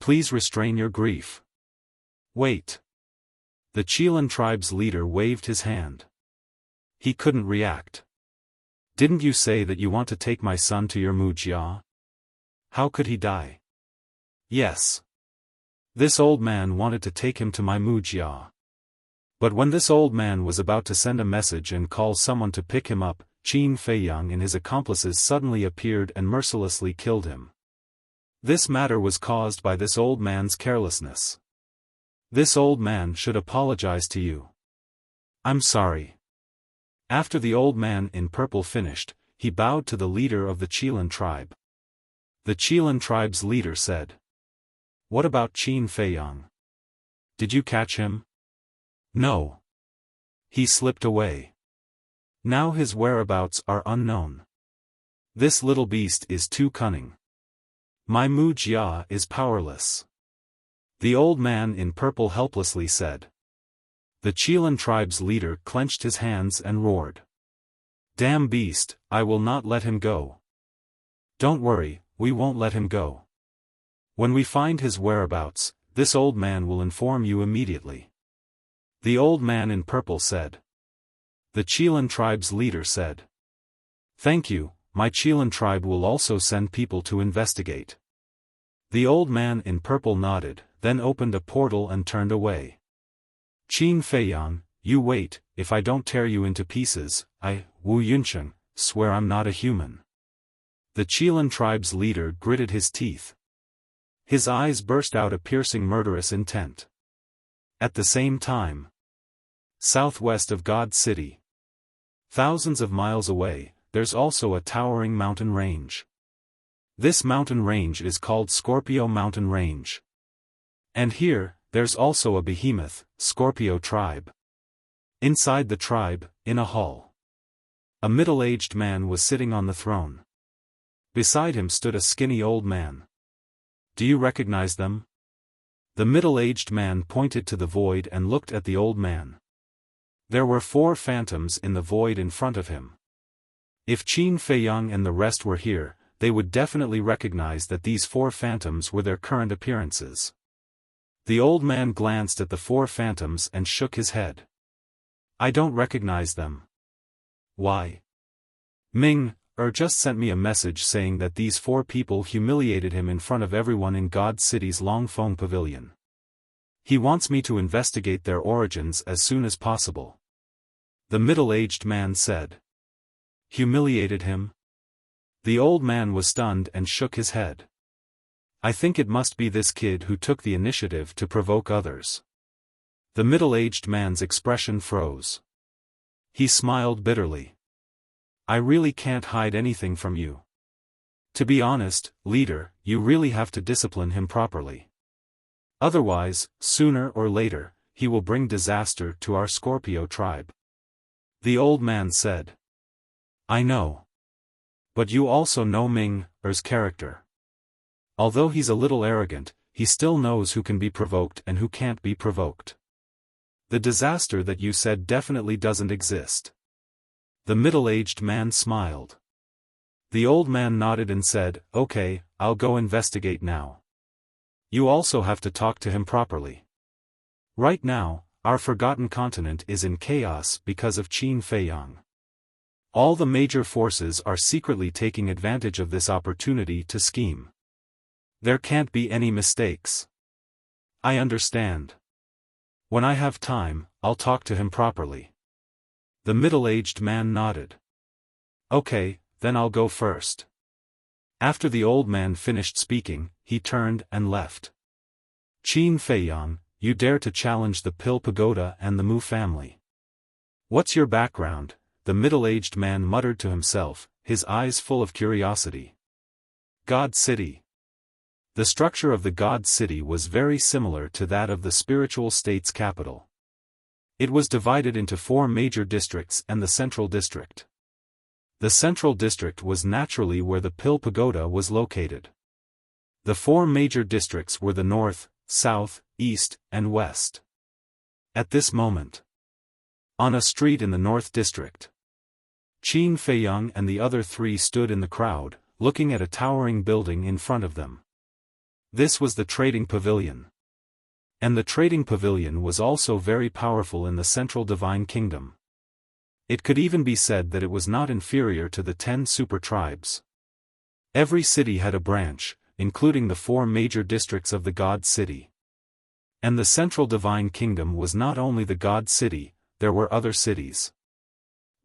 Please restrain your grief. Wait. The Qilan tribe's leader waved his hand. He couldn't react. Didn't you say that you want to take my son to your Wuxia? How could he die? Yes. This old man wanted to take him to my Wuxia. But when this old man was about to send a message and call someone to pick him up, Qin Feiyang and his accomplices suddenly appeared and mercilessly killed him. This matter was caused by this old man's carelessness. This old man should apologize to you. I'm sorry. After the old man in purple finished, he bowed to the leader of the Qilan tribe. The Qilan tribe's leader said, what about Qin Feiyang? Did you catch him? No. He slipped away. Now his whereabouts are unknown. This little beast is too cunning. My Wuxia is powerless. The old man in purple helplessly said. The Qilan tribe's leader clenched his hands and roared. Damn beast, I will not let him go. Don't worry, we won't let him go. When we find his whereabouts, this old man will inform you immediately. The old man in purple said. The Qilan tribe's leader said. Thank you, my Qilan tribe will also send people to investigate. The old man in purple nodded, then opened a portal and turned away. Qin Feiyang, you wait, if I don't tear you into pieces, I, Wu Yuncheng, swear I'm not a human. The Qilan tribe's leader gritted his teeth. His eyes burst out a piercing murderous intent. At the same time, southwest of God's city, thousands of miles away, there's also a towering mountain range. This mountain range is called Scorpio Mountain Range. And here, there's also a behemoth, Scorpio tribe. Inside the tribe, in a hall, a middle-aged man was sitting on the throne. Beside him stood a skinny old man. Do you recognize them? The middle-aged man pointed to the void and looked at the old man. There were 4 phantoms in the void in front of him. If Qin Feiyang and the rest were here, they would definitely recognize that these 4 phantoms were their current appearances. The old man glanced at the 4 phantoms and shook his head. I don't recognize them. Why? Ming just sent me a message saying that these 4 people humiliated him in front of everyone in God's city's Longfeng Pavilion. He wants me to investigate their origins as soon as possible. The middle-aged man said. Humiliated him? The old man was stunned and shook his head. I think it must be this kid who took the initiative to provoke others. The middle-aged man's expression froze. He smiled bitterly. I really can't hide anything from you. To be honest, leader, you really have to discipline him properly. Otherwise, sooner or later, he will bring disaster to our Scorpio tribe. The old man said. I know. But you also know Ming's character. Although he's a little arrogant, he still knows who can be provoked and who can't be provoked. The disaster that you said definitely doesn't exist. The middle-aged man smiled. The old man nodded and said, okay, I'll go investigate now. You also have to talk to him properly. Right now, our forgotten continent is in chaos because of Qin Feiyang. All the major forces are secretly taking advantage of this opportunity to scheme. There can't be any mistakes. I understand. When I have time, I'll talk to him properly. The middle-aged man nodded. Okay, then I'll go first. After the old man finished speaking, he turned and left. Qin Feiyang, you dare to challenge the Pill Pagoda and the Mu family. What's your background? The middle-aged man muttered to himself, his eyes full of curiosity. God City. The structure of the God City was very similar to that of the spiritual state's capital. It was divided into 4 major districts and the Central District. The Central District was naturally where the Pill Pagoda was located. The 4 major districts were the North, South, East, and West. At this moment, on a street in the North District, Qin Feiyang and the other 3 stood in the crowd, looking at a towering building in front of them. This was the Trading Pavilion. And the Trading Pavilion was also very powerful in the Central Divine Kingdom. It could even be said that it was not inferior to the 10 super tribes. Every city had a branch, including the 4 major districts of the God City. And the Central Divine Kingdom was not only the God City, there were other cities.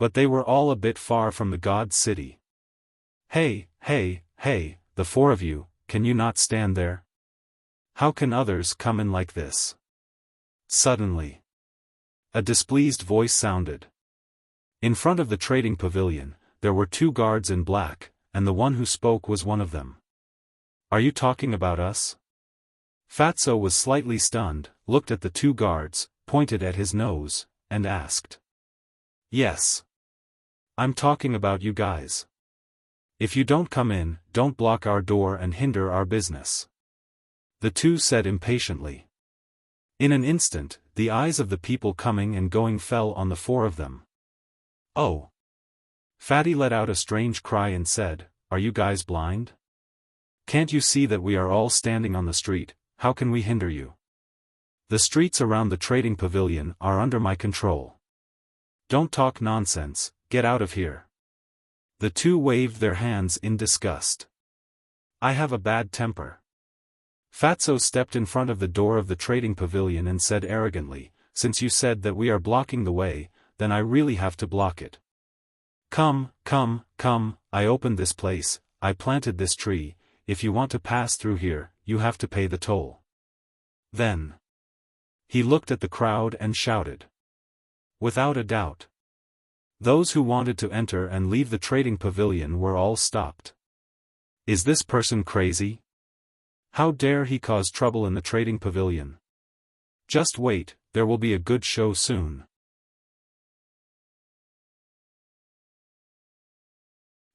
But they were all a bit far from the God City. Hey, the 4 of you, can you not stand there? How can others come in like this? Suddenly, a displeased voice sounded. In front of the Trading Pavilion, there were 2 guards in black, and the one who spoke was one of them. Are you talking about us? Fatso was slightly stunned, looked at the 2 guards, pointed at his nose, and asked. Yes. I'm talking about you guys. If you don't come in, don't block our door and hinder our business. The 2 said impatiently. In an instant, the eyes of the people coming and going fell on the 4 of them. Oh. Fatty let out a strange cry and said, are you guys blind? Can't you see that we are all standing on the street? How can we hinder you? The streets around the Trading Pavilion are under my control. Don't talk nonsense, get out of here. The 2 waved their hands in disgust. I have a bad temper. Fatso stepped in front of the door of the Trading Pavilion and said arrogantly, since you said that we are blocking the way, then I really have to block it. Come, I opened this place, I planted this tree, if you want to pass through here, you have to pay the toll. Then he looked at the crowd and shouted. Without a doubt, those who wanted to enter and leave the trading pavilion were all stopped. Is this person crazy? How dare he cause trouble in the trading pavilion? Just wait, there will be a good show soon.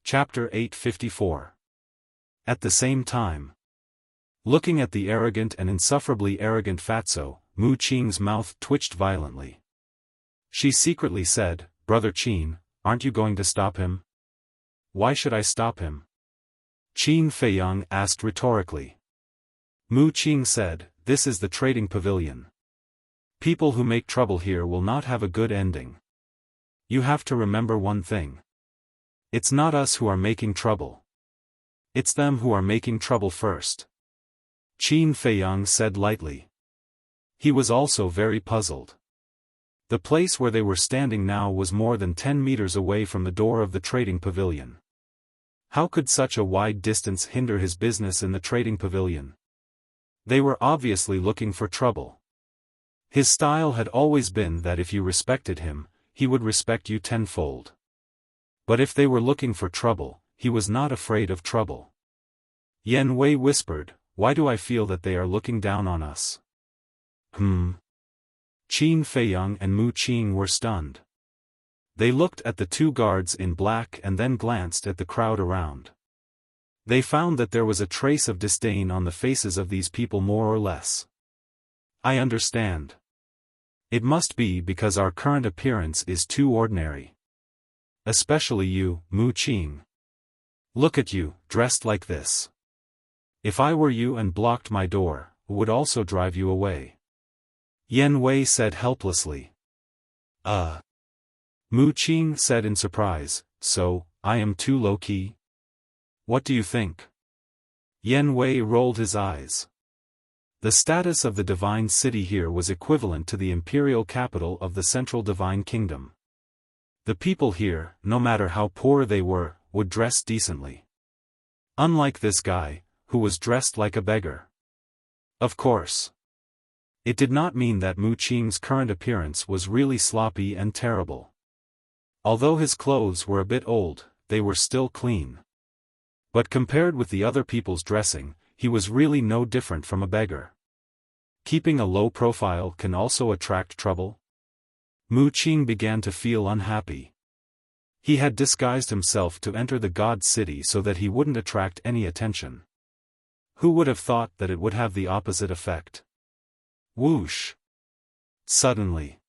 Chapter 854. At the same time, looking at the arrogant and insufferably arrogant Fatso, Mu Qing's mouth twitched violently. She secretly said, "Brother Qin, aren't you going to stop him?" "Why should I stop him?" Qin Feiyang asked rhetorically. Mu Qing said, "This is the trading pavilion. People who make trouble here will not have a good ending. You have to remember one thing. It's not us who are making trouble. It's them who are making trouble first." Qin Feiyang said lightly. He was also very puzzled. The place where they were standing now was more than 10 meters away from the door of the trading pavilion. How could such a wide distance hinder his business in the trading pavilion? They were obviously looking for trouble. His style had always been that if you respected him, he would respect you tenfold. But if they were looking for trouble, he was not afraid of trouble. Yan Wei whispered, "Why do I feel that they are looking down on us?" Qin Feiyang and Mu Qing were stunned. They looked at the two guards in black and then glanced at the crowd around. They found that there was a trace of disdain on the faces of these people more or less. "I understand. It must be because our current appearance is too ordinary. Especially you, Mu Qing. Look at you, dressed like this. If I were you and blocked my door, I would also drive you away." Yan Wei said helplessly. Mu Qing said in surprise, "So, I am too low-key? What do you think?" Yan Wei rolled his eyes. The status of the divine city here was equivalent to the imperial capital of the central divine kingdom. The people here, no matter how poor they were, would dress decently. Unlike this guy, who was dressed like a beggar. Of course. It did not mean that Mu Qing's current appearance was really sloppy and terrible. Although his clothes were a bit old, they were still clean. But compared with the other people's dressing, he was really no different from a beggar. Keeping a low profile can also attract trouble. Mu Qing began to feel unhappy. He had disguised himself to enter the God City so that he wouldn't attract any attention. Who would have thought that it would have the opposite effect? Whoosh! Suddenly,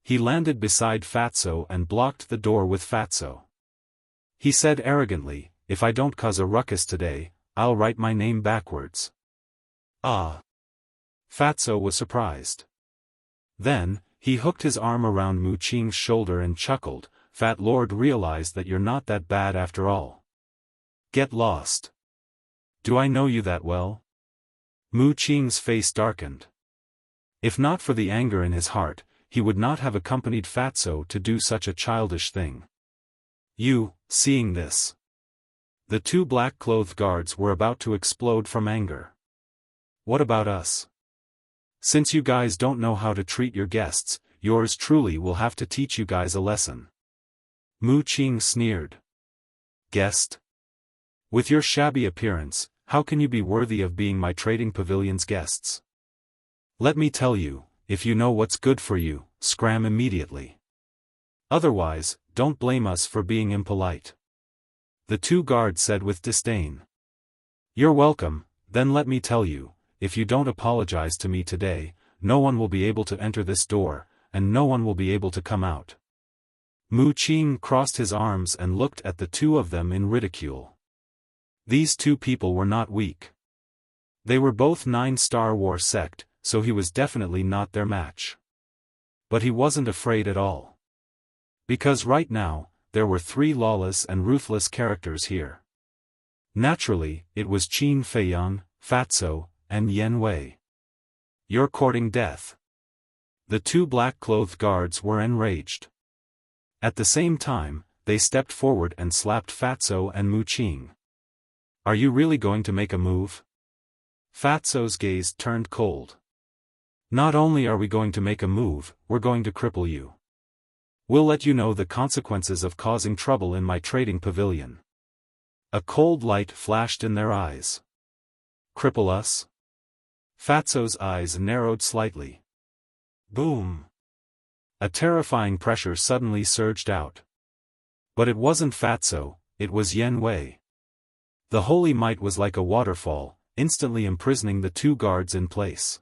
he landed beside Fatso and blocked the door with Fatso. He said arrogantly, "If I don't cause a ruckus today, I'll write my name backwards." Fatso was surprised. Then, he hooked his arm around Mu Qing's shoulder and chuckled, "Fat Lord realized that you're not that bad after all. Get lost. Do I know you that well?" Mu Qing's face darkened. If not for the anger in his heart, he would not have accompanied Fatso to do such a childish thing. Seeing this. The two black-clothed guards were about to explode from anger. "What about us? Since you guys don't know how to treat your guests, yours truly will have to teach you guys a lesson." Mu Qing sneered. "Guest? With your shabby appearance, how can you be worthy of being my trading pavilion's guests? Let me tell you, if you know what's good for you, scram immediately. Otherwise, don't blame us for being impolite." The two guards said with disdain. "You're welcome, then let me tell you, if you don't apologize to me today, no one will be able to enter this door, and no one will be able to come out." Mu Qing crossed his arms and looked at the two of them in ridicule. These two people were not weak. They were both 9-star war sect, so he was definitely not their match. But he wasn't afraid at all. Because right now, there were 3 lawless and ruthless characters here. Naturally, it was Qin Feiyang, Fatso, and Yan Wei. "You're courting death." The two black-clothed guards were enraged. At the same time, they stepped forward and slapped Fatso and Mu Qing. "Are you really going to make a move?" Fatso's gaze turned cold. Not only are we going to make a move, we're going to cripple you. We'll let you know the consequences of causing trouble in my trading pavilion. A cold light flashed in their eyes. Cripple us? Fatso's eyes narrowed slightly. Boom! A terrifying pressure suddenly surged out. But it wasn't Fatso, it was Yen Wei. The holy might was like a waterfall, instantly imprisoning the two guards in place.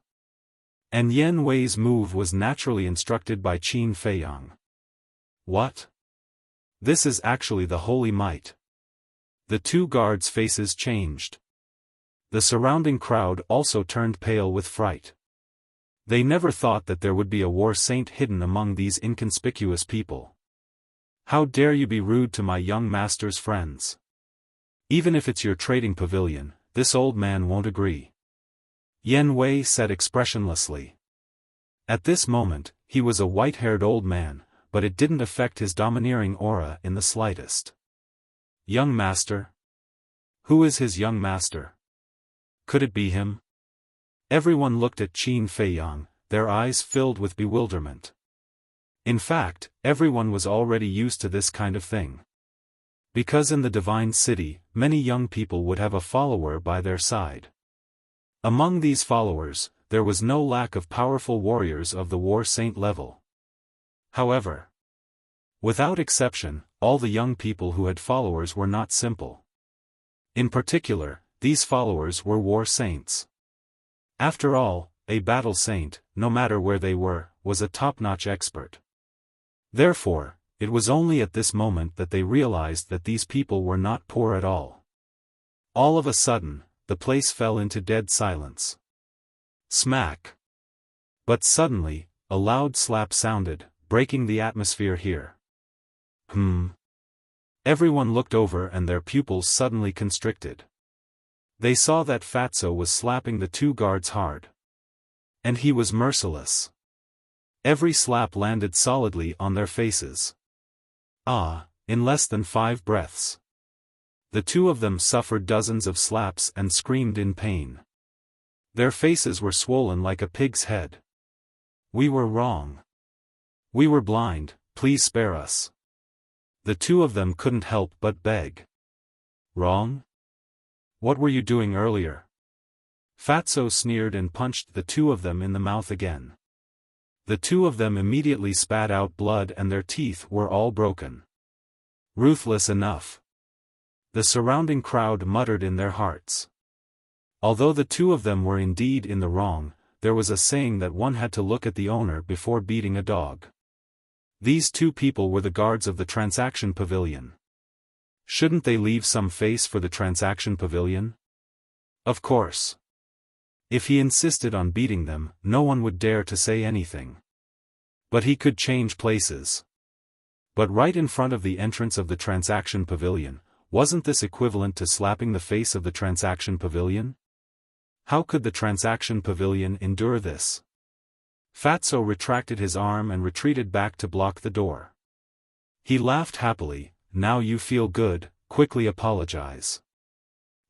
And Yen Wei's move was naturally instructed by Qin Feiyang. What? This is actually the holy might. The two guards' faces changed. The surrounding crowd also turned pale with fright. They never thought that there would be a war saint hidden among these inconspicuous people. How dare you be rude to my young master's friends? Even if it's your trading pavilion, this old man won't agree. Yen Wei said expressionlessly. At this moment, he was a white-haired old man, but it didn't affect his domineering aura in the slightest. Young master? Who is his young master? Could it be him? Everyone looked at Qin Feiyang, their eyes filled with bewilderment. In fact, everyone was already used to this kind of thing. Because in the Divine City, many young people would have a follower by their side. Among these followers, there was no lack of powerful warriors of the war saint level. However, without exception, all the young people who had followers were not simple. In particular, these followers were war saints. After all, a battle saint, no matter where they were, was a top-notch expert. Therefore, it was only at this moment that they realized that these people were not poor at all. All of a sudden, the place fell into dead silence. Smack! But suddenly, a loud slap sounded, breaking the atmosphere here. Everyone looked over and their pupils suddenly constricted. They saw that Fatso was slapping the two guards hard. And he was merciless. Every slap landed solidly on their faces. In less than 5 breaths. The two of them suffered dozens of slaps and screamed in pain. Their faces were swollen like a pig's head. We were wrong. We were blind, please spare us. The two of them couldn't help but beg. Wrong? What were you doing earlier? Fatso sneered and punched the two of them in the mouth again. The two of them immediately spat out blood and their teeth were all broken. Ruthless enough. The surrounding crowd muttered in their hearts. Although the two of them were indeed in the wrong, there was a saying that one had to look at the owner before beating a dog. These two people were the guards of the transaction pavilion. Shouldn't they leave some face for the transaction pavilion? Of course. If he insisted on beating them, no one would dare to say anything. But he could change places. But right in front of the entrance of the transaction pavilion, wasn't this equivalent to slapping the face of the transaction pavilion? How could the transaction pavilion endure this? Fatso retracted his arm and retreated back to block the door. He laughed happily. Now you feel good, quickly apologize.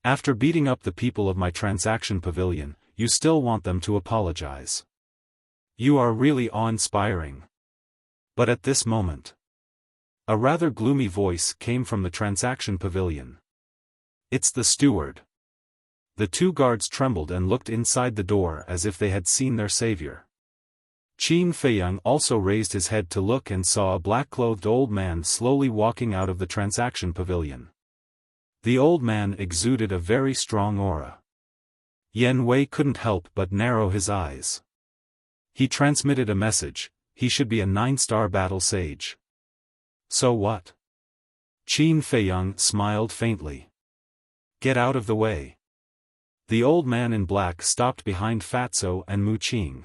After beating up the people of my transaction pavilion, you still want them to apologize. You are really awe-inspiring. But at this moment, a rather gloomy voice came from the transaction pavilion. It's the steward. The two guards trembled and looked inside the door as if they had seen their savior. Qin Feiyang also raised his head to look and saw a black-clothed old man slowly walking out of the transaction pavilion. The old man exuded a very strong aura. Yen Wei couldn't help but narrow his eyes. He transmitted a message: he should be a 9-star battle sage. So what? Qin Feiyang smiled faintly. Get out of the way. The old man in black stopped behind Fatso and Mu Qing.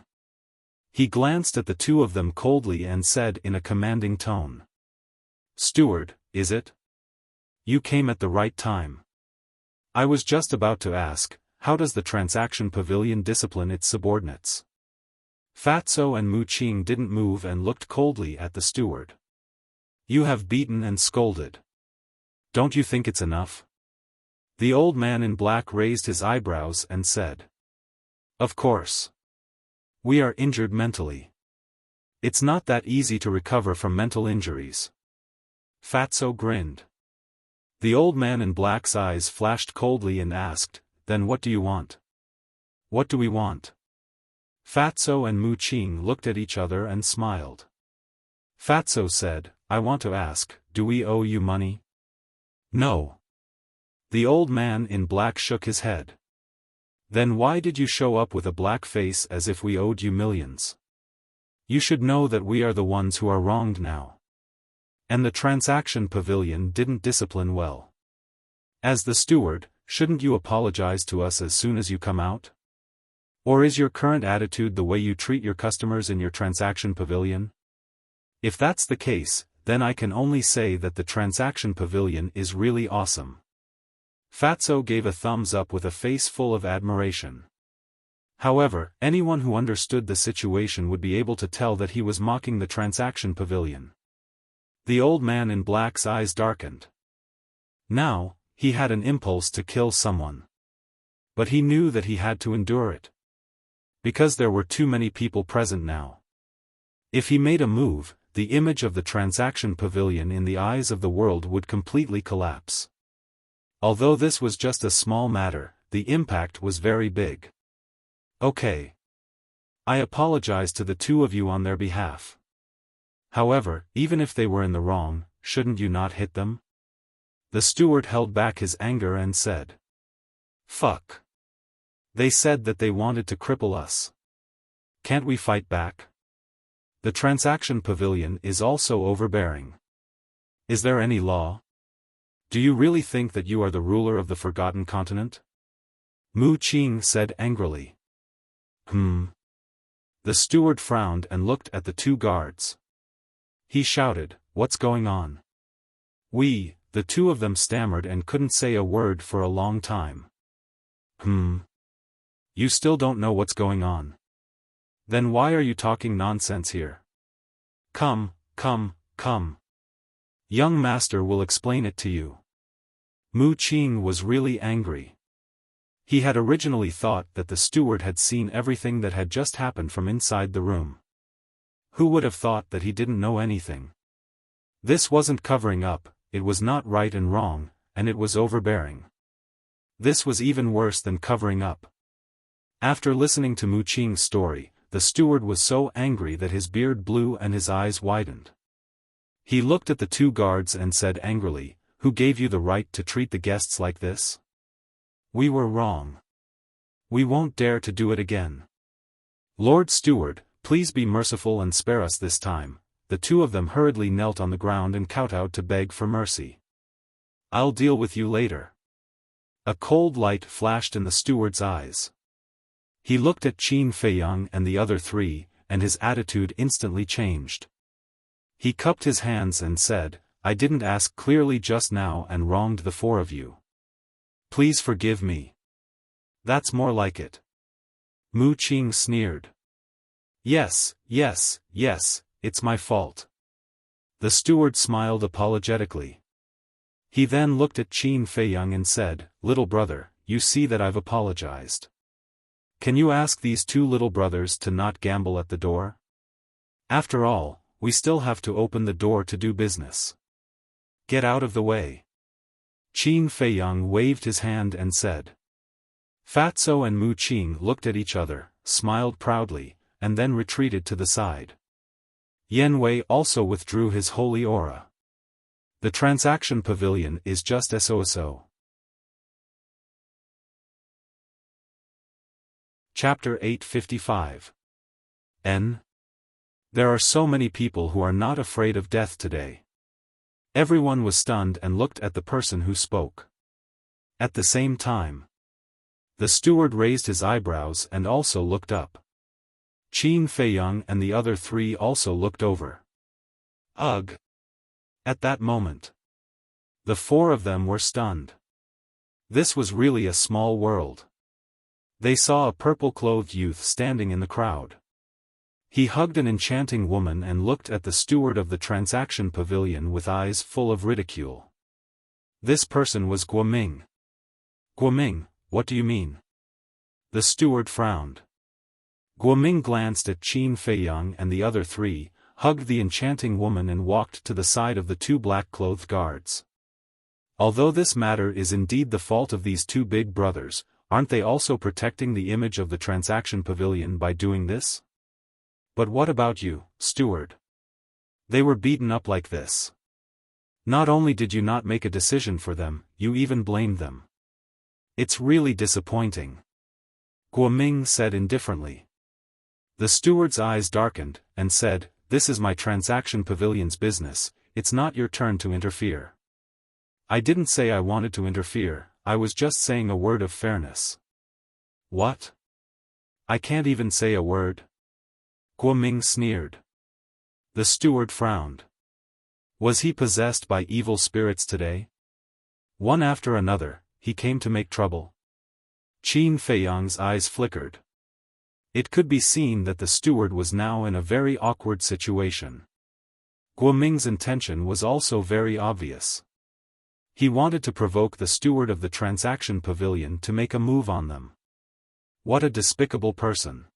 He glanced at the two of them coldly and said in a commanding tone. Steward, is it? You came at the right time. I was just about to ask, how does the transaction pavilion discipline its subordinates? Fatso and Mu Qing didn't move and looked coldly at the steward. You have beaten and scolded. Don't you think it's enough? The old man in black raised his eyebrows and said. Of course. We are injured mentally. It's not that easy to recover from mental injuries. Fatso grinned. The old man in black's eyes flashed coldly and asked, "Then what do you want?" "What do we want?" Fatso and Mu Qing looked at each other and smiled. Fatso said, "I want to ask, do we owe you money?" "No." The old man in black shook his head. "Then why did you show up with a black face as if we owed you millions? You should know that we are the ones who are wronged now. And the transaction pavilion didn't discipline well. As the steward, shouldn't you apologize to us as soon as you come out? Or is your current attitude the way you treat your customers in your transaction pavilion? If that's the case, then I can only say that the transaction pavilion is really awesome." Fatso gave a thumbs up with a face full of admiration. However, anyone who understood the situation would be able to tell that he was mocking the transaction pavilion. The old man in black's eyes darkened. Now, he had an impulse to kill someone. But he knew that he had to endure it. Because there were too many people present now. If he made a move, the image of the transaction pavilion in the eyes of the world would completely collapse. Although this was just a small matter, the impact was very big. "Okay. I apologize to the two of you on their behalf. However, even if they were in the wrong, shouldn't you not hit them?" The steward held back his anger and said, "Fuck. They said that they wanted to cripple us. Can't we fight back? The transaction pavilion is also overbearing. Is there any law? Do you really think that you are the ruler of the Forgotten Continent?" Mu Qing said angrily. The steward frowned and looked at the two guards. He shouted, "What's going on?" The two of them stammered and couldn't say a word for a long time. You still don't know what's going on? Then why are you talking nonsense here? Come. Young master will explain it to you." Mu Qing was really angry. He had originally thought that the steward had seen everything that had just happened from inside the room. Who would have thought that he didn't know anything? This wasn't covering up, it was not right and wrong, and it was overbearing. This was even worse than covering up. After listening to Mu Qing's story, the steward was so angry that his beard blew and his eyes widened. He looked at the two guards and said angrily, "Who gave you the right to treat the guests like this? We were wrong. We won't dare to do it again. Lord Steward, please be merciful and spare us this time." The two of them hurriedly knelt on the ground and kowtowed to beg for mercy. "I'll deal with you later." A cold light flashed in the steward's eyes. He looked at Qin Feiyang and the other three, and his attitude instantly changed. He cupped his hands and said, "I didn't ask clearly just now and wronged the four of you. Please forgive me." "That's more like it." Mu Qing sneered. Yes, it's my fault." The steward smiled apologetically. He then looked at Qin Feiyang and said, "Little brother, you see that I've apologized. Can you ask these two little brothers to not gamble at the door? After all, we still have to open the door to do business. Get out of the way." Qin Feiyang waved his hand and said. Fatso and Mu Qing looked at each other, smiled proudly, and then retreated to the side. Yen Wei also withdrew his holy aura. The transaction pavilion is just so. Chapter 855. There are so many people who are not afraid of death today. Everyone was stunned and looked at the person who spoke. At the same time, the steward raised his eyebrows and also looked up. Qin Feiyang and the other three also looked over. Ugh! At that moment, the four of them were stunned. This was really a small world. They saw a purple-clothed youth standing in the crowd. He hugged an enchanting woman and looked at the steward of the transaction pavilion with eyes full of ridicule. This person was Guoming. "Guoming, what do you mean?" The steward frowned. Guoming glanced at Qin Feiyang and the other three, hugged the enchanting woman and walked to the side of the two black-clothed guards. Although this matter is indeed the fault of these two big brothers, aren't they also protecting the image of the transaction pavilion by doing this? But what about you, steward? They were beaten up like this. Not only did you not make a decision for them, you even blamed them. It's really disappointing. Guoming said indifferently. The steward's eyes darkened, and said, "This is my transaction pavilion's business, it's not your turn to interfere." I didn't say I wanted to interfere, I was just saying a word of fairness. What? I can't even say a word? Guoming sneered. The steward frowned. Was he possessed by evil spirits today? One after another, he came to make trouble. Qin Feiyang's eyes flickered. It could be seen that the steward was now in a very awkward situation. Guoming's intention was also very obvious. He wanted to provoke the steward of the transaction pavilion to make a move on them. What a despicable person.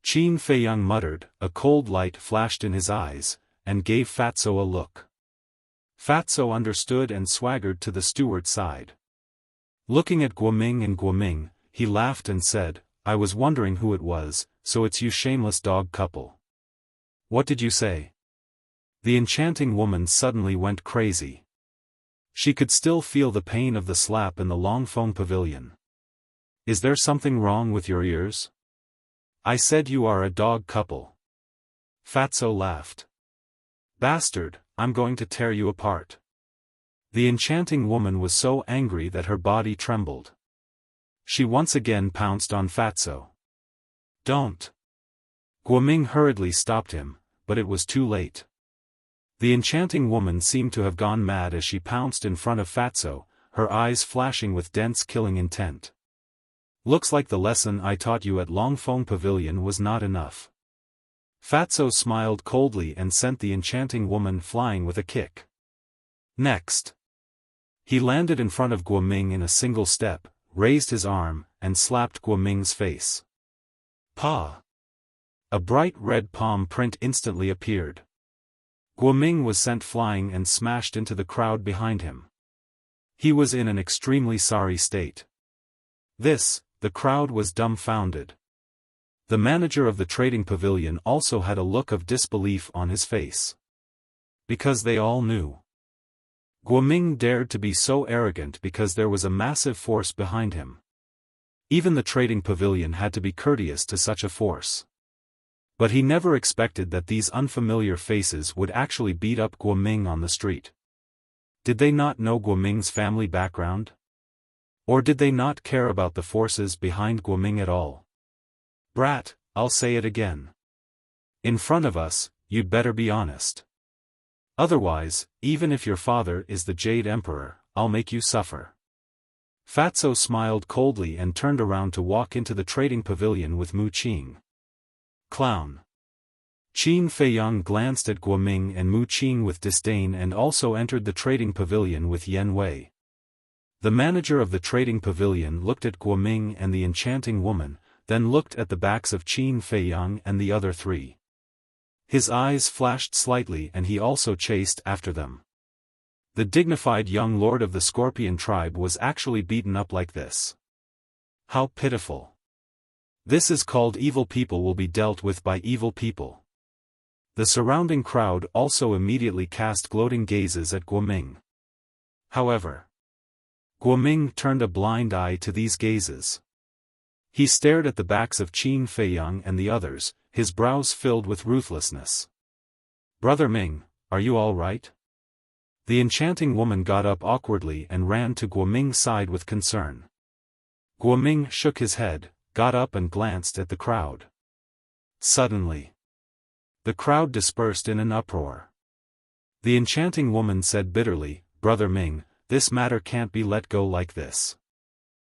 Qin Feiyang muttered, a cold light flashed in his eyes, and gave Fatso a look. Fatso understood and swaggered to the steward's side. Looking at Guoming, he laughed and said, "I was wondering who it was, so it's you shameless dog couple." What did you say? The enchanting woman suddenly went crazy. She could still feel the pain of the slap in the Longfeng pavilion. Is there something wrong with your ears? I said you are a dog couple. Fatso laughed. Bastard, I'm going to tear you apart. The enchanting woman was so angry that her body trembled. She once again pounced on Fatso. Don't. Guoming hurriedly stopped him, but it was too late. The enchanting woman seemed to have gone mad as she pounced in front of Fatso, her eyes flashing with dense killing intent. Looks like the lesson I taught you at Longfeng Pavilion was not enough. Fatso smiled coldly and sent the enchanting woman flying with a kick. Next. He landed in front of Guoming in a single step, raised his arm, and slapped Guoming's face. Pa! A bright red palm print instantly appeared. Guoming was sent flying and smashed into the crowd behind him. He was in an extremely sorry state. The crowd was dumbfounded. The manager of the trading pavilion also had a look of disbelief on his face. Because they all knew. Guoming dared to be so arrogant because there was a massive force behind him. Even the trading pavilion had to be courteous to such a force. But he never expected that these unfamiliar faces would actually beat up Guoming on the street. Did they not know Guoming's family background? Or did they not care about the forces behind Guoming at all? Brat, I'll say it again. In front of us, you'd better be honest. Otherwise, even if your father is the Jade Emperor, I'll make you suffer. Fatso smiled coldly and turned around to walk into the trading pavilion with Mu Qing. Clown. Qin Feiyang glanced at Guoming and Mu Qing with disdain and also entered the trading pavilion with Yan Wei. The manager of the trading pavilion looked at Guoming and the enchanting woman, then looked at the backs of Qin Feiyang and the other three. His eyes flashed slightly and he also chased after them. The dignified young lord of the Scorpion tribe was actually beaten up like this. How pitiful. This is called evil people will be dealt with by evil people. The surrounding crowd also immediately cast gloating gazes at Guoming. However, Guoming turned a blind eye to these gazes. He stared at the backs of Qin Feiyang and the others, his brows filled with ruthlessness. Brother Ming, are you all right? The enchanting woman got up awkwardly and ran to Guoming's side with concern. Guoming shook his head, got up and glanced at the crowd. Suddenly, the crowd dispersed in an uproar. The enchanting woman said bitterly, Brother Ming, this matter can't be let go like this.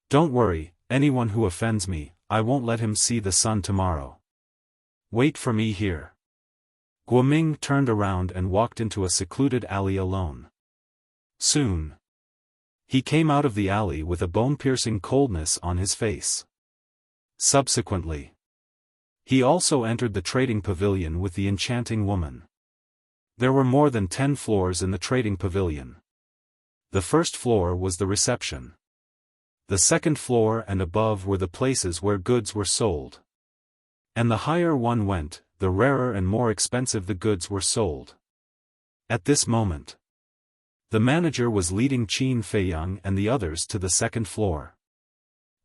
Don't worry, anyone who offends me, I won't let him see the sun tomorrow. Wait for me here. Guoming turned around and walked into a secluded alley alone. Soon, he came out of the alley with a bone-piercing coldness on his face. Subsequently, He also entered the trading pavilion with the enchanting woman. There were more than 10 floors in the trading pavilion. The first floor was the reception. The second floor and above were the places where goods were sold. And the higher one went, the rarer and more expensive the goods were sold. At this moment, the manager was leading Qin Feiyang and the others to the second floor.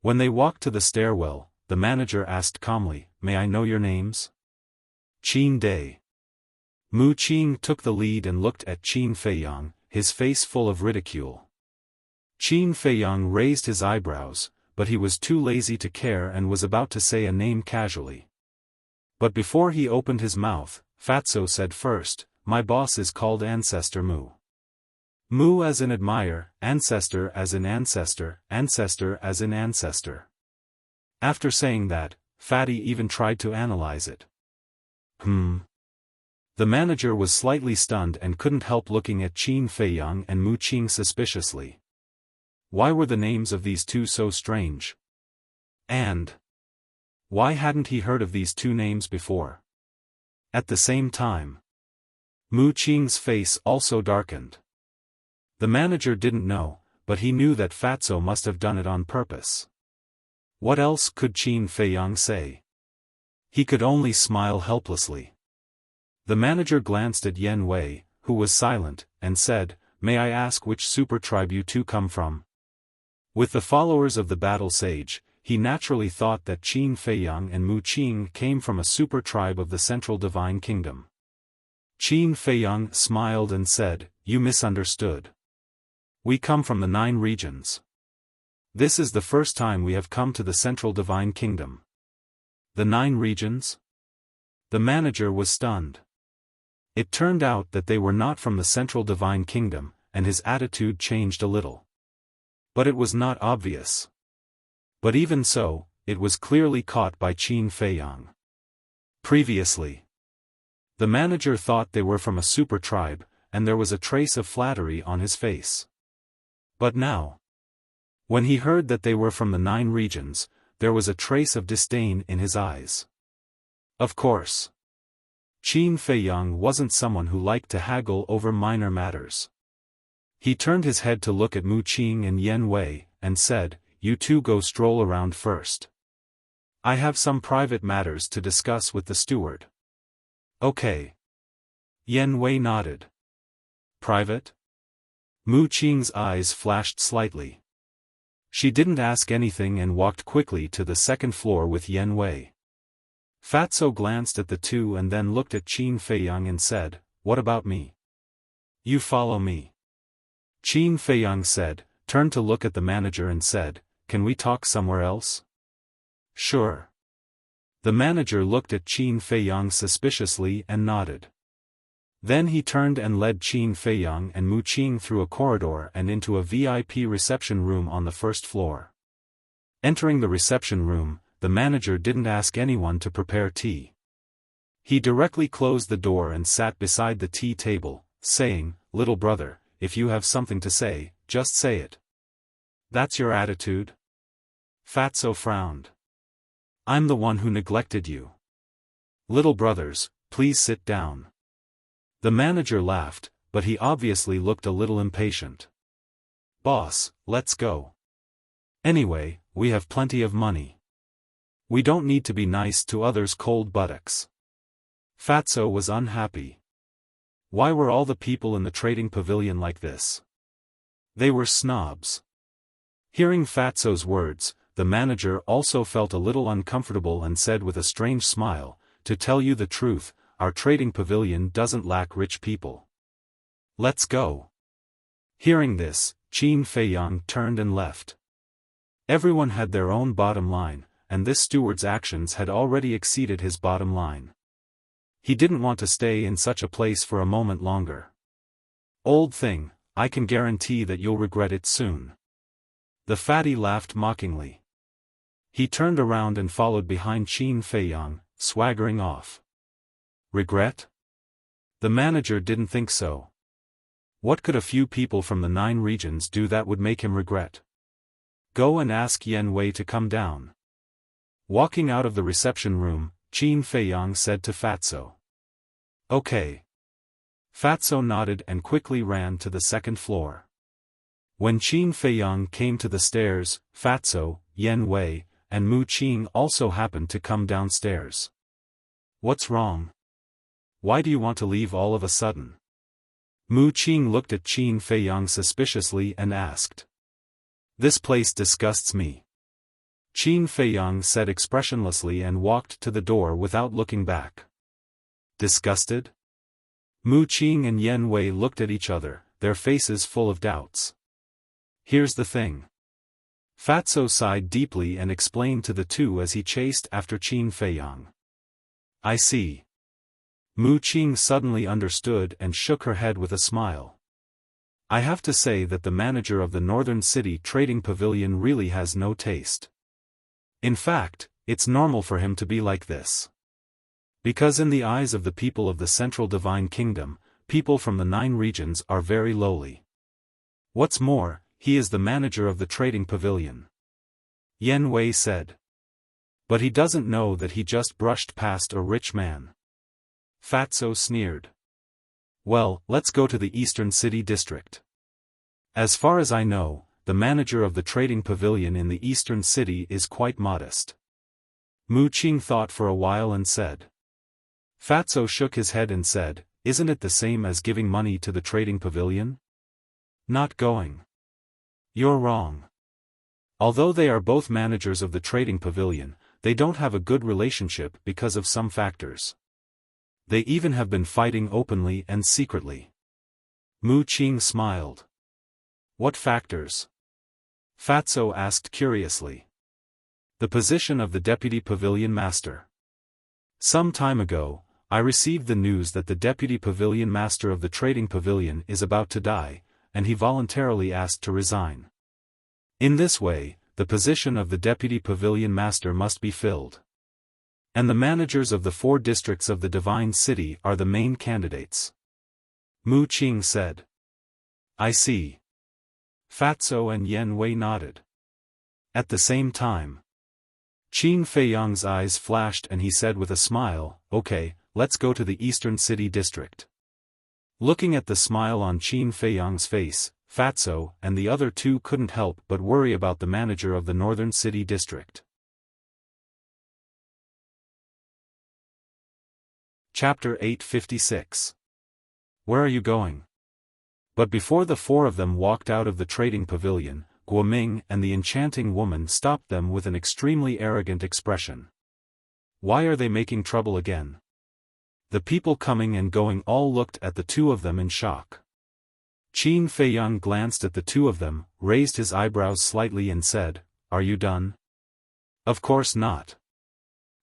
When they walked to the stairwell, the manager asked calmly, "May I know your names?" Qin Day. Mu Qing took the lead and looked at Qin Feiyang, his face full of ridicule. Qin Feiyang raised his eyebrows, but he was too lazy to care and was about to say a name casually. But before he opened his mouth, Fatso said first, "My boss is called Ancestor Mu." Mu as in admire, ancestor as in ancestor, ancestor as in ancestor. After saying that, Fatty even tried to analyze it. The manager was slightly stunned and couldn't help looking at Qin Feiyang and Mu Qing suspiciously. Why were the names of these two so strange? And why hadn't he heard of these two names before? At the same time, Mu Qing's face also darkened. The manager didn't know, but he knew that Fatso must have done it on purpose. What else could Qin Feiyang say? He could only smile helplessly. The manager glanced at Yen Wei, who was silent, and said, "May I ask which super tribe you two come from?" With the followers of the battle sage, he naturally thought that Qin Feiyang and Mu Qing came from a super tribe of the Central Divine Kingdom. Qin Feiyang smiled and said, "You misunderstood. We come from the 9 regions. This is the first time we have come to the Central Divine Kingdom." The 9 regions? The manager was stunned. It turned out that they were not from the Central Divine Kingdom, and his attitude changed a little. But it was not obvious. But even so, it was clearly caught by Qin Feiyang. Previously, the manager thought they were from a super tribe, and there was a trace of flattery on his face. But now, when he heard that they were from the 9 regions, there was a trace of disdain in his eyes. Of course, Qin Feiyang wasn't someone who liked to haggle over minor matters. He turned his head to look at Mu Qing and Yen Wei, and said, "You two go stroll around first. I have some private matters to discuss with the steward." "Okay." Yen Wei nodded. "Private?" Mu Qing's eyes flashed slightly. She didn't ask anything and walked quickly to the second floor with Yen Wei. Fatso glanced at the two and then looked at Qin Feiyang and said, "What about me?" "You follow me." Qin Feiyang said, turned to look at the manager and said, "Can we talk somewhere else?" "Sure." The manager looked at Qin Feiyang suspiciously and nodded. Then he turned and led Qin Feiyang and Mu Qing through a corridor and into a VIP reception room on the first floor. Entering the reception room, the manager didn't ask anyone to prepare tea. He directly closed the door and sat beside the tea table, saying, "Little brother, if you have something to say, just say it." "That's your attitude?" Fatso frowned. "I'm the one who neglected you. Little brothers, please sit down." The manager laughed, but he obviously looked a little impatient. "Boss, let's go. Anyway, we have plenty of money. We don't need to be nice to others' cold buttocks." Fatso was unhappy. Why were all the people in the trading pavilion like this? They were snobs. Hearing Fatso's words, the manager also felt a little uncomfortable and said with a strange smile, "To tell you the truth, our trading pavilion doesn't lack rich people. Let's go." Hearing this, Qin Feiyang turned and left. Everyone had their own bottom line, and this steward's actions had already exceeded his bottom line. He didn't want to stay in such a place for a moment longer. "Old thing, I can guarantee that you'll regret it soon." The fatty laughed mockingly. He turned around and followed behind Qin Feiyang, swaggering off. Regret? The manager didn't think so. What could a few people from the 9 regions do that would make him regret? Go and ask Yen Wei to come down. Walking out of the reception room, Qin Feiyang said to Fatso. Okay. Fatso nodded and quickly ran to the second floor. When Qin Feiyang came to the stairs, Fatso, Yan Wei, and Mu Qing also happened to come downstairs. What's wrong? Why do you want to leave all of a sudden? Mu Qing looked at Qin Feiyang suspiciously and asked. This place disgusts me. Qin Feiyang said expressionlessly and walked to the door without looking back. Disgusted? Mu Qing and Yan Wei looked at each other, their faces full of doubts. Here's the thing. Fatso sighed deeply and explained to the two as he chased after Qin Feiyang. I see. Mu Qing suddenly understood and shook her head with a smile. I have to say that the manager of the Northern City Trading Pavilion really has no taste. In fact, it's normal for him to be like this. Because in the eyes of the people of the Central Divine Kingdom, people from the 9 regions are very lowly. What's more, he is the manager of the Trading Pavilion. Yan Wei said. But he doesn't know that he just brushed past a rich man. Fatso sneered. Well, let's go to the Eastern City District. As far as I know, the manager of the Trading Pavilion in the Eastern City is quite modest. Mu Qing thought for a while and said. Fatso shook his head and said, isn't it the same as giving money to the Trading Pavilion? Not going. You're wrong. Although they are both managers of the Trading Pavilion, they don't have a good relationship because of some factors. They even have been fighting openly and secretly. Mu Qing smiled. What factors? Fatso asked curiously. The position of the Deputy Pavilion Master. Some time ago, I received the news that the Deputy Pavilion Master of the Trading Pavilion is about to die, and he voluntarily asked to resign. In this way, the position of the Deputy Pavilion Master must be filled. And the managers of the 4 districts of the Divine City are the main candidates. Mu Qing said. I see. Fatso and Yan Wei nodded. At the same time, Qin Feiyang's eyes flashed and he said with a smile, okay, let's go to the Eastern City District. Looking at the smile on Qin Feiyang's face, Fatso and the other two couldn't help but worry about the manager of the Northern City District. Chapter 856. Where are you going? But before the 4 of them walked out of the trading pavilion, Guoming and the enchanting woman stopped them with an extremely arrogant expression. Why are they making trouble again? The people coming and going all looked at the 2 of them in shock. Qin Feiyang glanced at the 2 of them, raised his eyebrows slightly and said, Are you done? Of course not.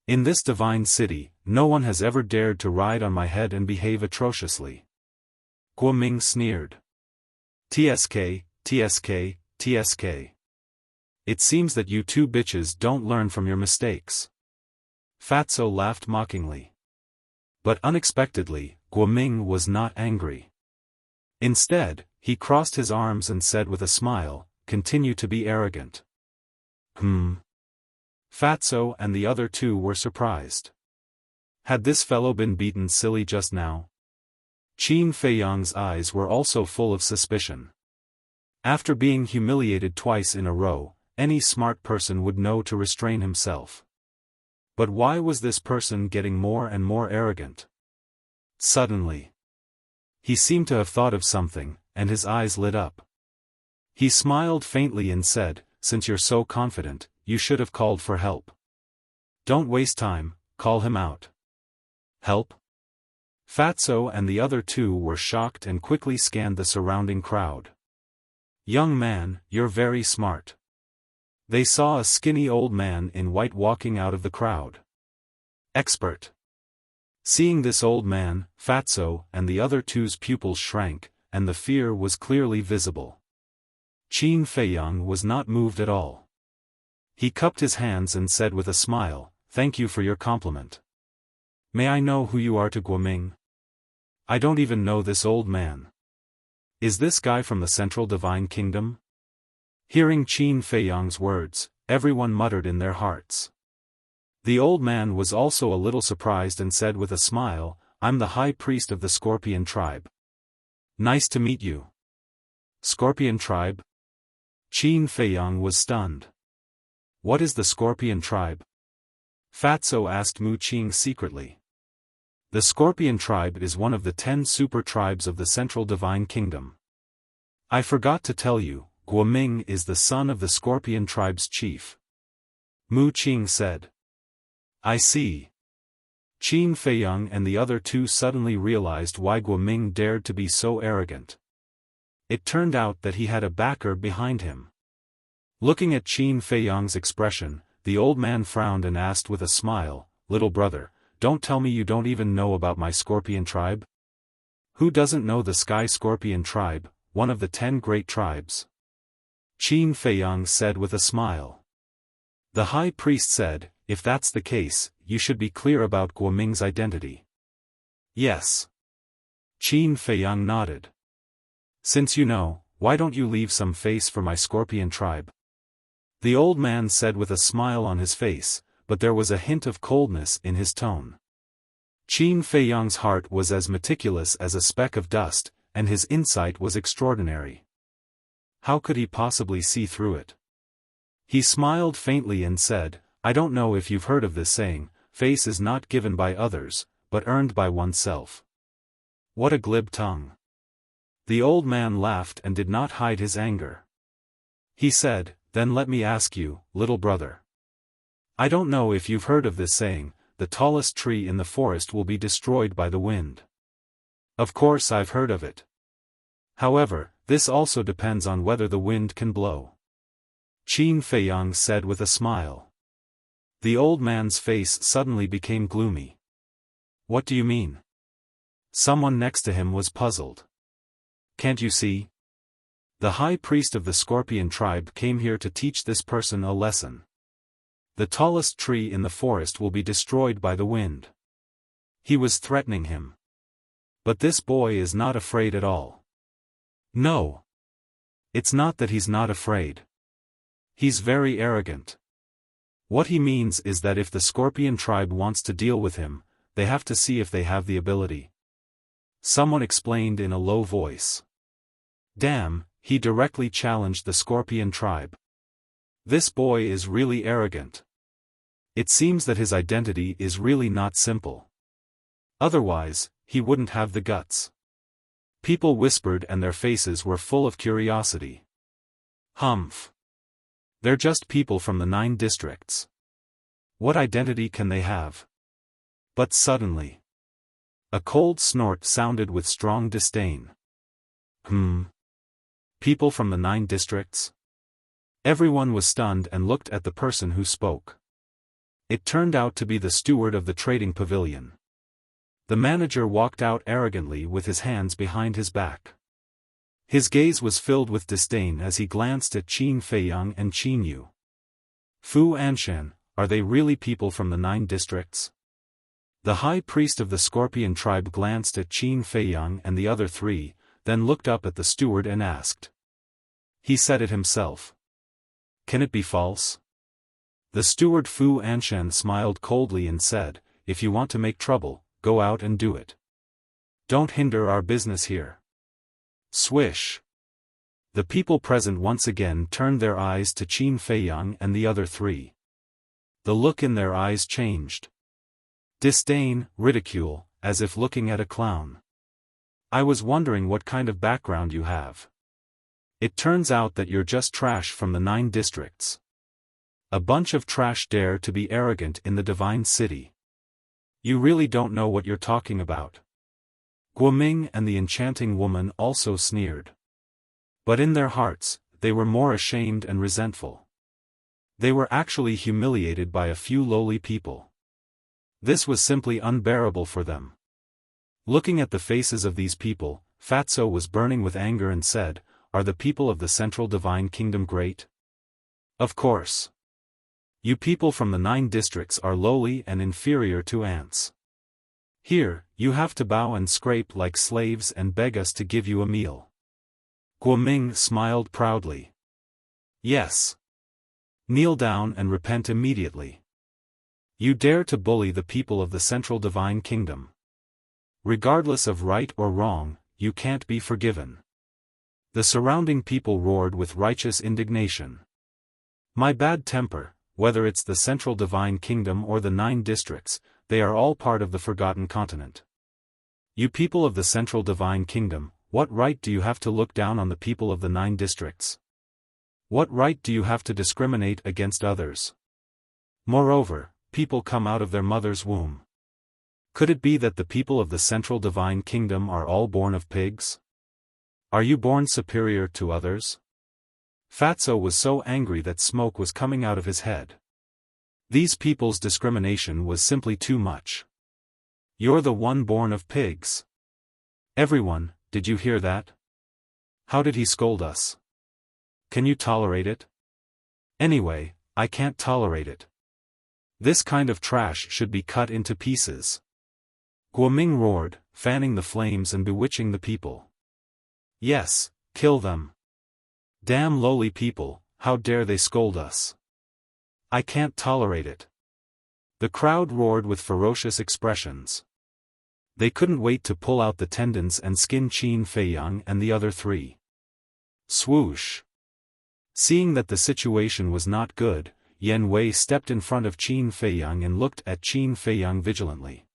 In this divine city, no one has ever dared to ride on my head and behave atrociously. Guoming sneered. TSK, TSK, TSK. It seems that you 2 bitches don't learn from your mistakes. Fatso laughed mockingly. But unexpectedly, Guoming was not angry. Instead, he crossed his arms and said with a smile, Continue to be arrogant. Fatso and the other 2 were surprised. Had this fellow been beaten silly just now? Qin Feiyang's eyes were also full of suspicion. After being humiliated twice in a row, any smart person would know to restrain himself. But why was this person getting more and more arrogant? Suddenly, he seemed to have thought of something, and his eyes lit up. He smiled faintly and said, Since you're so confident, you should have called for help. Don't waste time, call him out. Help? Fatso and the other 2 were shocked and quickly scanned the surrounding crowd. Young man, you're very smart. They saw a skinny old man in white walking out of the crowd. Expert. Seeing this old man, Fatso and the other 2's pupils shrank, and the fear was clearly visible. Qin Feiyang was not moved at all. He cupped his hands and said with a smile, Thank you for your compliment. May I know who you are to Guoming? I don't even know this old man. Is this guy from the Central Divine Kingdom? Hearing Qin Feiyang's words, everyone muttered in their hearts. The old man was also a little surprised and said with a smile, I'm the high priest of the Scorpion tribe. Nice to meet you. Scorpion tribe? Qin Feiyang was stunned. What is the Scorpion tribe? Fatso asked Mu Qing secretly. The Scorpion tribe is one of the 10 super tribes of the Central Divine Kingdom. I forgot to tell you, Guoming is the son of the Scorpion tribe's chief. Mu Qing said. I see. Qin Feiyang and the other two suddenly realized why Guoming dared to be so arrogant. It turned out that he had a backer behind him. Looking at Qin Feiyang's expression, the old man frowned and asked with a smile, Little brother, don't tell me you don't even know about my Scorpion tribe? Who doesn't know the Sky Scorpion tribe, one of the 10 great tribes? Qin Feiyang said with a smile. The high priest said, if that's the case, you should be clear about Guoming's identity. Yes. Qin Feiyang nodded. Since you know, why don't you leave some face for my Scorpion tribe? The old man said with a smile on his face, but there was a hint of coldness in his tone. Qin Feiyang's heart was as meticulous as a speck of dust, and his insight was extraordinary. How could he possibly see through it? He smiled faintly and said, I don't know if you've heard of this saying, face is not given by others, but earned by oneself. What a glib tongue. The old man laughed and did not hide his anger. He said, then let me ask you, little brother. I don't know if you've heard of this saying, the tallest tree in the forest will be destroyed by the wind. Of course I've heard of it. However, this also depends on whether the wind can blow. Qin Feiyang said with a smile. The old man's face suddenly became gloomy. What do you mean? Someone next to him was puzzled. Can't you see? The high priest of the Scorpion tribe came here to teach this person a lesson. The tallest tree in the forest will be destroyed by the wind. He was threatening him. But this boy is not afraid at all. No. It's not that he's not afraid. He's very arrogant. What he means is that if the Scorpion tribe wants to deal with him, they have to see if they have the ability. Someone explained in a low voice. Damn, he directly challenged the Scorpion tribe. This boy is really arrogant. It seems that his identity is really not simple. Otherwise, he wouldn't have the guts. People whispered and their faces were full of curiosity. Humph. They're just people from the 9 districts. What identity can they have? But suddenly, a cold snort sounded with strong disdain. People from the 9 districts? Everyone was stunned and looked at the person who spoke. It turned out to be the steward of the trading pavilion. The manager walked out arrogantly with his hands behind his back. His gaze was filled with disdain as he glanced at Qin Feiyang and Qin Yu. Fu Anshan, are they really people from the 9 districts? The high priest of the Scorpion tribe glanced at Qin Feiyang and the other 3, then looked up at the steward and asked. He said it himself. Can it be false? The steward Fu Anshan smiled coldly and said, if you want to make trouble, go out and do it. Don't hinder our business here. Swish. The people present once again turned their eyes to Qin Feiyang and the other 3. The look in their eyes changed. Disdain, ridicule, as if looking at a clown. I was wondering what kind of background you have. It turns out that you're just trash from the 9 districts. A bunch of trash dare to be arrogant in the Divine City. You really don't know what you're talking about. Guoming and the enchanting woman also sneered. But in their hearts, they were more ashamed and resentful. They were actually humiliated by a few lowly people. This was simply unbearable for them. Looking at the faces of these people, Fatso was burning with anger and said, are the people of the Central Divine Kingdom great? Of course. You people from the 9 districts are lowly and inferior to ants. Here, you have to bow and scrape like slaves and beg us to give you a meal. Guoming smiled proudly. Yes. Kneel down and repent immediately. You dare to bully the people of the Central Divine Kingdom. Regardless of right or wrong, you can't be forgiven. The surrounding people roared with righteous indignation. My bad temper, whether it's the Central Divine Kingdom or the 9 districts, they are all part of the Forgotten Continent. You people of the Central Divine Kingdom, what right do you have to look down on the people of the 9 districts? What right do you have to discriminate against others? Moreover, people come out of their mother's womb. Could it be that the people of the Central Divine Kingdom are all born of pigs? Are you born superior to others? Fatso was so angry that smoke was coming out of his head. These people's discrimination was simply too much. You're the one born of pigs. Everyone, did you hear that? How did he scold us? Can you tolerate it? Anyway, I can't tolerate it. This kind of trash should be cut into pieces. Guoming roared, fanning the flames and bewitching the people. Yes, kill them. Damn lowly people, how dare they scold us? I can't tolerate it. The crowd roared with ferocious expressions. They couldn't wait to pull out the tendons and skin Qin Feiyang and the other 3. Swoosh. Seeing that the situation was not good, Yan Wei stepped in front of Qin Feiyang and looked at Qin Feiyang vigilantly.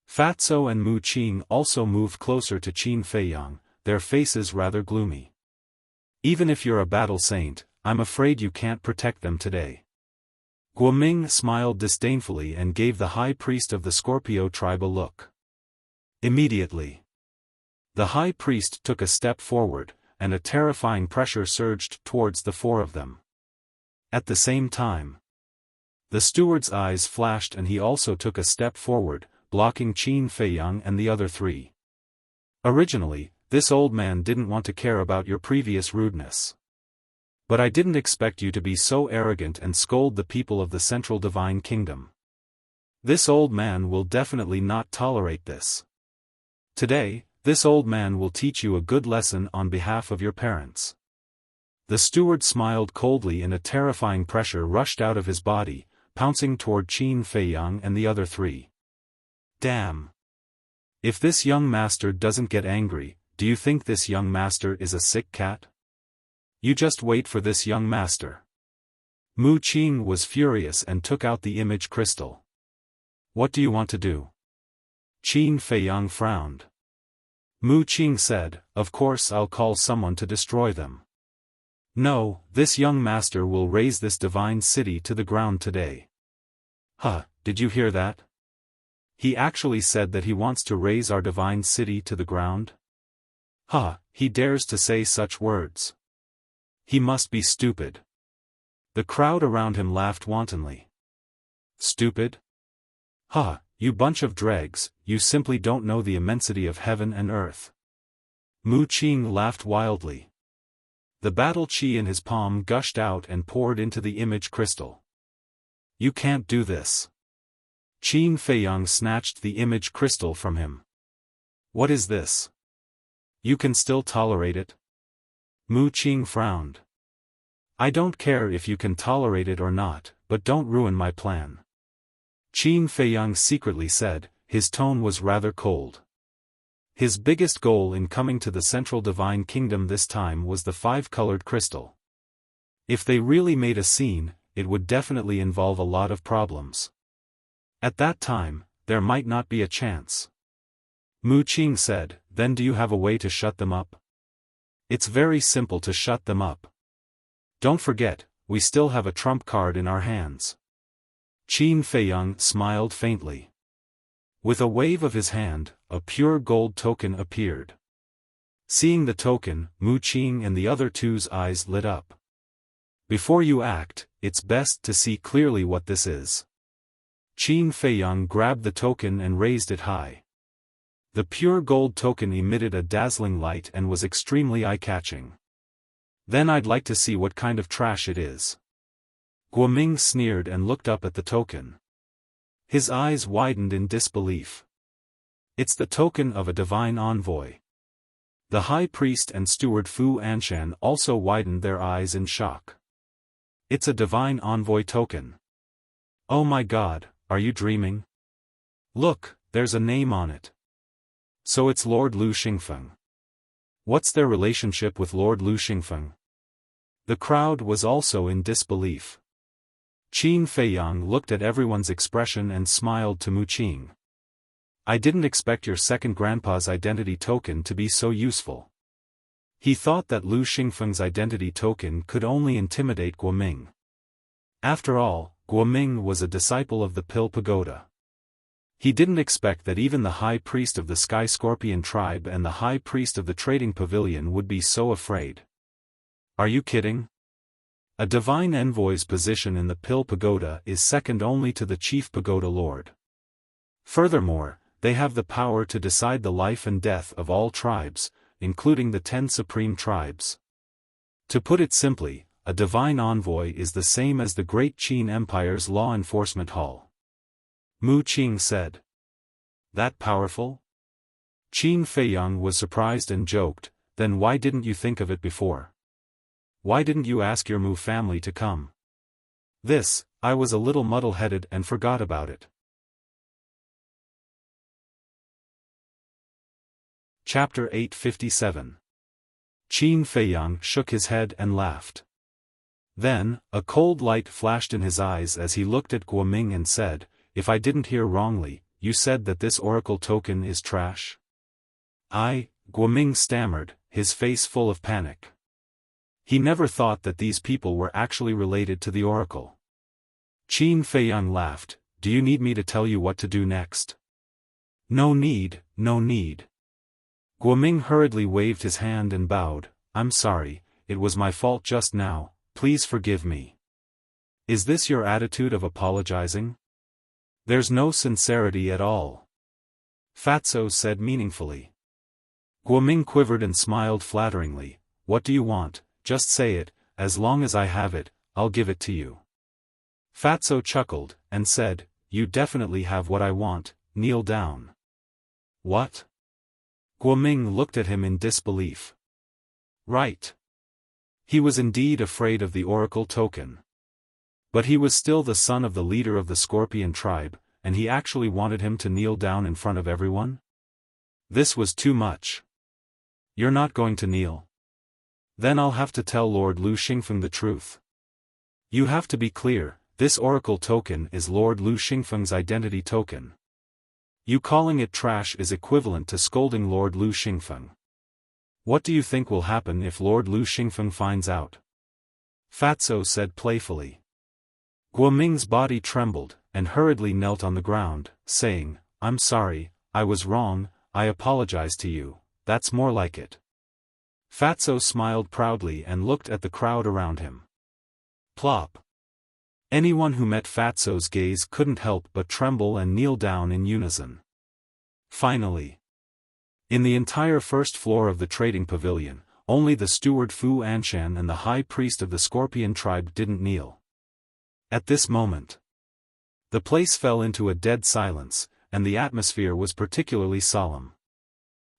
Fatso and Mu Qing also moved closer to Qin Feiyang, their faces rather gloomy. Even if you're a battle saint, I'm afraid you can't protect them today. Guoming smiled disdainfully and gave the high priest of the Scorpio tribe a look. Immediately, the high priest took a step forward, and a terrifying pressure surged towards the 4 of them. At the same time, the steward's eyes flashed and he also took a step forward, blocking Qin Feiyang and the other 3. Originally, this old man didn't want to care about your previous rudeness. But I didn't expect you to be so arrogant and scold the people of the Central Divine Kingdom. This old man will definitely not tolerate this. Today, this old man will teach you a good lesson on behalf of your parents. The steward smiled coldly and a terrifying pressure rushed out of his body, pouncing toward Qin Feiyang and the other 3. Damn! If this young master doesn't get angry, do you think this young master is a sick cat? You just wait for this young master. Mu Qing was furious and took out the image crystal. What do you want to do? Qin Feiyang frowned. Mu Qing said, of course I'll call someone to destroy them. No, this young master will raze this divine city to the ground today. Huh, did you hear that? He actually said that he wants to raze our divine city to the ground? Huh, he dares to say such words. He must be stupid. The crowd around him laughed wantonly. Stupid? Huh, you bunch of dregs, you simply don't know the immensity of heaven and earth. Mu Qing laughed wildly. The battle chi in his palm gushed out and poured into the image crystal. You can't do this. Qin Feiyang snatched the image crystal from him. What is this? You can still tolerate it? Mu Qing frowned. I don't care if you can tolerate it or not, but don't ruin my plan. Qin Feiyang secretly said, his tone was rather cold. His biggest goal in coming to the Central Divine Kingdom this time was the 5-colored crystal. If they really made a scene, it would definitely involve a lot of problems. At that time, there might not be a chance. Mu Qing said, then do you have a way to shut them up? It's very simple to shut them up. Don't forget, we still have a trump card in our hands. Qin Feiyang smiled faintly. With a wave of his hand, a pure gold token appeared. Seeing the token, Mu Qing and the other 2's eyes lit up. Before you act, it's best to see clearly what this is. Qin Feiyang grabbed the token and raised it high. The pure gold token emitted a dazzling light and was extremely eye-catching. Then I'd like to see what kind of trash it is. Guoming sneered and looked up at the token. His eyes widened in disbelief. It's the token of a divine envoy. The high priest and steward Fu Anshan also widened their eyes in shock. It's a divine envoy token. Oh my god, are you dreaming? Look, there's a name on it. So it's Lord Lu Xingfeng. What's their relationship with Lord Lu Xingfeng? The crowd was also in disbelief. Qin Feiyang looked at everyone's expression and smiled to Mu Qing. I didn't expect your second grandpa's identity token to be so useful. He thought that Lu Xingfeng's identity token could only intimidate Guoming. After all, Guoming was a disciple of the Pill Pagoda. He didn't expect that even the high priest of the Sky Scorpion tribe and the high priest of the trading pavilion would be so afraid. Are you kidding? A divine envoy's position in the Pill Pagoda is second only to the chief pagoda lord. Furthermore, they have the power to decide the life and death of all tribes, including the 10 supreme tribes. To put it simply, a divine envoy is the same as the Great Qin Empire's law enforcement hall. Mu Qing said. That powerful? Qin Feiyang was surprised and joked, then why didn't you think of it before? Why didn't you ask your Mu family to come? I was a little muddle-headed and forgot about it. Chapter 857. Qin Feiyang shook his head and laughed. Then, a cold light flashed in his eyes as he looked at Guoming and said, if I didn't hear wrongly, you said that this oracle token is trash? Guoming stammered, his face full of panic. He never thought that these people were actually related to the oracle. Qin Feiyang laughed, do you need me to tell you what to do next? No need, no need. Guoming hurriedly waved his hand and bowed, I'm sorry, it was my fault just now, please forgive me. Is this your attitude of apologizing? There's no sincerity at all. Fatso said meaningfully. Guoming quivered and smiled flatteringly, what do you want, just say it, as long as I have it, I'll give it to you. Fatso chuckled, and said, you definitely have what I want, kneel down. What? Guoming looked at him in disbelief. Right. He was indeed afraid of the oracle token. But he was still the son of the leader of the Scorpion tribe, and he actually wanted him to kneel down in front of everyone? This was too much. You're not going to kneel? Then I'll have to tell Lord Lu Xingfeng the truth. You have to be clear, this oracle token is Lord Lu Xingfeng's identity token. You calling it trash is equivalent to scolding Lord Lu Xingfeng. What do you think will happen if Lord Lu Xingfeng finds out? Fatso said playfully. Guoming's body trembled, and hurriedly knelt on the ground, saying, I'm sorry, I was wrong, I apologize to you, that's more like it. Fatso smiled proudly and looked at the crowd around him. Plop. Anyone who met Fatso's gaze couldn't help but tremble and kneel down in unison. Finally. In the entire first floor of the trading pavilion, only the steward Fu Anshan and the high priest of the Scorpion tribe didn't kneel. At this moment, the place fell into a dead silence, and the atmosphere was particularly solemn.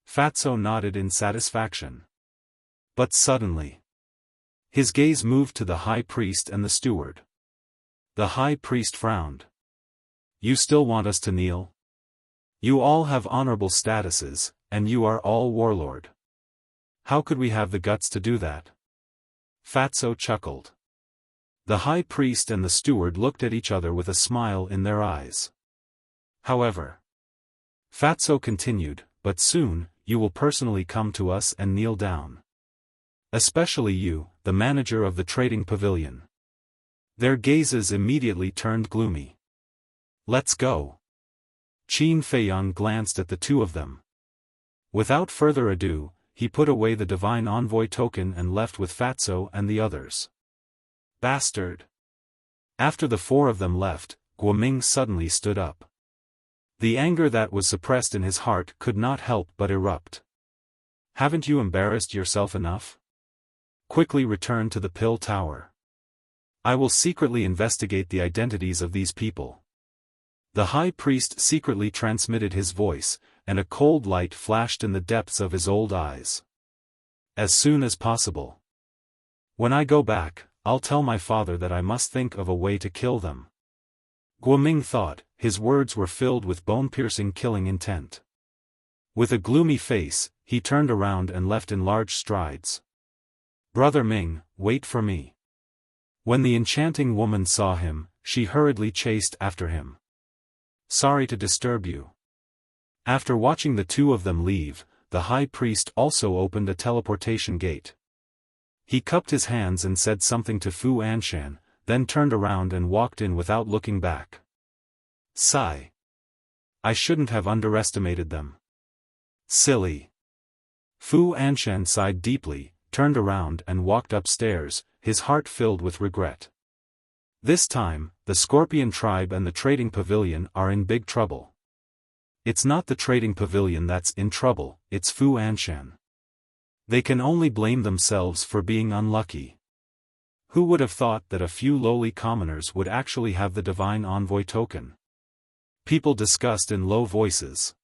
Fatso nodded in satisfaction. But suddenly, his gaze moved to the high priest and the steward. The high priest frowned. You still want us to kneel? You all have honorable statuses, and you are all warlord. How could we have the guts to do that? Fatso chuckled. The high priest and the steward looked at each other with a smile in their eyes. However, Fatso continued, but soon, you will personally come to us and kneel down. Especially you, the manager of the trading pavilion. Their gazes immediately turned gloomy. Let's go. Qin Feiyang glanced at the two of them. Without further ado, he put away the divine envoy token and left with Fatso and the others. Bastard! After the four of them left, Guoming suddenly stood up. The anger that was suppressed in his heart could not help but erupt. Haven't you embarrassed yourself enough? Quickly return to the Pill Tower. I will secretly investigate the identities of these people. The high priest secretly transmitted his voice, and a cold light flashed in the depths of his old eyes. As soon as possible. When I go back, I'll tell my father that I must think of a way to kill them. Guoming thought, his words were filled with bone-piercing killing intent. With a gloomy face, he turned around and left in large strides. "Brother Ming, wait for me." When the enchanting woman saw him, she hurriedly chased after him. "Sorry to disturb you." After watching the two of them leave, the high priest also opened a teleportation gate. He cupped his hands and said something to Fu Anshan, then turned around and walked in without looking back. Sigh. I shouldn't have underestimated them. Silly. Fu Anshan sighed deeply, turned around and walked upstairs, his heart filled with regret. This time, the Scorpion tribe and the trading pavilion are in big trouble. It's not the trading pavilion that's in trouble, it's Fu Anshan. They can only blame themselves for being unlucky. Who would have thought that a few lowly commoners would actually have the divine envoy token? People discussed in low voices.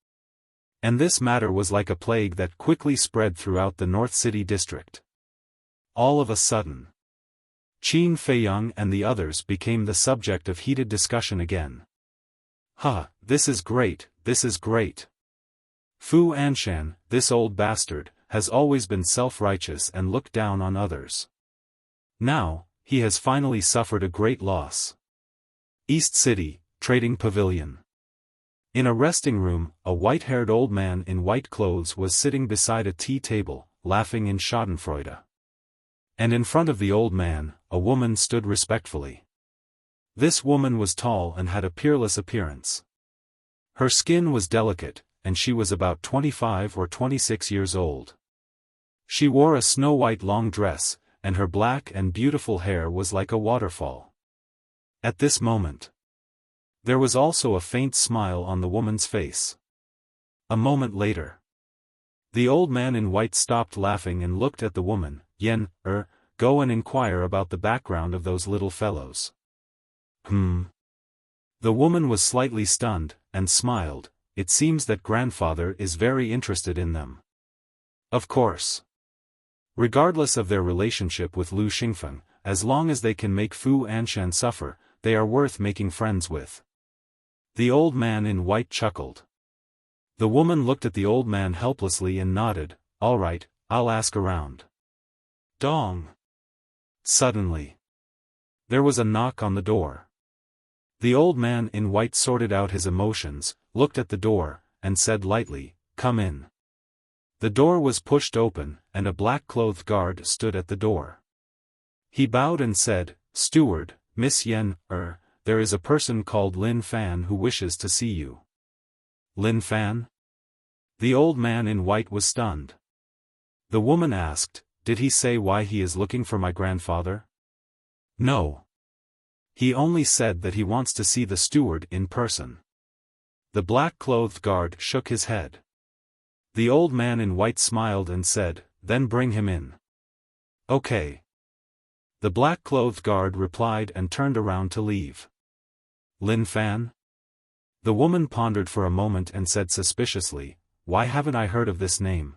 And this matter was like a plague that quickly spread throughout the North City district. All of a sudden, Qin Feiyang and the others became the subject of heated discussion again. This is great, this is great. Fu Anshan, this old bastard, has always been self-righteous and looked down on others. Now, he has finally suffered a great loss. East City, Trading Pavilion. In a resting room, a white-haired old man in white clothes was sitting beside a tea table, laughing in schadenfreude. And in front of the old man, a woman stood respectfully. This woman was tall and had a peerless appearance. Her skin was delicate, and she was about 25 or 26 years old. She wore a snow-white long dress, and her black and beautiful hair was like a waterfall. At this moment, there was also a faint smile on the woman's face. A moment later, the old man in white stopped laughing and looked at the woman. Go and inquire about the background of those little fellows. The woman was slightly stunned, and smiled. It seems that grandfather is very interested in them. Of course. Regardless of their relationship with Lu Xingfeng, as long as they can make Fu Anshan suffer, they are worth making friends with. The old man in white chuckled. The woman looked at the old man helplessly and nodded. All right, I'll ask around. Dong. Suddenly, there was a knock on the door. The old man in white sorted out his emotions, looked at the door, and said lightly, "Come in." The door was pushed open, and a black-clothed guard stood at the door. He bowed and said, "Steward, Miss Yen, there is a person called Lin Fan who wishes to see you." Lin Fan? The old man in white was stunned. The woman asked, "Did he say why he is looking for my grandfather?" "No. He only said that he wants to see the steward in person." The black-clothed guard shook his head. The old man in white smiled and said, "Then bring him in." "Okay." The black-clothed guard replied and turned around to leave. Lin Fan? The woman pondered for a moment and said suspiciously, "Why haven't I heard of this name?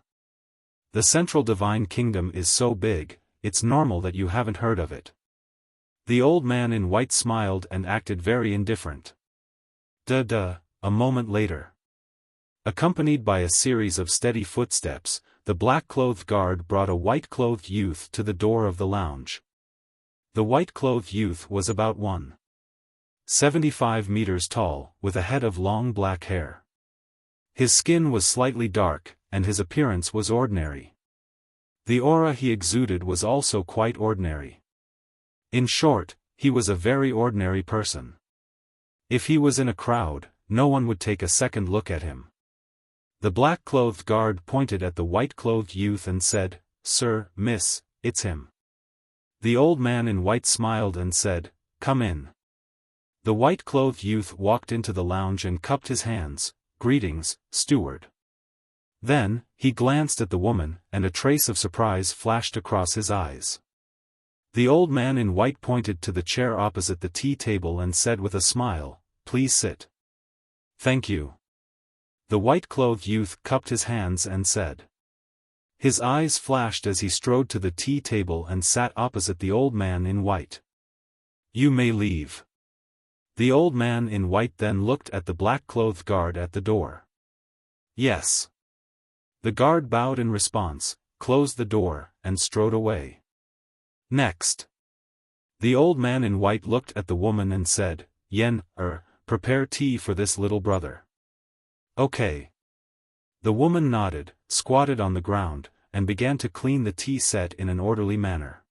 The Central Divine Kingdom is so big, it's normal that you haven't heard of it." The old man in white smiled and acted very indifferent. A moment later, accompanied by a series of steady footsteps, the black-clothed guard brought a white-clothed youth to the door of the lounge. The white-clothed youth was about 1.75 meters tall, with a head of long black hair. His skin was slightly dark, and his appearance was ordinary. The aura he exuded was also quite ordinary. In short, he was a very ordinary person. If he was in a crowd, no one would take a second look at him. The black-clothed guard pointed at the white-clothed youth and said, "Sir, miss, it's him." The old man in white smiled and said, "Come in." The white-clothed youth walked into the lounge and cupped his hands. "Greetings, steward." Then, he glanced at the woman, and a trace of surprise flashed across his eyes. The old man in white pointed to the chair opposite the tea table and said with a smile, "Please sit." "Thank you." The white-clothed youth cupped his hands and said. His eyes flashed as he strode to the tea table and sat opposite the old man in white. "You may leave." The old man in white then looked at the black-clothed guard at the door. Yes. The guard bowed in response, closed the door, and strode away. Next. The old man in white looked at the woman and said, Yen, prepare tea for this little brother. Okay. The woman nodded, squatted on the ground, and began to clean the tea set in an orderly manner.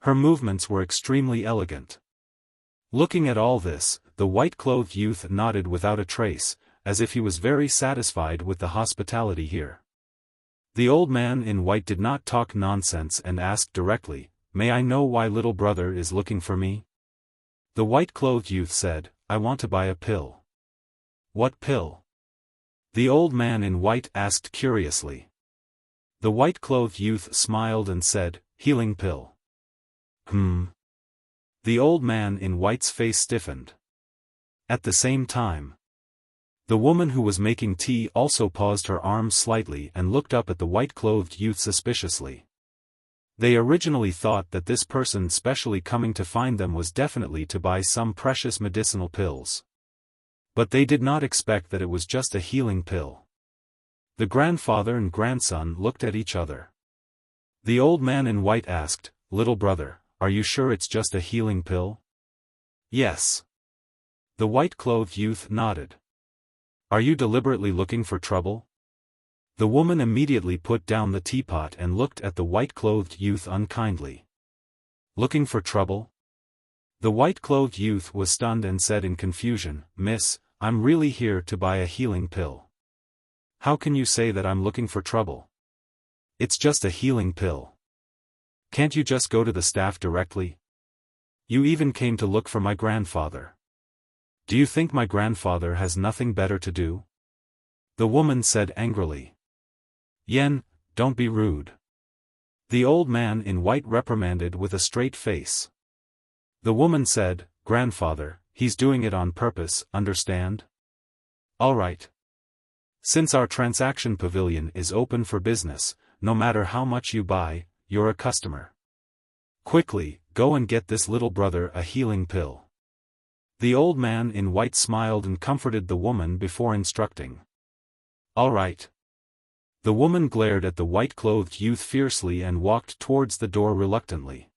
Her movements were extremely elegant. Looking at all this, the white-clothed youth nodded without a trace, as if he was very satisfied with the hospitality here. The old man in white did not talk nonsense and asked directly, May I know why little brother is looking for me? The white-clothed youth said, I want to buy a pill. What pill? The old man in white asked curiously. The white-clothed youth smiled and said, Healing pill. The old man in white's face stiffened. At the same time, the woman who was making tea also paused her arms slightly and looked up at the white-clothed youth suspiciously. They originally thought that this person specially coming to find them was definitely to buy some precious medicinal pills. But they did not expect that it was just a healing pill. The grandfather and grandson looked at each other. The old man in white asked, Little brother, are you sure it's just a healing pill? Yes. The white-clothed youth nodded. Are you deliberately looking for trouble? The woman immediately put down the teapot and looked at the white-clothed youth unkindly. Looking for trouble? The white-clothed youth was stunned and said in confusion, Miss, I'm really here to buy a healing pill. How can you say that I'm looking for trouble? It's just a healing pill. Can't you just go to the staff directly? You even came to look for my grandfather. Do you think my grandfather has nothing better to do? The woman said angrily. Yen, don't be rude. The old man in white reprimanded with a straight face. The woman said, Grandfather, he's doing it on purpose, understand? All right. Since our transaction pavilion is open for business, no matter how much you buy, you're a customer. Quickly, go and get this little brother a healing pill. The old man in white smiled and comforted the woman before instructing. All right. The woman glared at the white-clothed youth fiercely and walked towards the door reluctantly.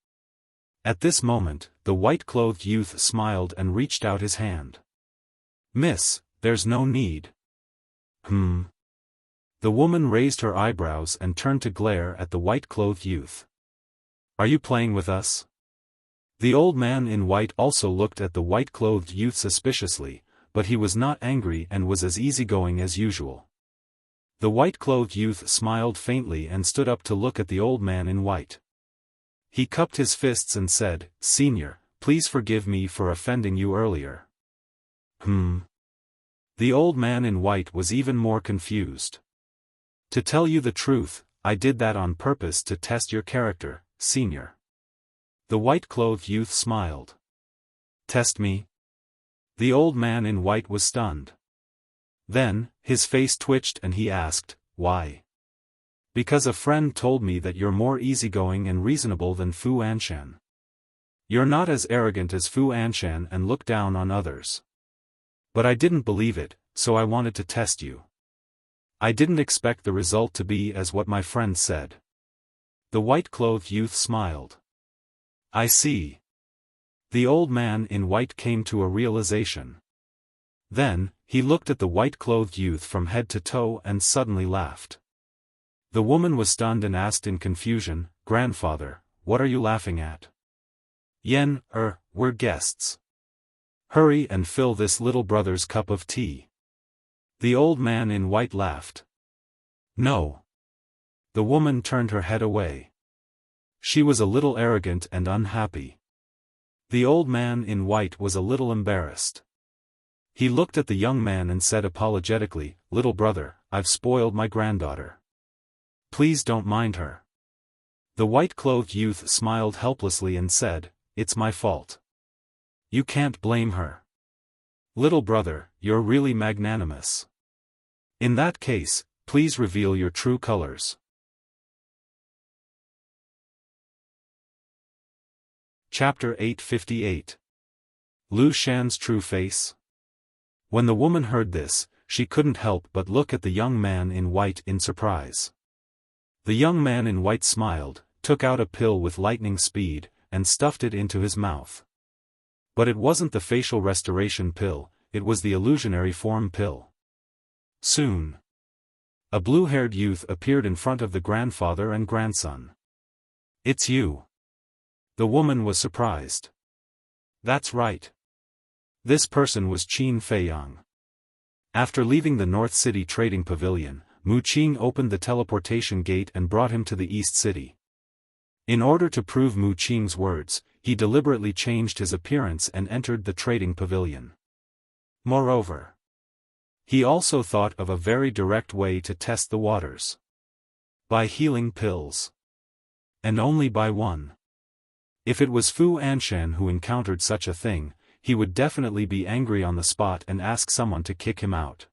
At this moment, the white-clothed youth smiled and reached out his hand. Miss, there's no need. The woman raised her eyebrows and turned to glare at the white-clothed youth. Are you playing with us? The old man in white also looked at the white-clothed youth suspiciously, but he was not angry and was as easygoing as usual. The white-clothed youth smiled faintly and stood up to look at the old man in white. He cupped his fists and said, Senior, please forgive me for offending you earlier. The old man in white was even more confused. To tell you the truth, I did that on purpose to test your character, Senior. The white-clothed youth smiled. Test me? The old man in white was stunned. Then, his face twitched and he asked, Why? Because a friend told me that you're more easygoing and reasonable than Fu Anshan. You're not as arrogant as Fu Anshan and look down on others. But I didn't believe it, so I wanted to test you. I didn't expect the result to be as what my friend said. The white-clothed youth smiled. I see. The old man in white came to a realization. Then, he looked at the white-clothed youth from head to toe and suddenly laughed. The woman was stunned and asked in confusion, Grandfather, what are you laughing at? Yen, we're guests. Hurry and fill this little brother's cup of tea. The old man in white laughed. No. The woman turned her head away. She was a little arrogant and unhappy. The old man in white was a little embarrassed. He looked at the young man and said apologetically, Little brother, I've spoiled my granddaughter. Please don't mind her. The white-clothed youth smiled helplessly and said, It's my fault. You can't blame her. Little brother, you're really magnanimous. In that case, please reveal your true colors. Chapter 858. Lu Shan's true face? When the woman heard this, she couldn't help but look at the young man in white in surprise. The young man in white smiled, took out a pill with lightning speed, and stuffed it into his mouth. But it wasn't the facial restoration pill, it was the illusionary form pill. Soon, a blue-haired youth appeared in front of the grandfather and grandson. "It's you." The woman was surprised. "That's right. This person was Qin Feiyang." After leaving the North City Trading Pavilion, Mu Qing opened the teleportation gate and brought him to the East City. In order to prove Mu Qing's words, he deliberately changed his appearance and entered the trading pavilion. Moreover, he also thought of a very direct way to test the waters. By healing pills. And only by one. If it was Fu Anshan who encountered such a thing, he would definitely be angry on the spot and ask someone to kick him out.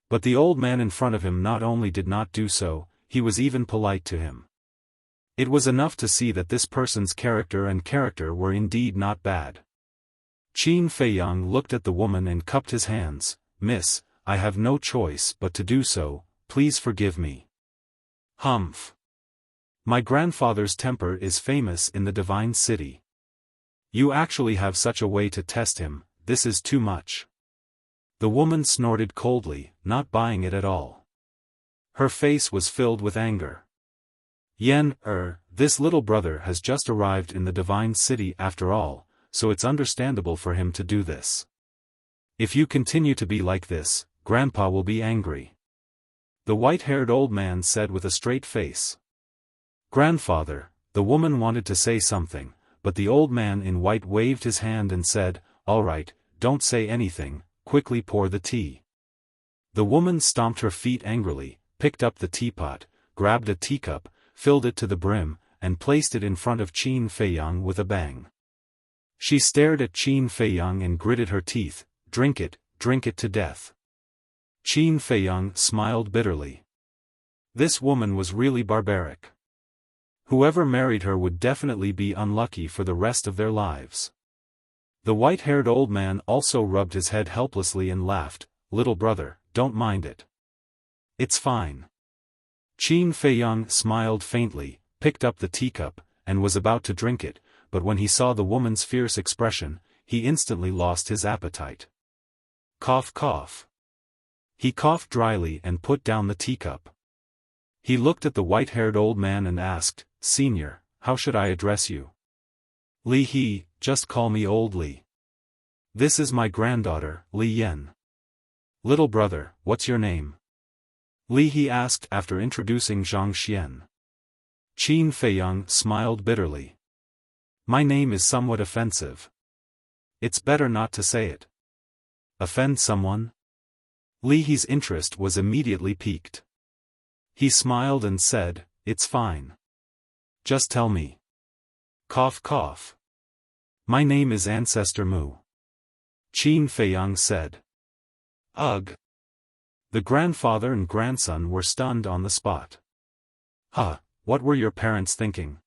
But the old man in front of him not only did not do so, he was even polite to him. It was enough to see that this person's character were indeed not bad. Qin Feiyang looked at the woman and cupped his hands. "Miss, I have no choice but to do so, please forgive me." "Humph. My grandfather's temper is famous in the Divine City. You actually have such a way to test him, this is too much." The woman snorted coldly, not buying it at all. Her face was filled with anger. This little brother has just arrived in the Divine City after all, so it's understandable for him to do this. If you continue to be like this, Grandpa will be angry." The white-haired old man said with a straight face. "Grandfather," the woman wanted to say something, but the old man in white waved his hand and said, "All right, don't say anything, quickly pour the tea." The woman stomped her feet angrily, picked up the teapot, grabbed a teacup, filled it to the brim, and placed it in front of Qin Feiyang with a bang. She stared at Qin Feiyang and gritted her teeth. Drink it to death." Qin Feiyang smiled bitterly. This woman was really barbaric. Whoever married her would definitely be unlucky for the rest of their lives. The white-haired old man also rubbed his head helplessly and laughed. "Little brother, don't mind it. It's fine." Qin Feiyang smiled faintly, picked up the teacup, and was about to drink it, but when he saw the woman's fierce expression, he instantly lost his appetite. Cough cough. He coughed dryly and put down the teacup. He looked at the white-haired old man and asked, "Senior, how should I address you?" "Li He, just call me Old Li. This is my granddaughter, Li Yan." "Little brother, what's your name?" Li He asked after introducing Zhang Xian. Qin Feiyang smiled bitterly. "My name is somewhat offensive. It's better not to say it." "Offend someone?" Li He's interest was immediately piqued. He smiled and said, "It's fine. Just tell me." Cough cough. "My name is Ancestor Mu." Qin Feiyang said. "Ugh." The grandfather and grandson were stunned on the spot. What were your parents thinking?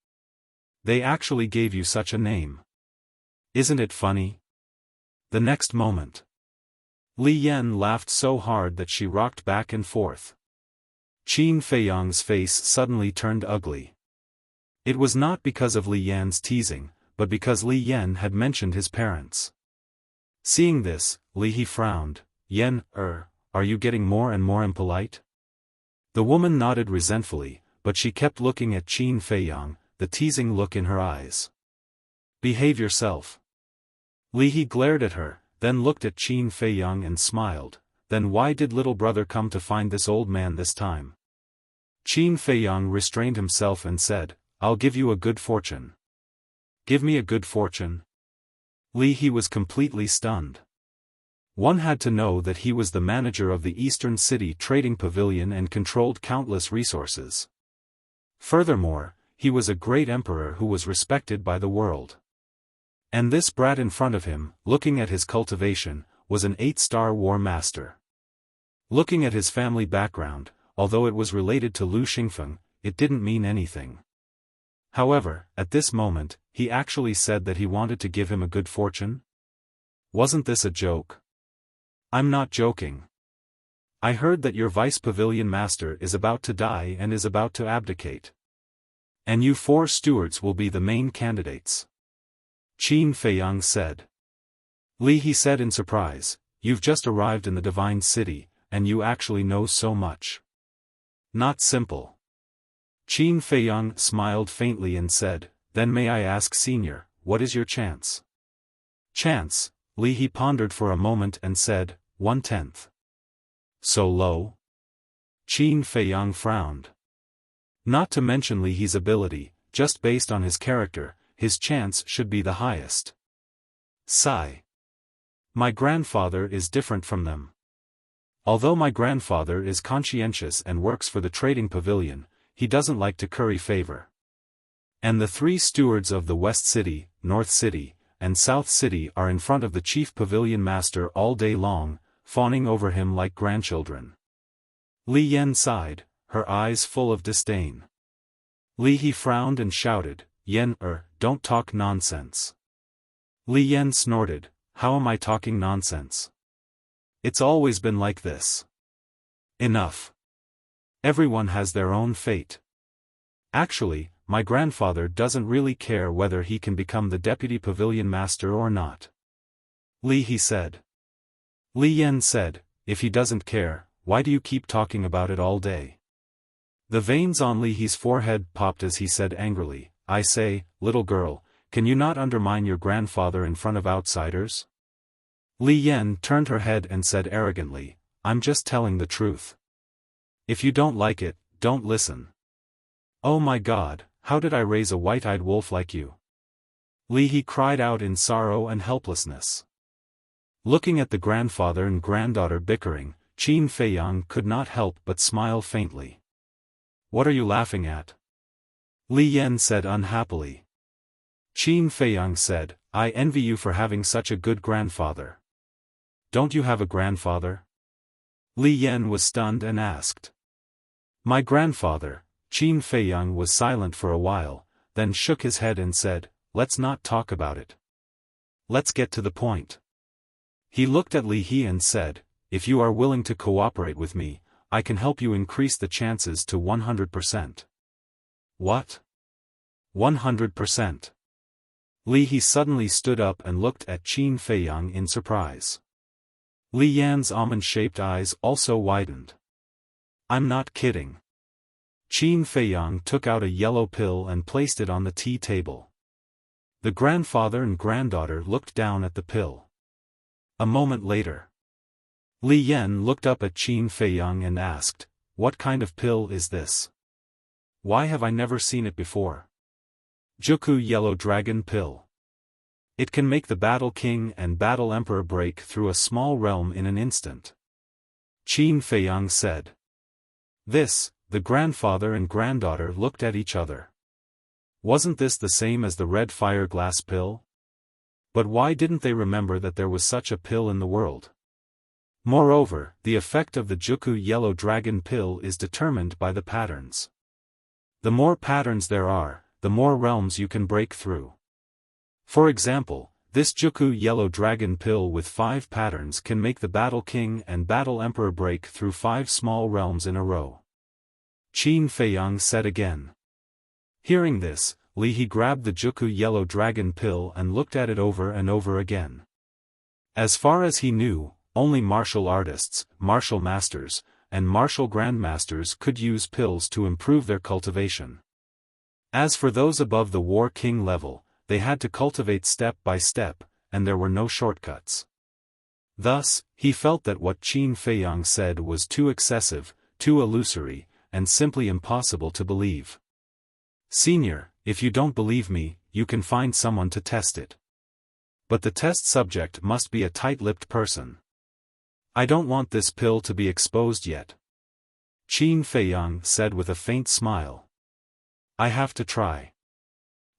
They actually gave you such a name. Isn't it funny? The next moment, Li Yan laughed so hard that she rocked back and forth. Qin Feiyang's face suddenly turned ugly. It was not because of Li Yan's teasing, but because Li Yan had mentioned his parents. Seeing this, Li He frowned. Are you getting more and more impolite?" The woman nodded resentfully, but she kept looking at Qin Feiyang, the teasing look in her eyes. "Behave yourself." Li He glared at her, then looked at Qin Feiyang and smiled. "Then why did little brother come to find this old man this time?" Qin Feiyang restrained himself and said, "I'll give you a good fortune." "Give me a good fortune?" Li He was completely stunned. One had to know that he was the manager of the Eastern City Trading Pavilion and controlled countless resources. Furthermore, he was a great emperor who was respected by the world. And this brat in front of him, looking at his cultivation, was an 8-star war master. Looking at his family background, although it was related to Lu Xingfeng, it didn't mean anything. However, at this moment, he actually said that he wanted to give him a good fortune? Wasn't this a joke? I'm not joking. I heard that your vice pavilion master is about to die and is about to abdicate. And you 4 stewards will be the main candidates. Qin Feiyang said. Li He said in surprise, you've just arrived in the divine city, and you actually know so much. Not simple. Qin Feiyang smiled faintly and said, then may I ask senior, what is your chance? Chance, Li He pondered for a moment and said, 1/10. So low? Qin Feiyang frowned. Not to mention Li He's ability, just based on his character, his chance should be the highest. Sigh. My grandfather is different from them. Although my grandfather is conscientious and works for the trading pavilion, he doesn't like to curry favor. And the 3 stewards of the West City, North City, and South City are in front of the chief pavilion master all day long, fawning over him like grandchildren. Li Yan sighed, her eyes full of disdain. Li He frowned and shouted, Yan, don't talk nonsense. Li Yan snorted, how am I talking nonsense? It's always been like this. Enough. Everyone has their own fate. Actually, my grandfather doesn't really care whether he can become the deputy pavilion master or not. Li He said. Li Yan said, if he doesn't care, why do you keep talking about it all day? The veins on Li He's forehead popped as he said angrily, I say, little girl, can you not undermine your grandfather in front of outsiders? Li Yan turned her head and said arrogantly, I'm just telling the truth. If you don't like it, don't listen. Oh my God, how did I raise a white-eyed wolf like you? Li He cried out in sorrow and helplessness. Looking at the grandfather and granddaughter bickering, Qin Feiyang could not help but smile faintly. What are you laughing at? Li Yan said unhappily. Qin Feiyang said, I envy you for having such a good grandfather. Don't you have a grandfather? Li Yan was stunned and asked. My grandfather. Qin Feiyang was silent for a while, then shook his head and said, let's not talk about it. Let's get to the point. He looked at Li He and said, if you are willing to cooperate with me, I can help you increase the chances to 100%. What? 100%. Li He suddenly stood up and looked at Qin Feiyang in surprise. Li Yan's almond-shaped eyes also widened. I'm not kidding. Qin Feiyang took out a yellow pill and placed it on the tea table. The grandfather and granddaughter looked down at the pill. A moment later, Li Yan looked up at Qin Feiyang and asked, what kind of pill is this? Why have I never seen it before? Juku Yellow Dragon Pill. It can make the Battle King and Battle Emperor break through a small realm in an instant. Qin Feiyang said. This, the grandfather and granddaughter looked at each other. Wasn't this the same as the red fire glass pill? But why didn't they remember that there was such a pill in the world? Moreover, the effect of the Juku Yellow Dragon Pill is determined by the patterns. The more patterns there are, the more realms you can break through. For example, this Juku Yellow Dragon Pill with 5 patterns can make the Battle King and Battle Emperor break through 5 small realms in a row. Qin Feiyang said again. Hearing this, Li He grabbed the Juku Yellow Dragon Pill and looked at it over and over again. As far as he knew, only martial artists, martial masters, and martial grandmasters could use pills to improve their cultivation. As for those above the War King level, they had to cultivate step by step, and there were no shortcuts. Thus, he felt that what Qin Feiyang said was too excessive, too illusory, and simply impossible to believe. Senior, if you don't believe me, you can find someone to test it. But the test subject must be a tight-lipped person. I don't want this pill to be exposed yet. Qin Feiyang said with a faint smile. I have to try.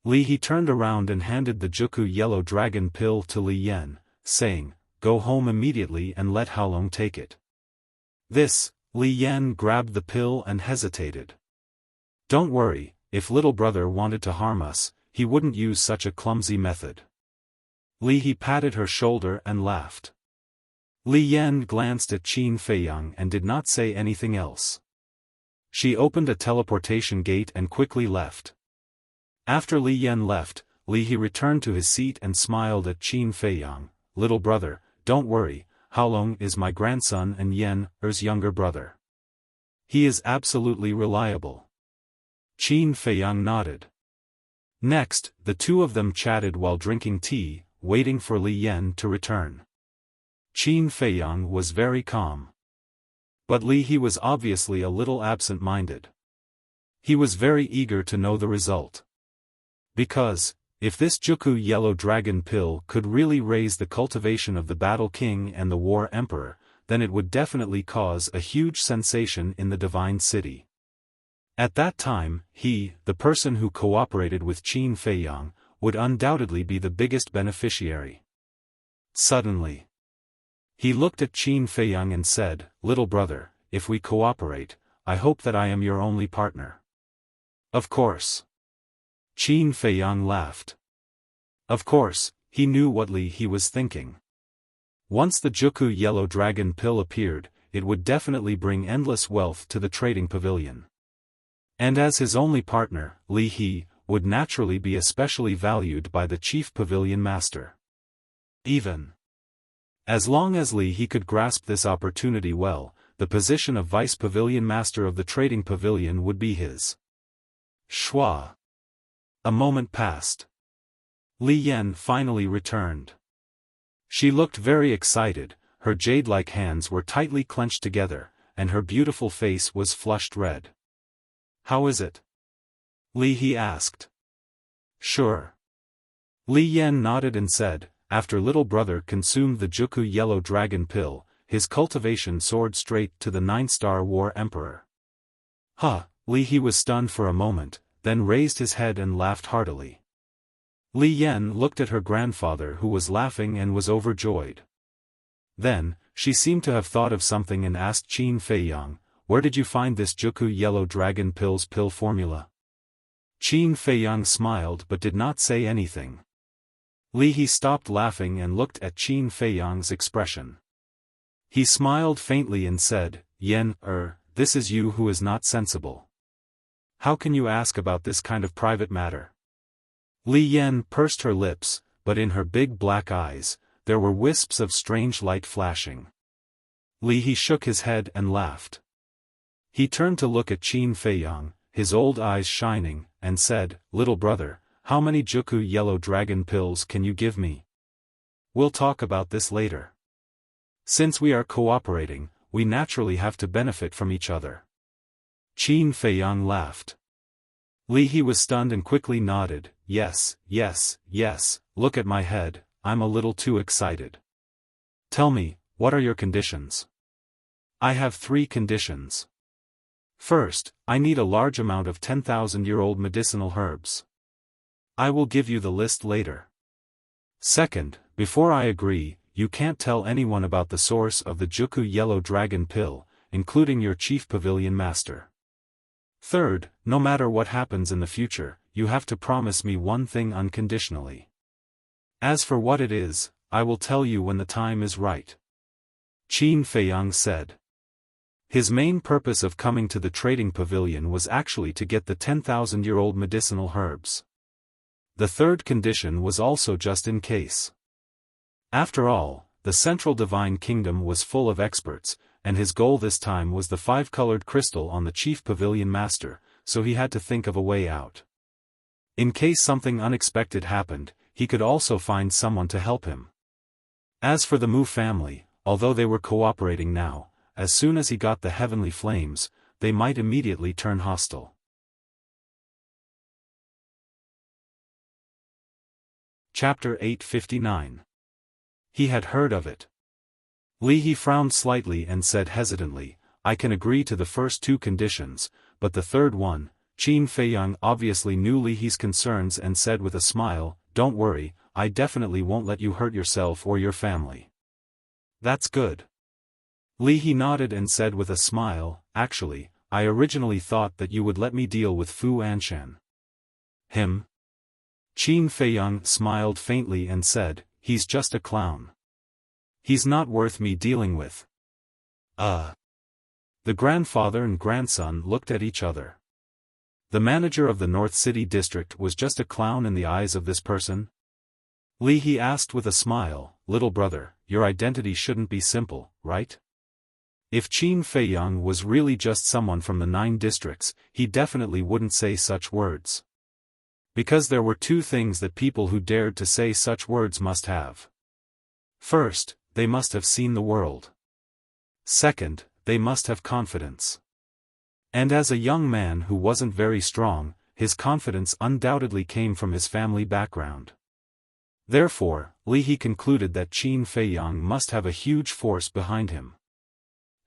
Li He turned around and handed the Juku Yellow Dragon Pill to Li Yan, saying, go home immediately and let Haolong take it. This, Li Yan grabbed the pill and hesitated. Don't worry, if little brother wanted to harm us, he wouldn't use such a clumsy method. Li He patted her shoulder and laughed. Li Yan glanced at Qin Feiyang and did not say anything else. She opened a teleportation gate and quickly left. After Li Yan left, Li He returned to his seat and smiled at Qin Feiyang. Little brother, don't worry, Haolong is my grandson and Yan Er's younger brother. He is absolutely reliable. Qin Feiyang nodded. Next, the two of them chatted while drinking tea, waiting for Li Yan to return. Qin Feiyang was very calm. But Li He was obviously a little absent-minded. He was very eager to know the result. Because, if this Juku Yellow Dragon pill could really raise the cultivation of the Battle King and the War Emperor, then it would definitely cause a huge sensation in the Divine City. At that time, he, the person who cooperated with Qin Feiyang, would undoubtedly be the biggest beneficiary. Suddenly, he looked at Qin Feiyang and said, "Little brother, if we cooperate, I hope that I am your only partner." Of course. Qin Feiyang laughed. Of course, he knew what Li He was thinking. Once the Juku Yellow Dragon pill appeared, it would definitely bring endless wealth to the trading pavilion. And as his only partner, Li He would naturally be especially valued by the chief pavilion master. Even as long as Li He could grasp this opportunity well, the position of vice pavilion master of the trading pavilion would be his. Schwa. A moment passed. Li Yan finally returned. She looked very excited, her jade-like hands were tightly clenched together, and her beautiful face was flushed red. "How is it?" Li He asked. "Sure." Li Yan nodded and said, after little brother consumed the Juku Yellow Dragon pill, his cultivation soared straight to the 9-star War Emperor. "Huh." Li He was stunned for a moment, then raised his head and laughed heartily. Li Yan looked at her grandfather who was laughing and was overjoyed. Then, she seemed to have thought of something and asked Qin Feiyang, "Where did you find this Juku Yellow Dragon pill's pill formula?" Qin Feiyang smiled but did not say anything. Li He stopped laughing and looked at Qin Feiyang's expression. He smiled faintly and said, "Yan, this is you who is not sensible. How can you ask about this kind of private matter?" Li Yan pursed her lips, but in her big black eyes, there were wisps of strange light flashing. Li He shook his head and laughed. He turned to look at Qin Feiyang, his old eyes shining, and said, "Little brother, how many Juku Yellow Dragon pills can you give me? We'll talk about this later. Since we are cooperating, we naturally have to benefit from each other." Qin Feiyang laughed. Li He was stunned and quickly nodded, "Yes, yes, yes, look at my head, I'm a little too excited. Tell me, what are your conditions?" "I have 3 conditions. First, I need a large amount of 10,000-year-old medicinal herbs. I will give you the list later. Second, before I agree, you can't tell anyone about the source of the Juku Yellow Dragon pill, including your chief pavilion master. Third, no matter what happens in the future, you have to promise me one thing unconditionally. As for what it is, I will tell you when the time is right." Qin Feiyang said. His main purpose of coming to the trading pavilion was actually to get the 10,000-year-old medicinal herbs. The third condition was also just in case. After all, the Central Divine Kingdom was full of experts, and his goal this time was the 5-colored crystal on the chief pavilion master, so he had to think of a way out. In case something unexpected happened, he could also find someone to help him. As for the Mu family, although they were cooperating now, as soon as he got the heavenly flames, they might immediately turn hostile. Chapter 859. He had heard of it. Li He frowned slightly and said hesitantly, "I can agree to the first 2 conditions, but the third one." Qin Feiyang obviously knew Li He's concerns and said with a smile, "Don't worry, I definitely won't let you hurt yourself or your family." "That's good." Li He nodded and said with a smile, "Actually, I originally thought that you would let me deal with Fu Anshan." "Him?" Qin Feiyang smiled faintly and said, he's just a clown. He's not worth me dealing with. The grandfather and grandson looked at each other. The manager of the North City district was just a clown in the eyes of this person? Li He asked with a smile, little brother, your identity shouldn't be simple, right? If Qin Feiyang was really just someone from the 9 districts, he definitely wouldn't say such words. Because there were 2 things that people who dared to say such words must have. First, they must have seen the world. Second, they must have confidence. And as a young man who wasn't very strong, his confidence undoubtedly came from his family background. Therefore, Li He concluded that Qin Feiyang must have a huge force behind him.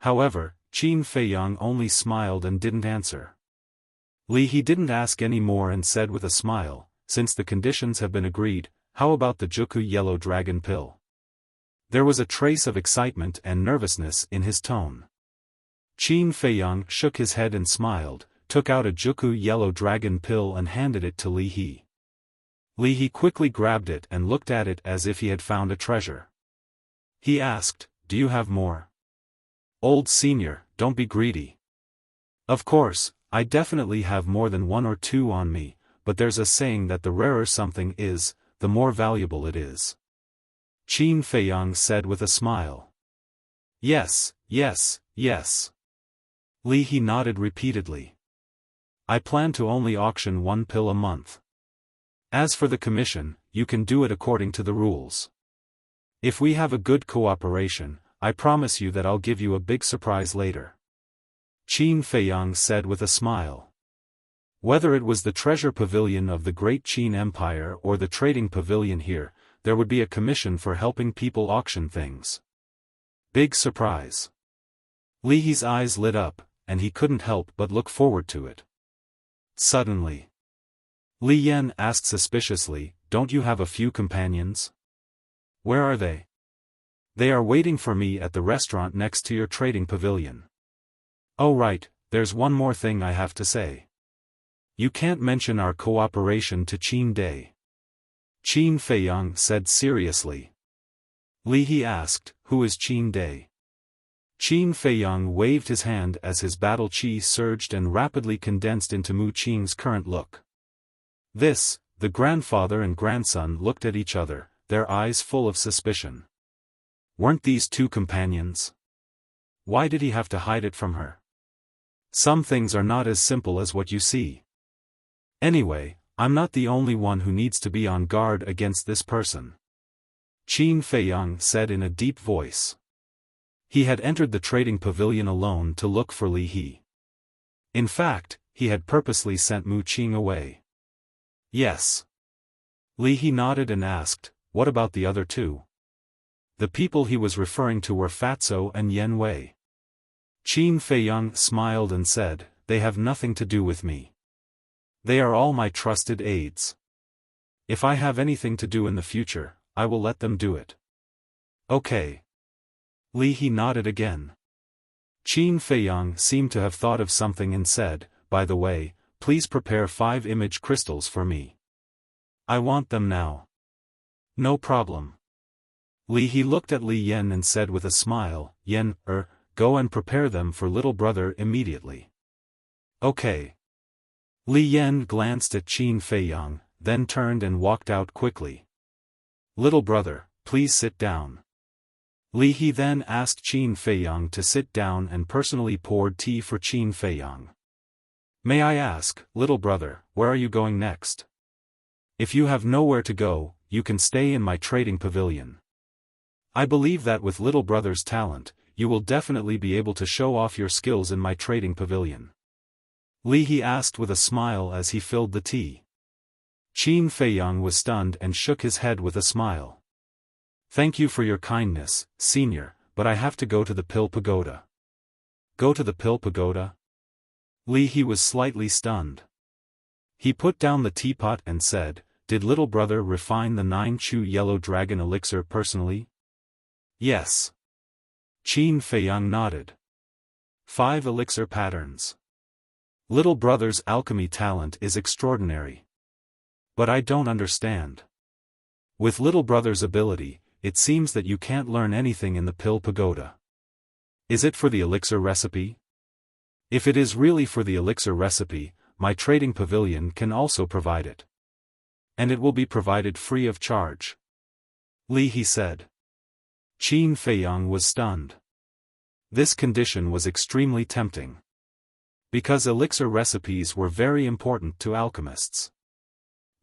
However, Qin Feiyang only smiled and didn't answer. Li He didn't ask any more and said with a smile, since the conditions have been agreed, how about the Juku Yellow Dragon Pill? There was a trace of excitement and nervousness in his tone. Qin Feiyang shook his head and smiled, took out a Juku Yellow Dragon Pill and handed it to Li He. Li He quickly grabbed it and looked at it as if he had found a treasure. He asked, do you have more? Old senior, don't be greedy. Of course, I definitely have more than 1 or 2 on me, but there's a saying that the rarer something is, the more valuable it is. Qin Feiyang said with a smile. Yes, yes, yes. Li He nodded repeatedly. I plan to only auction 1 pill a month. As for the commission, you can do it according to the rules. If we have a good cooperation, I promise you that I'll give you a big surprise later. Qin Feiyang said with a smile. Whether it was the treasure pavilion of the Great Qin Empire or the trading pavilion here, there would be a commission for helping people auction things. Big surprise. Li He's eyes lit up, and he couldn't help but look forward to it. Suddenly, Li Yan asked suspiciously, don't you have a few companions? Where are they? They are waiting for me at the restaurant next to your trading pavilion. Oh right, there's one more thing I have to say. You can't mention our cooperation to Qin Day. Qin Feiyang said seriously. Li He asked, who is Qin Day? Qin Feiyang waved his hand as his battle chi surged and rapidly condensed into Mu Qing's current look. This, the grandfather and grandson looked at each other, their eyes full of suspicion. Weren't these 2 companions? Why did he have to hide it from her? Some things are not as simple as what you see. Anyway, I'm not the only one who needs to be on guard against this person. Qin Feiyang said in a deep voice. He had entered the trading pavilion alone to look for Li He. In fact, he had purposely sent Mu Qing away. Yes. Li He nodded and asked, what about the other 2? The people he was referring to were Fatso and Yen Wei. Qin Feiyang smiled and said, they have nothing to do with me. They are all my trusted aides. If I have anything to do in the future, I will let them do it. Okay. Li He nodded again. Qin Feiyang seemed to have thought of something and said, by the way, please prepare 5 image crystals for me. I want them now. No problem. Li He looked at Li Yan and said with a smile, Yan, go and prepare them for little brother immediately. Okay. Li Yan glanced at Qin Feiyang, then turned and walked out quickly. Little brother, please sit down. Li He then asked Qin Feiyang to sit down and personally poured tea for Qin Feiyang. May I ask, little brother, where are you going next? If you have nowhere to go, you can stay in my trading pavilion. I believe that with little brother's talent, you will definitely be able to show off your skills in my trading pavilion. Li He asked with a smile as he filled the tea. Qin Feiyang was stunned and shook his head with a smile. Thank you for your kindness, senior, but I have to go to the Pill Pagoda. Go to the Pill Pagoda? Li He was slightly stunned. He put down the teapot and said, did little brother refine the 9 Chu Yellow Dragon elixir personally? Yes. Qin Feiyang nodded. 5 elixir patterns. Little brother's alchemy talent is extraordinary. But I don't understand. With little brother's ability, it seems that you can't learn anything in the pill pagoda. Is it for the elixir recipe? If it is really for the elixir recipe, my trading pavilion can also provide it. And it will be provided free of charge. Li He said. Qin Feiyang was stunned. This condition was extremely tempting. Because elixir recipes were very important to alchemists.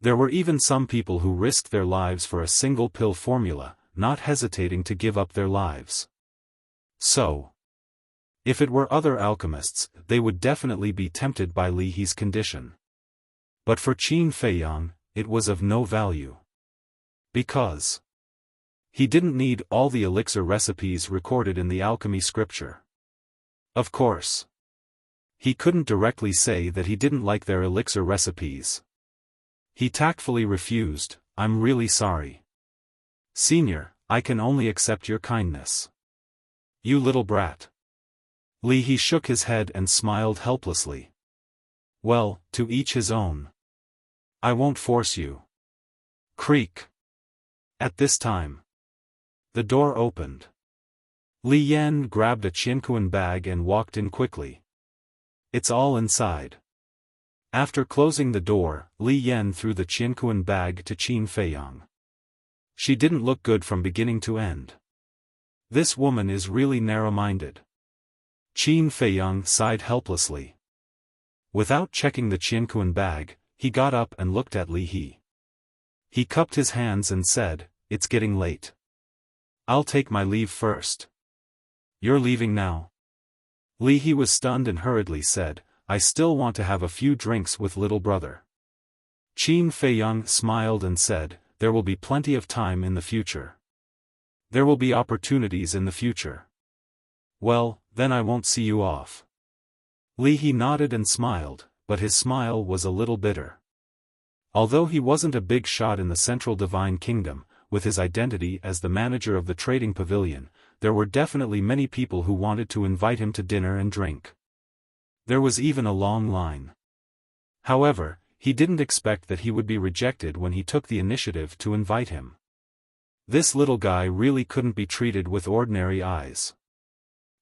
There were even some people who risked their lives for a single pill formula, not hesitating to give up their lives. So, if it were other alchemists, they would definitely be tempted by Li He's condition. But for Qin Feiyang, it was of no value. Because he didn't need all the elixir recipes recorded in the alchemy scripture. Of course, he couldn't directly say that he didn't like their elixir recipes. He tactfully refused, I'm really sorry. Senior, I can only accept your kindness. You little brat. Li He shook his head and smiled helplessly. Well, to each his own. I won't force you. Creak. At this time, the door opened. Li Yan grabbed a Qianquan bag and walked in quickly. It's all inside. After closing the door, Li Yan threw the Qianquan bag to Qin Feiyang. She didn't look good from beginning to end. This woman is really narrow-minded. Qin Feiyang sighed helplessly. Without checking the Qianquan bag, he got up and looked at Li He. He cupped his hands and said, It's getting late. I'll take my leave first. You're leaving now? Li He was stunned and hurriedly said, I still want to have a few drinks with little brother. Qin Feiyang smiled and said, There will be plenty of time in the future. There will be opportunities in the future. Well, then I won't see you off. Li He nodded and smiled, but his smile was a little bitter. Although he wasn't a big shot in the Central Divine Kingdom, with his identity as the manager of the trading pavilion, there were definitely many people who wanted to invite him to dinner and drink. There was even a long line. However, he didn't expect that he would be rejected when he took the initiative to invite him. This little guy really couldn't be treated with ordinary eyes.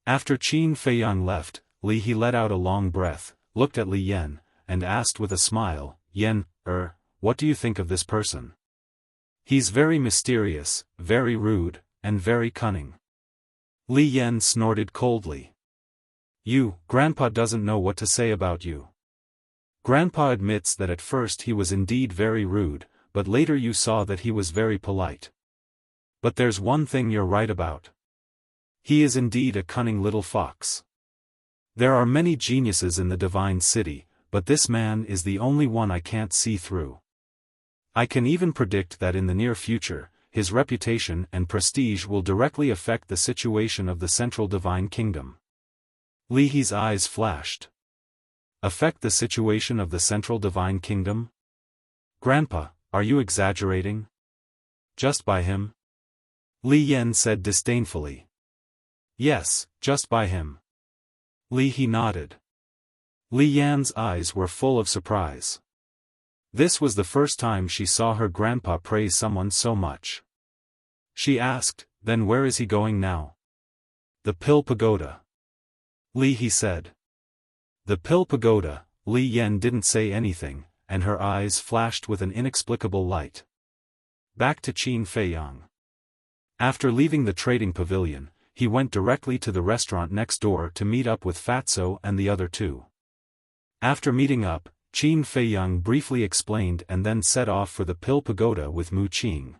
After Qin Feiyang left, Li He let out a long breath, looked at Li Yan, and asked with a smile, Yan, what do you think of this person? He's very mysterious, very rude, and very cunning. Li Yan snorted coldly. Grandpa doesn't know what to say about you. Grandpa admits that at first he was indeed very rude, but later you saw that he was very polite. But there's one thing you're right about. He is indeed a cunning little fox. There are many geniuses in the Divine City, but this man is the only one I can't see through. I can even predict that in the near future, his reputation and prestige will directly affect the situation of the Central Divine Kingdom. Li He's eyes flashed. Affect the situation of the Central Divine Kingdom? Grandpa, are you exaggerating? Just by him? Li Yan said disdainfully. Yes, just by him. Li He nodded. Li Yan's eyes were full of surprise. This was the first time she saw her grandpa praise someone so much. She asked, Then where is he going now? The Pill Pagoda. Li He said. The Pill Pagoda. Li Yan didn't say anything, and her eyes flashed with an inexplicable light. Back to Qin Feiyang. After leaving the trading pavilion, he went directly to the restaurant next door to meet up with Fatso and the other two. After meeting up, Qin Feiyang briefly explained and then set off for the Pill Pagoda with Mu Qing.